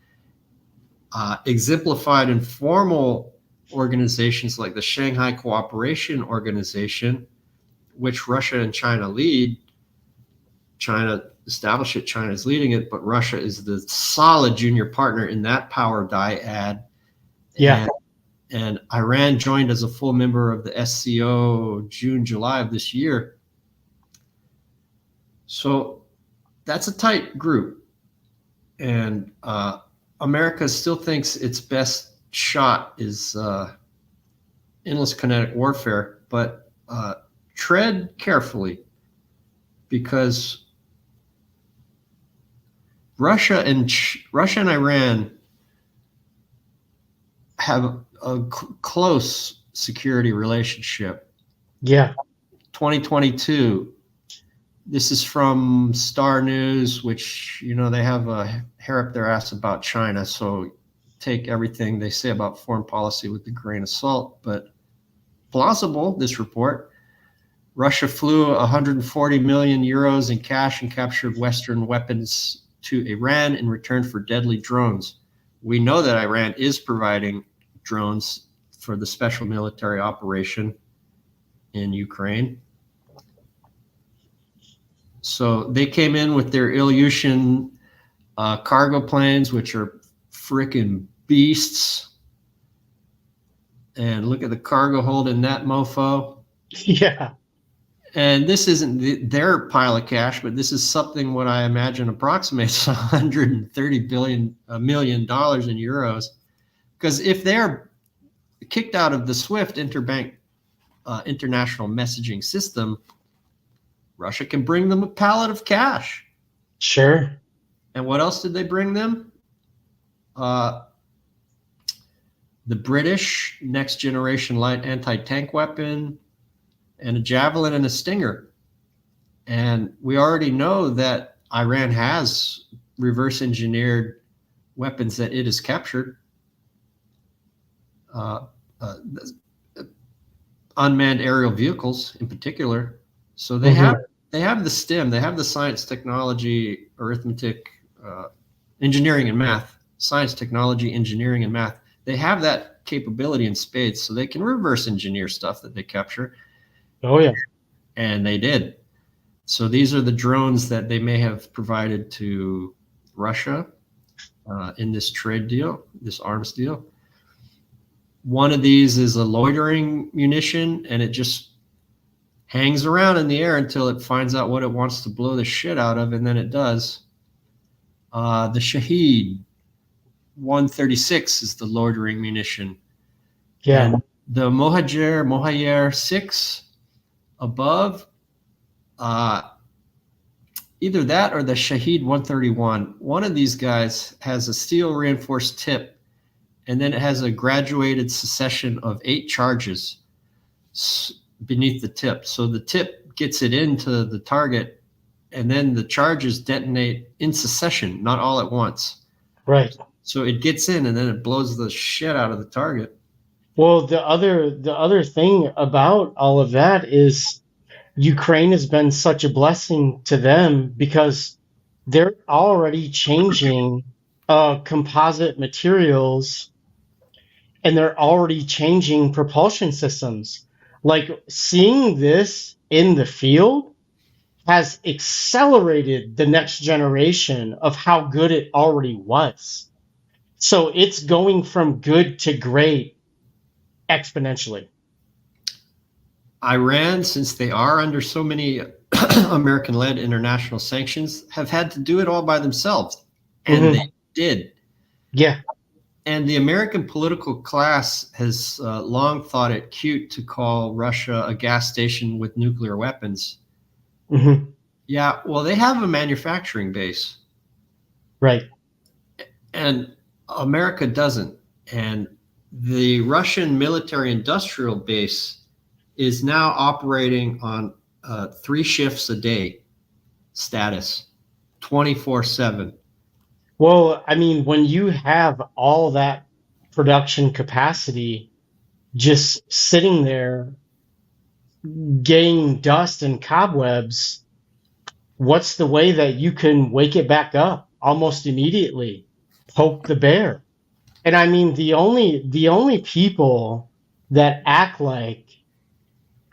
exemplified in formal organizations like the Shanghai Cooperation Organization, which Russia and China lead. China established it, China's leading it, but Russia is the solid junior partner in that power dyad. Yeah. And Iran joined as a full member of the SCO June, July of this year. So that's a tight group. And America still thinks its best shot is endless kinetic warfare, but tread carefully, because Russia and Iran have a close security relationship. Yeah. 2022. This is from Star News, which, you know, they have a hair up their ass about China. So take everything they say about foreign policy with a grain of salt, but plausible, this report. Russia flew 140 million euros in cash and captured Western weapons to Iran in return for deadly drones. We know that Iran is providing drones for the special military operation in Ukraine. So they came in with their Ilyushin cargo planes, which are freaking beasts. And look at the cargo hold in that mofo. Yeah. And this isn't their pile of cash, but this is something what I imagine approximates $130 million in euros. Because if they're kicked out of the SWIFT interbank international messaging system, Russia can bring them a pallet of cash. Sure. And what else did they bring them? The British next generation light anti-tank weapon, and a Javelin and a Stinger. And we already know that Iran has reverse engineered weapons that it has captured. Unmanned aerial vehicles in particular. So they have the STEM, they have the science, technology, arithmetic, engineering and math, science, technology, engineering and math. They have that capability in spades, so they can reverse engineer stuff that they capture. Oh, yeah. And they did. So these are the drones that they may have provided to Russia in this trade deal, this arms deal. One of these is a loitering munition, and it just hangs around in the air until it finds out what it wants to blow the shit out of, and then it does. The Shaheed 136 is the loitering munition. Yeah. And the Mohajer 6 above, either that or the Shaheed 131. One of these guys has a steel reinforced tip, and then it has a graduated succession of 8 charges beneath the tip. So the tip gets it into the target, and then the charges detonate in succession, not all at once. Right. So it gets in, and then it blows the shit out of the target. Well, the other thing about all of that is Ukraine has been such a blessing to them, because they're already changing composite materials, and they're already changing propulsion systems. Like, seeing this in the field has accelerated the next generation of how good it already was. So it's going from good to great exponentially. Iran, since they are under so many American-led international sanctions, have had to do it all by themselves. And they did. Yeah. And the American political class has long thought it cute to call Russia a gas station with nuclear weapons. Mm-hmm. Yeah, well, they have a manufacturing base. Right. And America doesn't. And the Russian military-industrial base is now operating on 3 shifts a day status, 24/7. Well, I mean, when you have all that production capacity just sitting there getting dust and cobwebs, what's the way that you can wake it back up almost immediately? Poke the bear. And I mean, the only people that act like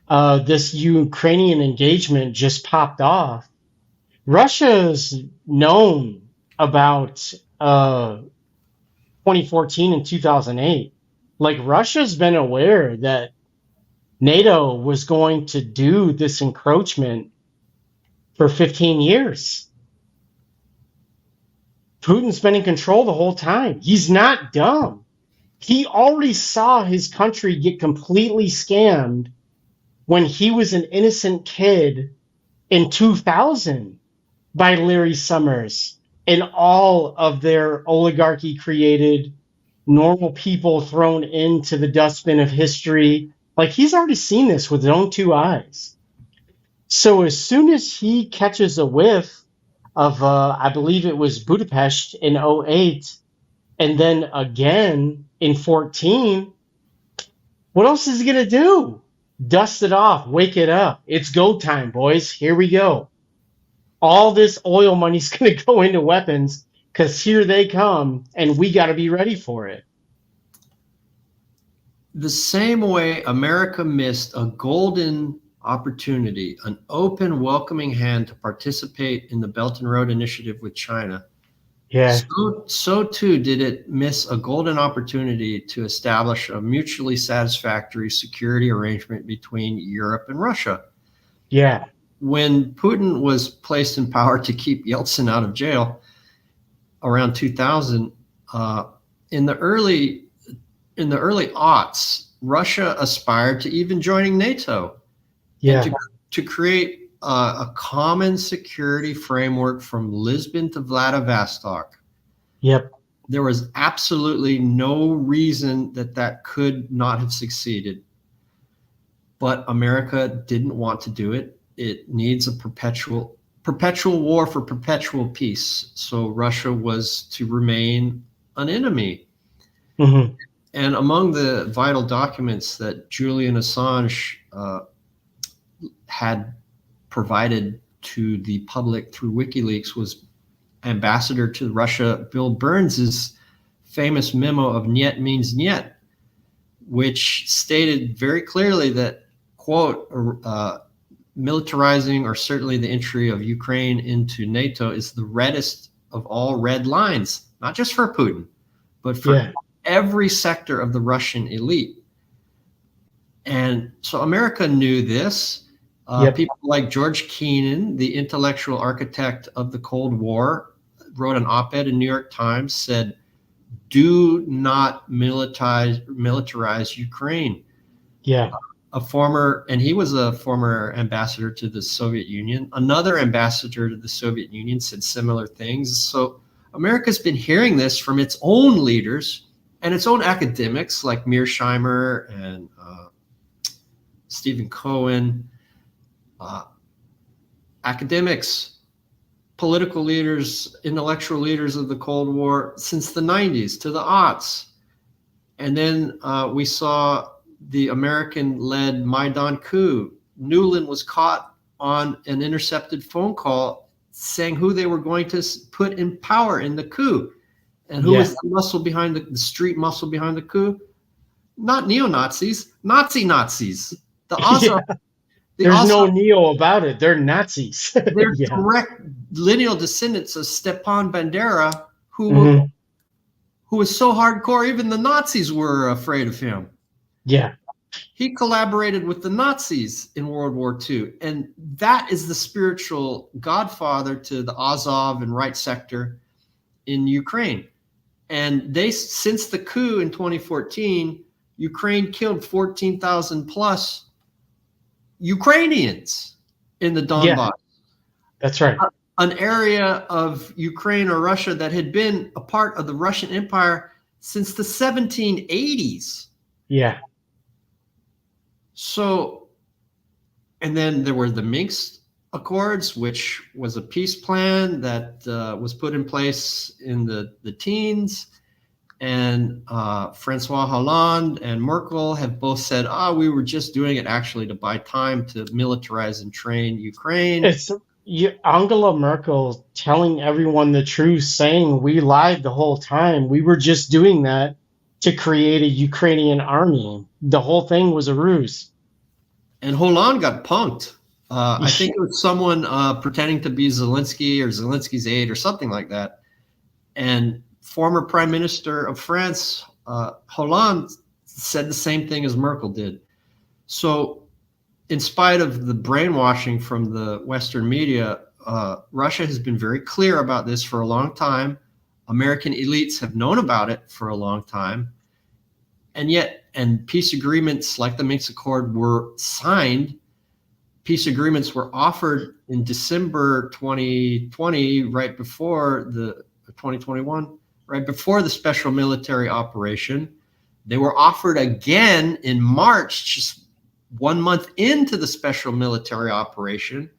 this Ukrainian engagement just popped off, Russia's known about 2014 and 2008. Like, Russia's been aware that NATO was going to do this encroachment for 15 years. Putin's been in control the whole time. He's not dumb. He already saw his country get completely scammed when he was an innocent kid in 2000 by Larry Summers and all of their oligarchy created normal people thrown into the dustbin of history. Like, he's already seen this with his own 2 eyes. So as soon as he catches a whiff of, I believe it was Budapest in 2008, and then again in 2014, what else is he going to do? Dust it off, wake it up. It's go time, boys. Here we go. All this oil money's going to go into weapons because here they come, and we got to be ready for it. The same way America missed a golden opportunity, an open, welcoming hand to participate in the Belt and Road Initiative with China, so too did it miss a golden opportunity to establish a mutually satisfactory security arrangement between Europe and Russia. Yeah. When Putin was placed in power to keep Yeltsin out of jail around 2000, in the early aughts, Russia aspired to even joining NATO. Yeah. And to create a common security framework from Lisbon to Vladivostok. Yep. There was absolutely no reason that could not have succeeded. But America didn't want to do it. It needs a perpetual war for perpetual peace. So Russia was to remain an enemy. Mm-hmm. And among the vital documents that Julian Assange had provided to the public through WikiLeaks was Ambassador to Russia Bill Burns's famous memo of "Niet means Niet," which stated very clearly that, quote, militarizing or certainly the entry of Ukraine into NATO is the reddest of all red lines, not just for Putin, but for every sector of the Russian elite. And so America knew this. People like George Kennan, the intellectual architect of the Cold War, wrote an op-ed in New York Times, said, "Do not militarize Ukraine." Yeah. He was a former ambassador to the Soviet Union. Another ambassador to the Soviet Union said similar things. So America's been hearing this from its own leaders and its own academics like Mearsheimer and Stephen Cohen. Academics, political leaders, intellectual leaders of the Cold War since the 90s to the aughts. And then we saw the American-led Maidan coup. Nuland was caught on an intercepted phone call saying who they were going to put in power in the coup. And who was the muscle behind the street muscle behind the coup? Not neo-Nazis, Nazis. The Azov. There's no neo about it. They're Nazis. They're direct lineal descendants of Stepan Bandera, who was so hardcore, even the Nazis were afraid of him. Yeah. He collaborated with the Nazis in World War II. And that is the spiritual godfather to the Azov and right sector in Ukraine. And since the coup in 2014, Ukraine killed 14,000 plus Ukrainians in the Donbass. Yeah, that's right. An area of Ukraine or Russia that had been a part of the Russian Empire since the 1780s. Yeah. So, and then there were the Minsk Accords, which was a peace plan that was put in place in the teens. And Francois Hollande and Merkel have both said, we were just doing it actually to buy time to militarize and train Ukraine. It's Angela Merkel telling everyone the truth, saying we lied the whole time. We were just doing that to create a Ukrainian army. The whole thing was a ruse. And Hollande got punked. I think it was someone pretending to be Zelensky or Zelensky's aide or something like that. And former Prime Minister of France, Hollande, said the same thing as Merkel did. So in spite of the brainwashing from the Western media, Russia has been very clear about this for a long time. American elites have known about it for a long time. And peace agreements like the Minsk Accord were signed. Peace agreements were offered in December 2020, right before the 2021, right before the special military operation. They were offered again in March, just 1 month into the special military operation.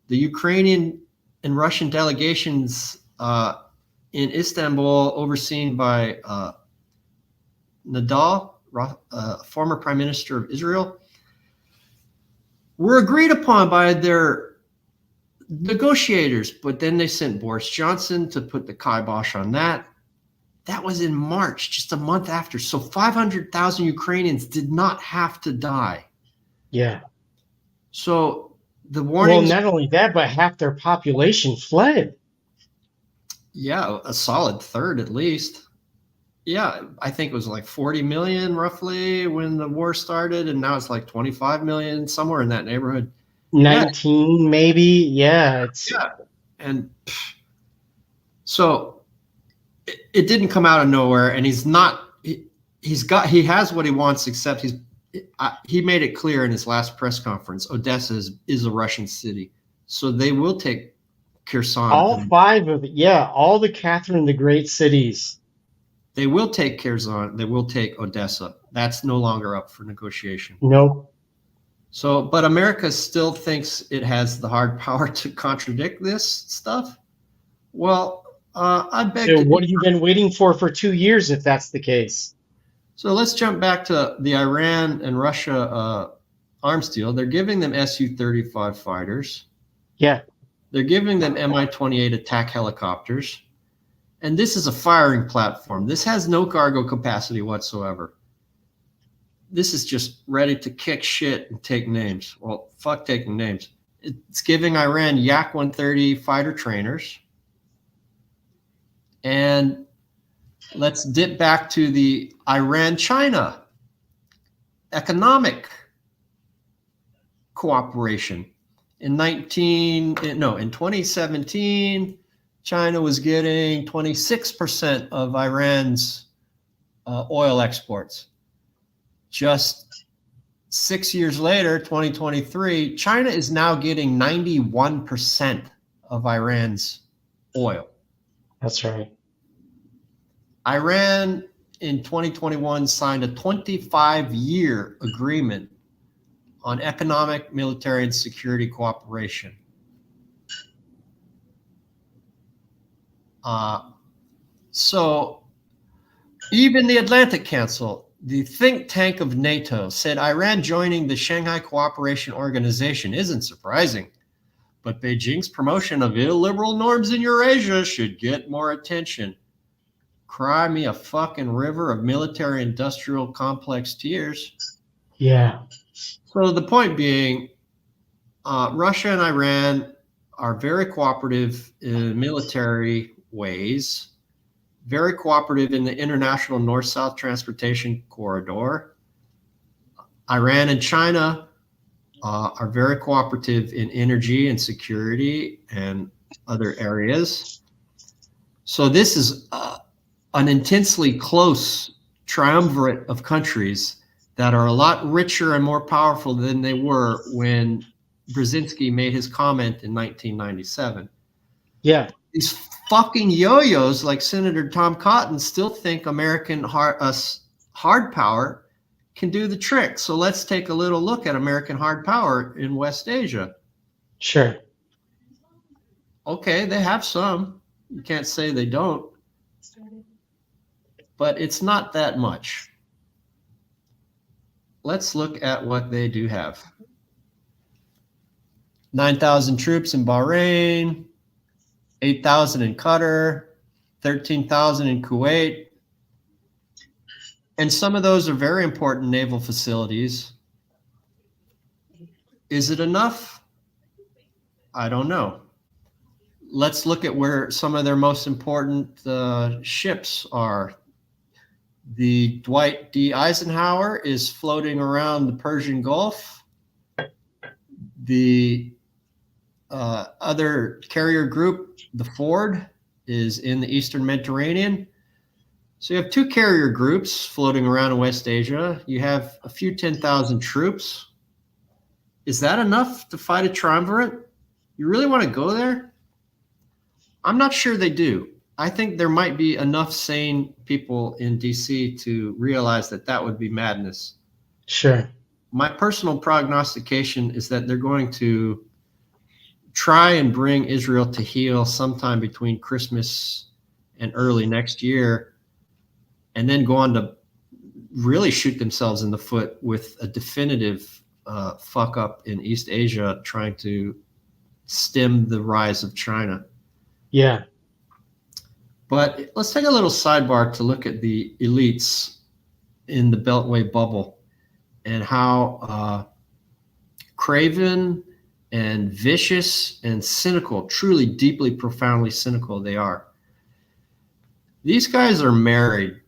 The Ukrainian and Russian delegations in Istanbul, overseen by Nadal, former Prime Minister of Israel, were agreed upon by their negotiators, but then they sent Boris Johnson to put the kibosh on that. That was in March, just a month after. So 500,000 Ukrainians did not have to die. Yeah. So the warnings. Well, not only that, but half their population fled. Yeah, a solid third at least. Yeah, I think it was like 40 million roughly when the war started, and now it's like 25 million, somewhere in that neighborhood. 19 maybe. Yeah. And so it didn't come out of nowhere, and he has what he wants, except he made it clear in his last press conference, Odessa is a Russian city. So they will take Kherson. All five of it. Yeah, all the Catherine the Great cities. They will take Kherson. They will take Odessa. That's no longer up for negotiation. Nope. So, but America still thinks it has the hard power to contradict this stuff. Well, I beg. So what have you been waiting for 2 years if that's the case? So let's jump back to the Iran and Russia arms deal. They're giving them Su-35 fighters. Yeah. They're giving them Mi-28 attack helicopters. And this is a firing platform. This has no cargo capacity whatsoever. This is just ready to kick shit and take names. Well, fuck taking names. It's giving Iran Yak-130 fighter trainers. And let's dip back to the Iran-China economic cooperation. In 2017, China was getting 26% of Iran's oil exports. Just 6 years later, 2023, China is now getting 91% of Iran's oil. That's right. Iran in 2021 signed a 25-year agreement on economic, military, and security cooperation. So even the Atlantic Council, the think tank of NATO, said Iran joining the Shanghai Cooperation Organization isn't surprising, but Beijing's promotion of illiberal norms in Eurasia should get more attention. Cry me a fucking river of military-industrial complex tears. Yeah. So the point being, Russia and Iran are very cooperative in military ways, very cooperative in the international north-south transportation corridor. Iran and China are very cooperative in energy and security and other areas. So this is an intensely close triumvirate of countries that are a lot richer and more powerful than they were when Brzezinski made his comment in 1997. Yeah. these fucking yo-yos like Senator Tom Cotton still think American hard power can do the trick. So let's take a little look at American hard power in West Asia. Sure. Okay, they have some. You can't say they don't. But it's not that much. Let's look at what they do have. 9,000 troops in Bahrain, 8,000 in Qatar, 13,000 in Kuwait. And some of those are very important naval facilities. Is it enough? I don't know. Let's look at where some of their most important ships are. The Dwight D. Eisenhower is floating around the Persian Gulf. The other carrier group, the Ford, is in the Eastern Mediterranean. So you have two carrier groups floating around in West Asia. You have a few 10,000 troops. Is that enough to fight a triumvirate? You really want to go there? I'm not sure they do. I think there might be enough sane people in DC to realize that that would be madness. Sure. My personal prognostication is that they're going to try and bring Israel to heel sometime between Christmas and early next year, and then go on to really shoot themselves in the foot with a definitive fuck up in East Asia, trying to stem the rise of China. Yeah. But let's take a little sidebar to look at the elites in the Beltway bubble and how craven and vicious and cynical, truly deeply, profoundly cynical they are. These guys are married.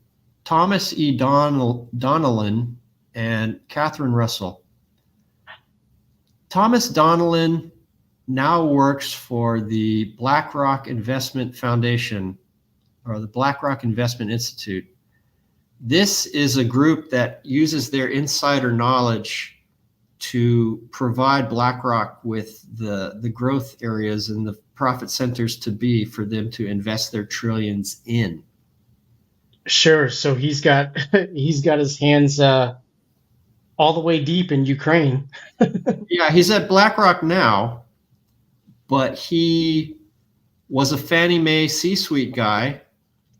Thomas E. Donnellan and Catherine Russell. Thomas Donnellan now works for the BlackRock Investment Foundation, or the BlackRock Investment Institute. This is a group that uses their insider knowledge to provide BlackRock with the growth areas and the profit centers to be for them to invest their trillions in. Sure. So he's got his hands all the way deep in Ukraine. Yeah, he's at BlackRock now, but he was a Fannie Mae C-suite guy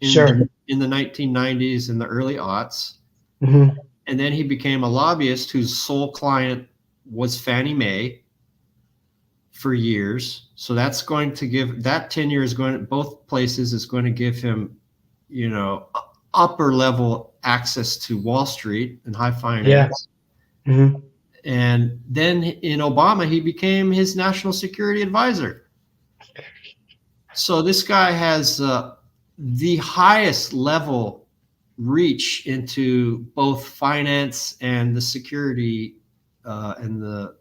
in the 1990s and the early aughts. Mm-hmm. And then he became a lobbyist whose sole client was Fannie Mae for years. So that's going to give, that tenure is going to, both places is going to give him, upper level access to Wall Street and high finance. Yeah. Mm-hmm. And then in Obama, he became his national security advisor. So this guy has the highest level reach into both finance and the security and the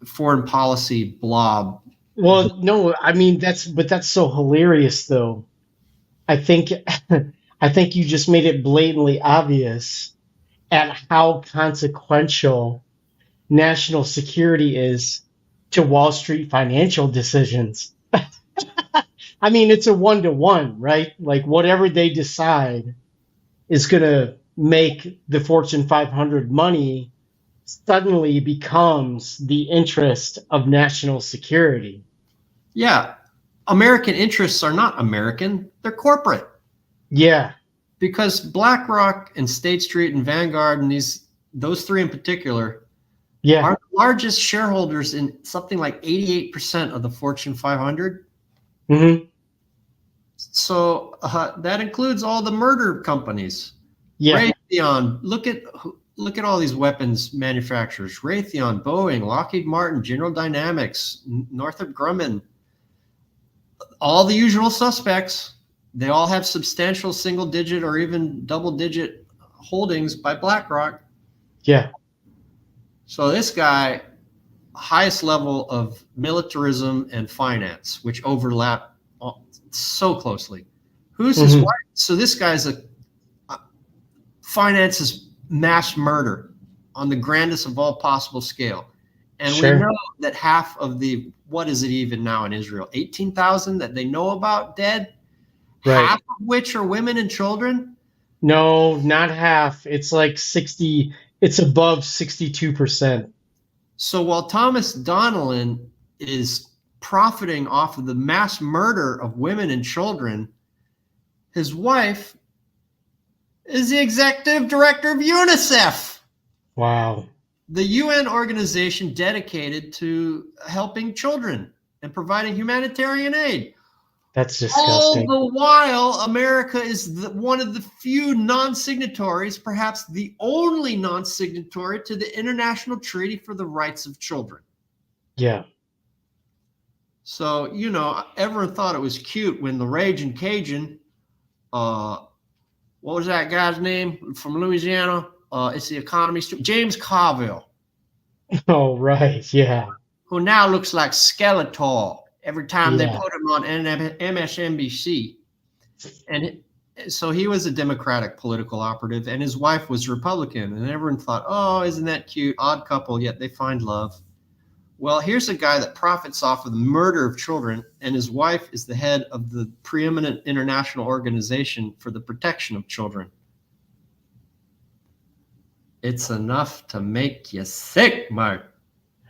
foreign policy blob. Well, no, I mean, that's so hilarious though. I think you just made it blatantly obvious at how consequential national security is to Wall Street financial decisions. I mean, it's a 1-to-1, right? Like whatever they decide is going to make the Fortune 500 money suddenly becomes the interest of national security. Yeah. American interests are not American. They're corporate. Yeah. Because BlackRock and State Street and Vanguard and those three in particular are the largest shareholders in something like 88% of the Fortune 500. Mm-hmm. So that includes all the murder companies. Yeah. Raytheon, look at all these weapons manufacturers. Raytheon, Boeing, Lockheed Martin, General Dynamics, Northrop Grumman, all the usual suspects. They all have substantial single-digit or even double-digit holdings by BlackRock. Yeah. So this guy, highest level of militarism and finance, which overlap so closely. Who's his wife? So this guy's finances mass murder on the grandest of all possible scale. And Sure. we know that half of the, what is it even now in Israel? 18,000 that they know about dead, Right. half of which are women and children. No, not half. It's like 60, it's above 62%. So while Thomas Donnellan is profiting off of the mass murder of women and children, his wife is the executive director of UNICEF, Wow. the UN organization dedicated to helping children and providing humanitarian aid. That's All disgusting. the while, America is one of the few non-signatories, perhaps the only non-signatory to the International Treaty for the Rights of Children. Yeah. So, you know, everyone thought it was cute when the Raging Cajun, what was that guy's name from Louisiana? It's the economy, James Carville, Oh, right. Yeah. who now looks like Skeletor every time they Yeah. put him on MSNBC. And so he was a Democratic political operative, and his wife was Republican. And everyone thought, oh, isn't that cute? Odd couple, yet they find love. Well, here's a guy that profits off of the murder of children, and his wife is the head of the preeminent international organization for the protection of children. It's enough to make you sick, Mark.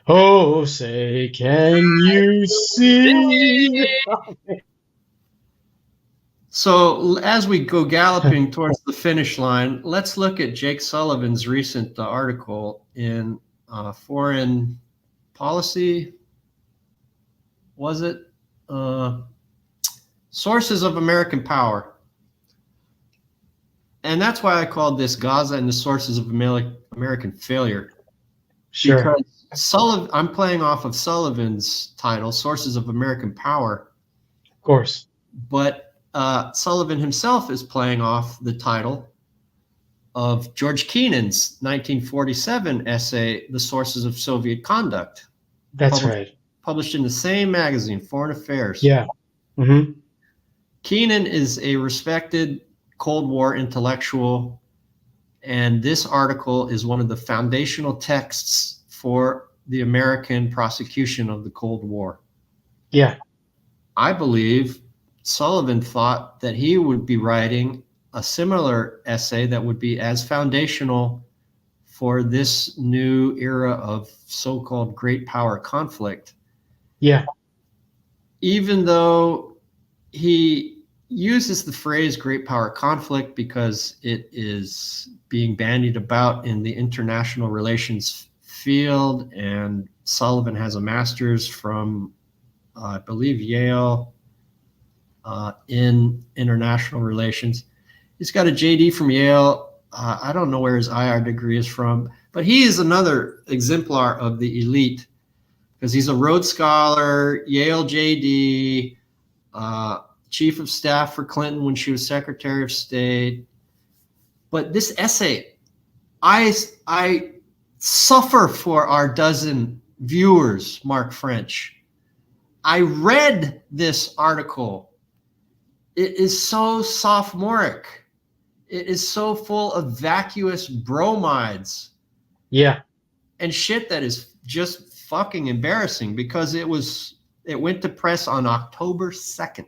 Oh, say, can you see? So as we go galloping towards the finish line, let's look at Jake Sullivan's recent article in Foreign Policy. Was it? Sources of American Power. And that's why I called this Gaza and the Sources of American Failure. Sure. Because I'm playing off of Sullivan's title, Sources of American Power. Of course. But Sullivan himself is playing off the title of George Kennan's 1947 essay, The Sources of Soviet Conduct. That's right. Published in the same magazine, Foreign Affairs. Yeah. Mm-hmm. Kennan is a respected Cold War intellectual, and this article is one of the foundational texts for the American prosecution of the Cold War. Yeah. I believe Sullivan thought that he would be writing a similar essay that would be as foundational for this new era of so-called great power conflict. Yeah. Even though he uses the phrase great power conflict because it is being bandied about in the international relations field, and Sullivan has a master's from, I believe, Yale in international relations. He's got a JD from Yale. I don't know where his IR degree is from, but he is another exemplar of the elite because he's a Rhodes Scholar, Yale JD, Chief of Staff for Clinton when she was Secretary of State. But this essay, I suffer for our dozen viewers, Mark French. I read this article. It is so sophomoric. It is so full of vacuous bromides. Yeah. And shit that is just fucking embarrassing because it went to press on October 2nd.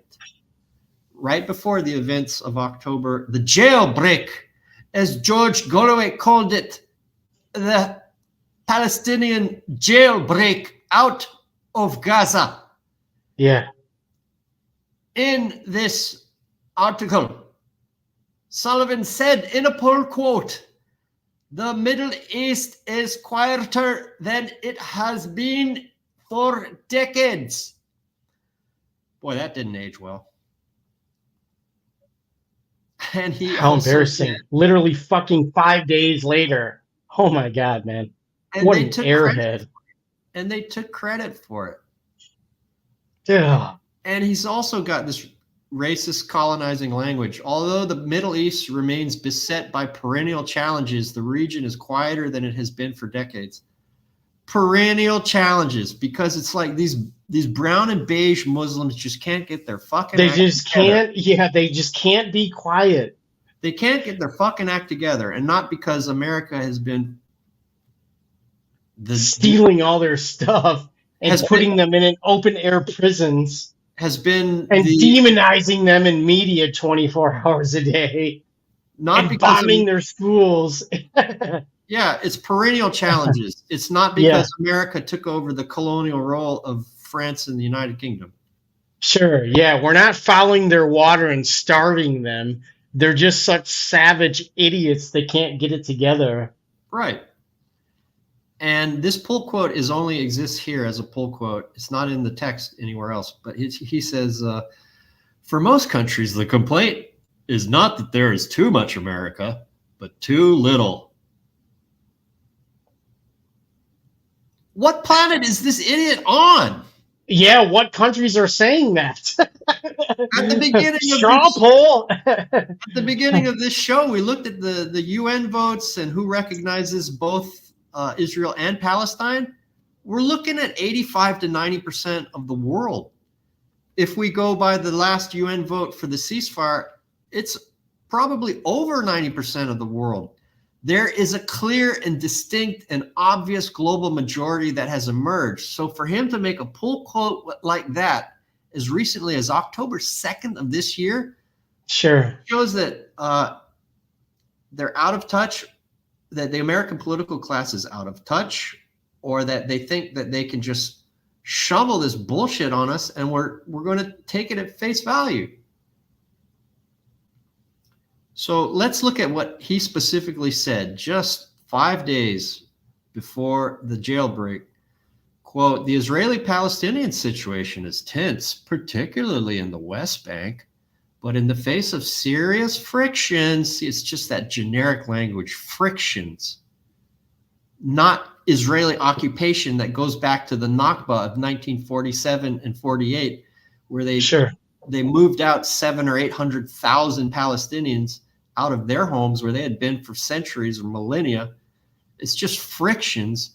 Right before the events of October, the jailbreak, as George Galloway called it, the Palestinian jailbreak out of Gaza. Yeah. In this article, Sullivan said in a poll quote, "The Middle East is quieter than it has been for decades." Boy, that didn't age well. And how embarrassing. Literally fucking 5 days later. Oh my God, man. What an airhead. And they took credit for it. Yeah. And he's also got this racist colonizing language. Although the Middle East remains beset by perennial challenges, the region is quieter than it has been for decades. Perennial challenges, because it's like these brown and beige Muslims just can't get their fucking act together. They just can't be quiet. They can't get their fucking act together, and not because America has been stealing all their stuff and putting them in open air prisons has been and demonizing them in media 24 hours a day, not and because bombing their schools. Yeah, it's perennial challenges. It's not because America took over the colonial role of France and the United Kingdom. Sure, yeah, we're not following their water and starving them. They're just such savage idiots they can't get it together. Right. And this pull quote only exists here as a pull quote. It's not in the text anywhere else. But he says, for most countries, the complaint is not that there is too much America, but too little. What planet is this idiot on? Yeah, what countries are saying that? At the beginning straw poll. At the beginning of this show, we looked at the UN votes and who recognizes both Israel and Palestine. We're looking at 85 to 90% of the world. If we go by the last UN vote for the ceasefire, it's probably over 90% of the world. There is a clear and distinct and obvious global majority that has emerged. So for him to make a pull quote like that as recently as October 2nd of this year, sure, shows that they're out of touch, that the American political class is out of touch, or that they think that they can just shovel this bullshit on us and we're going to take it at face value. So let's look at what he specifically said just 5 days before the jailbreak. Quote, the Israeli-Palestinian situation is tense, particularly in the West Bank, but in the face of serious frictions, it's just that generic language, frictions, not Israeli occupation that goes back to the Nakba of 1947 and 48, where they moved out 700,000 or 800,000 Palestinians out of their homes where they had been for centuries or millennia. It's just frictions.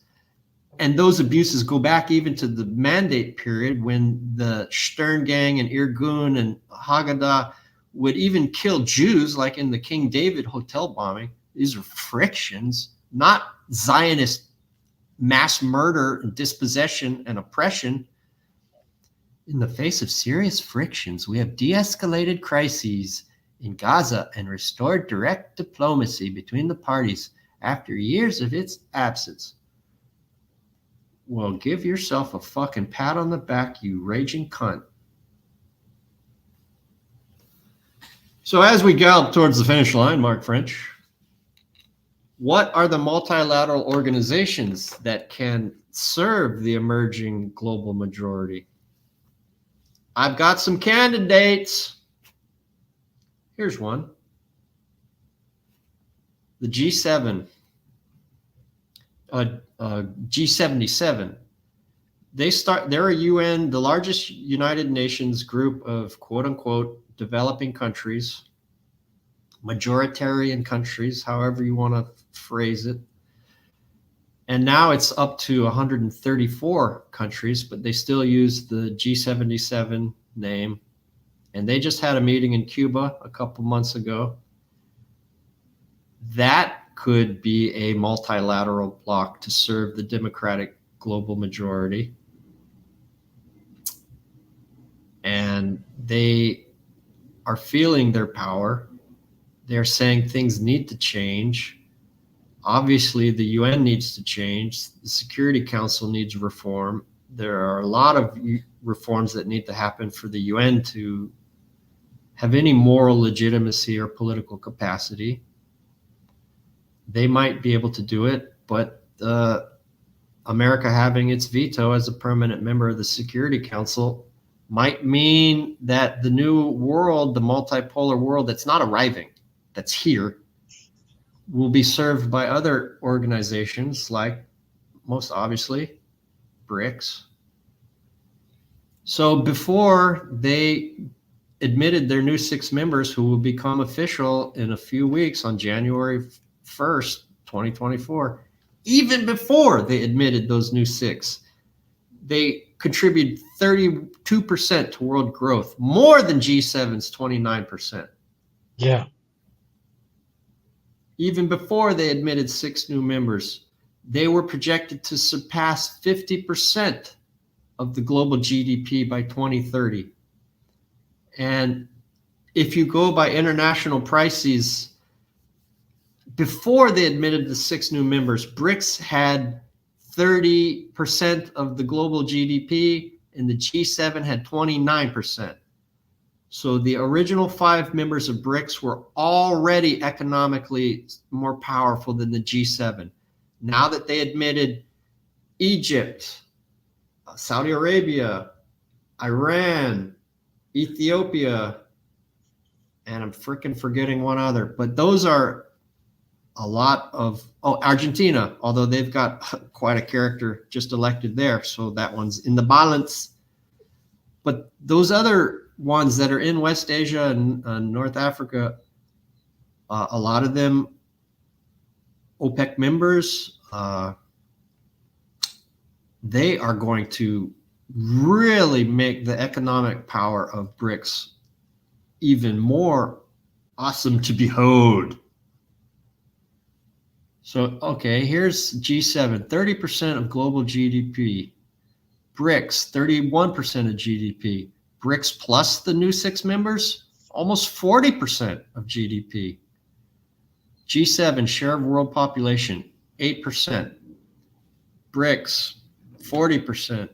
And those abuses go back even to the Mandate period when the Stern Gang and Irgun and Haggadah would even kill Jews, like in the King David hotel bombing. These are frictions, not Zionist mass murder and dispossession and oppression. In the face of serious frictions, we have de-escalated crises in Gaza and restored direct diplomacy between the parties after years of its absence. Well, give yourself a fucking pat on the back, you raging cunt. So as we gallop towards the finish line, Mark French, what are the multilateral organizations that can serve the emerging global majority? I've got some candidates. Here's one. The G7. G77. They're a UN, the largest United Nations group of quote unquote developing countries, majoritarian countries, however you want to phrase it. And now it's up to 134 countries, but they still use the G77 name. And they just had a meeting in Cuba a couple months ago. That could be a multilateral bloc to serve the democratic global majority. And they are feeling their power. They're saying things need to change. Obviously, the UN needs to change. The Security Council needs reform. There are a lot of reforms that need to happen for the UN to have any moral legitimacy or political capacity. They might be able to do it, but America having its veto as a permanent member of the Security Council might mean that the new world, the multipolar world that's not arriving, that's here, will be served by other organizations like, most obviously, BRICS. So before they admitted their new 6 members who will become official in a few weeks on January 1st, 2024, even before they admitted those new 6, they contribute 32% to world growth, more than G7's 29%. Yeah. Even before they admitted 6 new members, they were projected to surpass 50% of the global GDP by 2030. And if you go by international prices, before they admitted the 6 new members, BRICS had 30% of the global GDP, and the G7 had 29%. So the original 5 members of BRICS were already economically more powerful than the G7. Now that they admitted Egypt, Saudi Arabia, Iran, Ethiopia, and I'm freaking forgetting one other, but those are a lot of, Argentina, although they've got quite a character just elected there. So that one's in the balance. But those other ones that are in West Asia and North Africa, a lot of them OPEC members, they are going to really make the economic power of BRICS even more awesome to behold. So, okay, here's G7, 30% of global GDP. BRICS, 31% of GDP. BRICS plus the new 6 members, almost 40% of GDP. G7, share of world population, 8%. BRICS, 40%.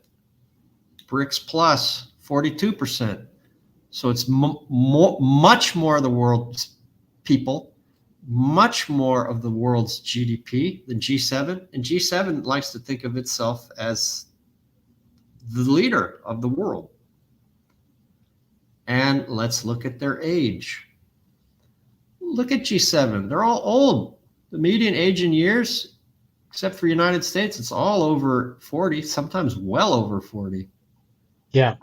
BRICS plus, 42%. So it's much more of the world's people, much more of the world's GDP than G7. And G7 likes to think of itself as the leader of the world. And let's look at their age. Look at G7. They're all old. The median age in years, except for the United States, it's all over 40, sometimes well over 40. Yeah.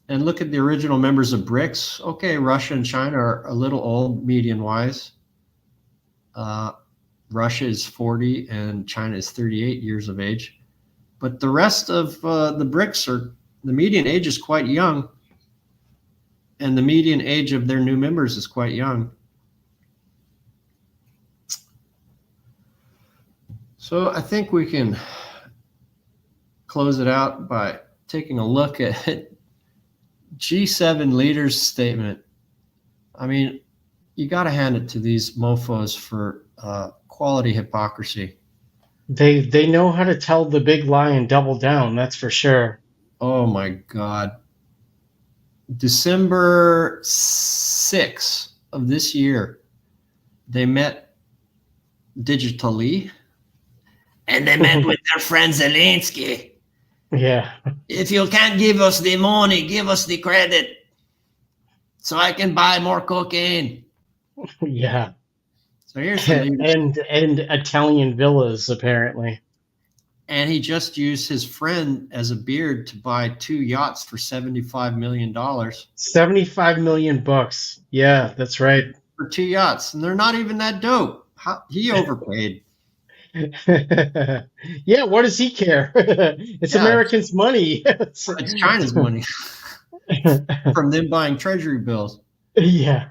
And look at the original members of BRICS. Okay, Russia and China are a little old, median-wise. Russia is 40 and China is 38 years of age. But the rest of the BRICS the median age is quite young. And the median age of their new members is quite young. So I think we can close it out by taking a look at G7 leaders' statement. I mean, you got to hand it to these mofos for quality hypocrisy. They know how to tell the big lie and double down, that's for sure. Oh my God. December 6th of this year, they met digitally, and they met with their friend Zelensky. Yeah. If you can't give us the money, give us the credit so I can buy more cocaine. Yeah. So here's the and Italian villas, apparently. And he just used his friend as a beard to buy 2 yachts for $75 million. $75 million bucks. Yeah, that's right. For 2 yachts. And they're not even that dope. He overpaid. Yeah, what does he care? It's Americans' money. It's China's money from them buying treasury bills. Yeah.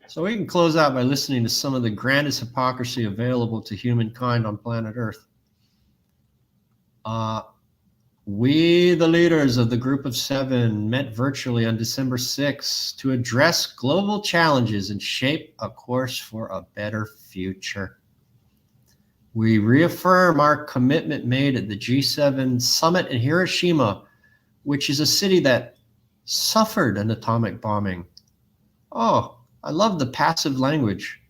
So we can close out by listening to some of the grandest hypocrisy available to humankind on planet Earth. We, the leaders of the Group of 7, met virtually on December 6th to address global challenges and shape a course for a better future. We reaffirm our commitment made at the G7 summit in Hiroshima, which is a city that suffered an atomic bombing. Oh, I love the passive language.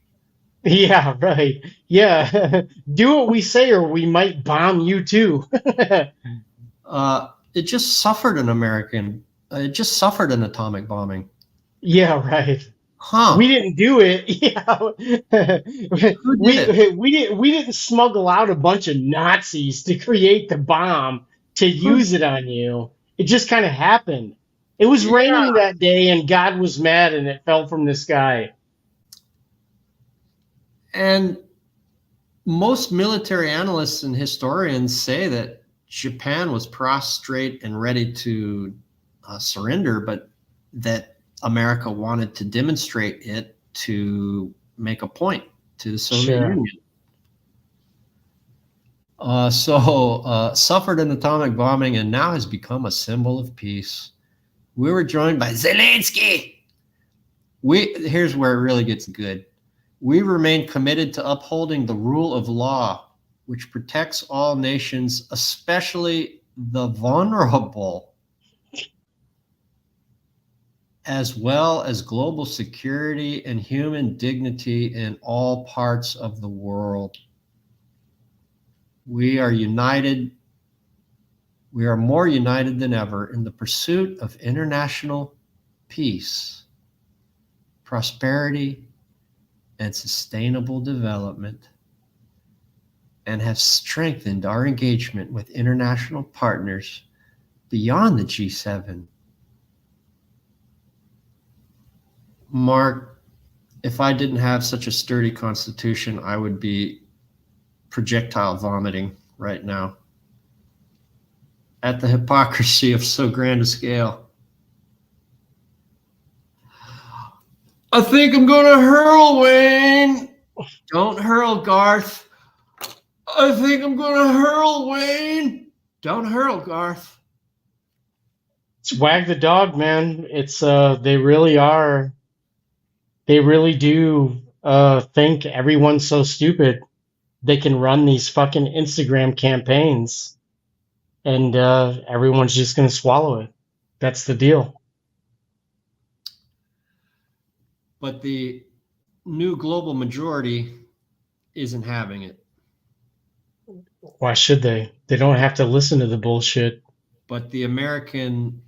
Yeah, right. Yeah. Do what we say or we might bomb you too. It just suffered it just suffered an atomic bombing. Yeah, right. Huh. We didn't do it. Yeah. We didn't smuggle out a bunch of Nazis to create the bomb to use it on you. It just kind of happened. It was raining that day and God was mad and it fell from the sky. And most military analysts and historians say that Japan was prostrate and ready to surrender, but that America wanted to demonstrate it to make a point to the Soviet Union. Suffered an atomic bombing and now has become a symbol of peace. We were joined by Zelensky. Here's where it really gets good. We remain committed to upholding the rule of law, which protects all nations, especially the vulnerable, as well as global security and human dignity in all parts of the world. We are united. We are more united than ever in the pursuit of international peace, prosperity, and sustainable development, and have strengthened our engagement with international partners beyond the G7. Mark, if I didn't have such a sturdy constitution, I would be projectile vomiting right now at the hypocrisy of so grand a scale. I think I'm gonna hurl, Wayne. Don't hurl, Garth. I think I'm gonna hurl, Wayne. Don't hurl, Garth. It's wag the dog, man. It's they really are. They really do think everyone's so stupid they can run these fucking Instagram campaigns and everyone's just gonna swallow it. That's the deal. But the new global majority isn't having it. Why should they? They don't have to listen to the bullshit. But the American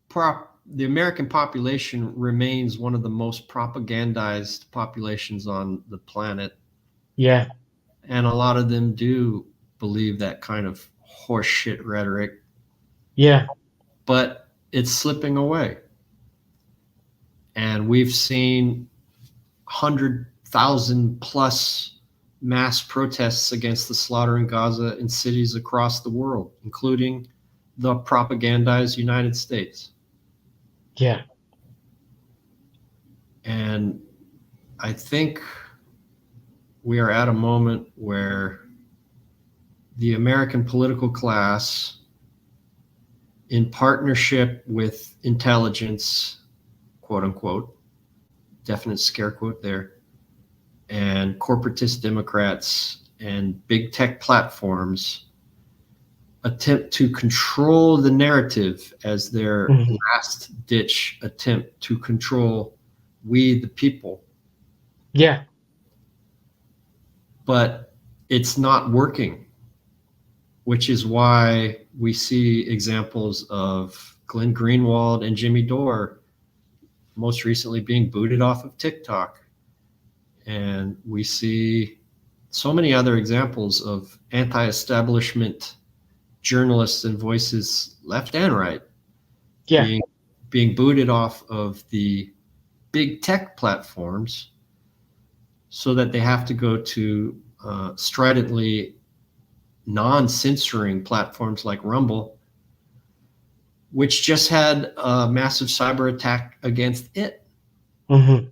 population remains one of the most propagandized populations on the planet. Yeah. And a lot of them do believe that kind of horseshit rhetoric. Yeah. But it's slipping away. And we've seen 100,000 plus mass protests against the slaughter in Gaza in cities across the world, including the propagandized United States. Yeah. And I think we are at a moment where the American political class, in partnership with intelligence, quote unquote, definite scare quote there, and corporatist Democrats and big tech platforms attempt to control the narrative as their last ditch attempt to control we the people. Yeah. But it's not working, which is why we see examples of Glenn Greenwald and Jimmy Dore most recently being booted off of TikTok. And we see so many other examples of anti-establishment journalists and voices left and right being booted off of the big tech platforms so that they have to go to stridently non-censoring platforms like Rumble, which just had a massive cyber attack against it. And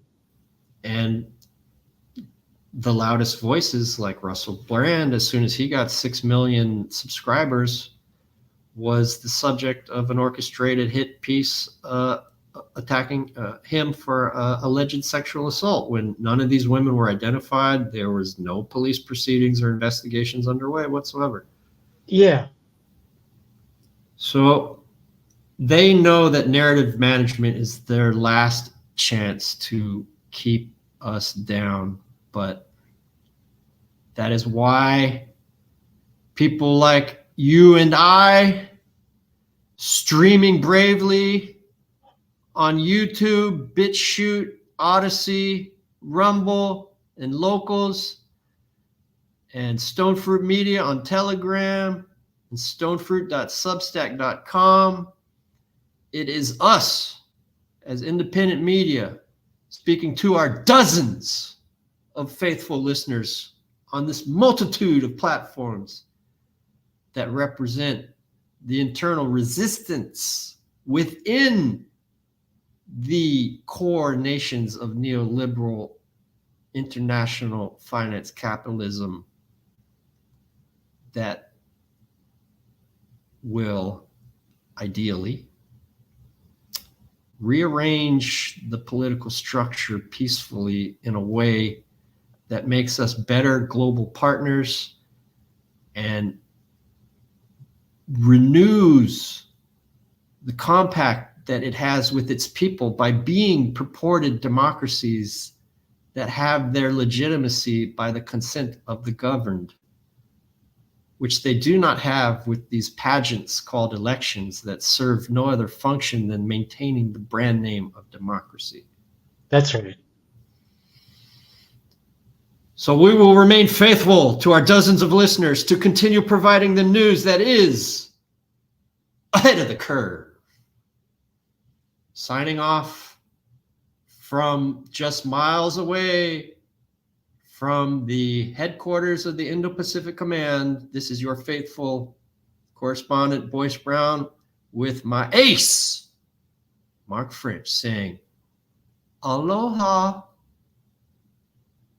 the loudest voices like Russell Brand, as soon as he got 6 million subscribers, was the subject of an orchestrated hit piece attacking him for alleged sexual assault when none of these women were identified. There was no police proceedings or investigations underway whatsoever. Yeah. So they know that narrative management is their last chance to keep us down. But that is why people like you and I, streaming bravely on YouTube, BitChute, Odyssey, Rumble, and Locals, and Stonefruit Media on Telegram, and stonefruit.substack.com. It is us as independent media speaking to our dozens of faithful listeners on this multitude of platforms that represent the internal resistance within the core nations of neoliberal international finance capitalism that will ideally rearrange the political structure peacefully in a way that makes us better global partners and renews the compact that it has with its people by being purported democracies that have their legitimacy by the consent of the governed, which they do not have with these pageants called elections that serve no other function than maintaining the brand name of democracy. That's right. So we will remain faithful to our dozens of listeners to continue providing the news that is ahead of the curve. Signing off from just miles away from the headquarters of the Indo-Pacific Command, this is your faithful correspondent, Boyce Brown, with my ace, Mark French, saying, aloha.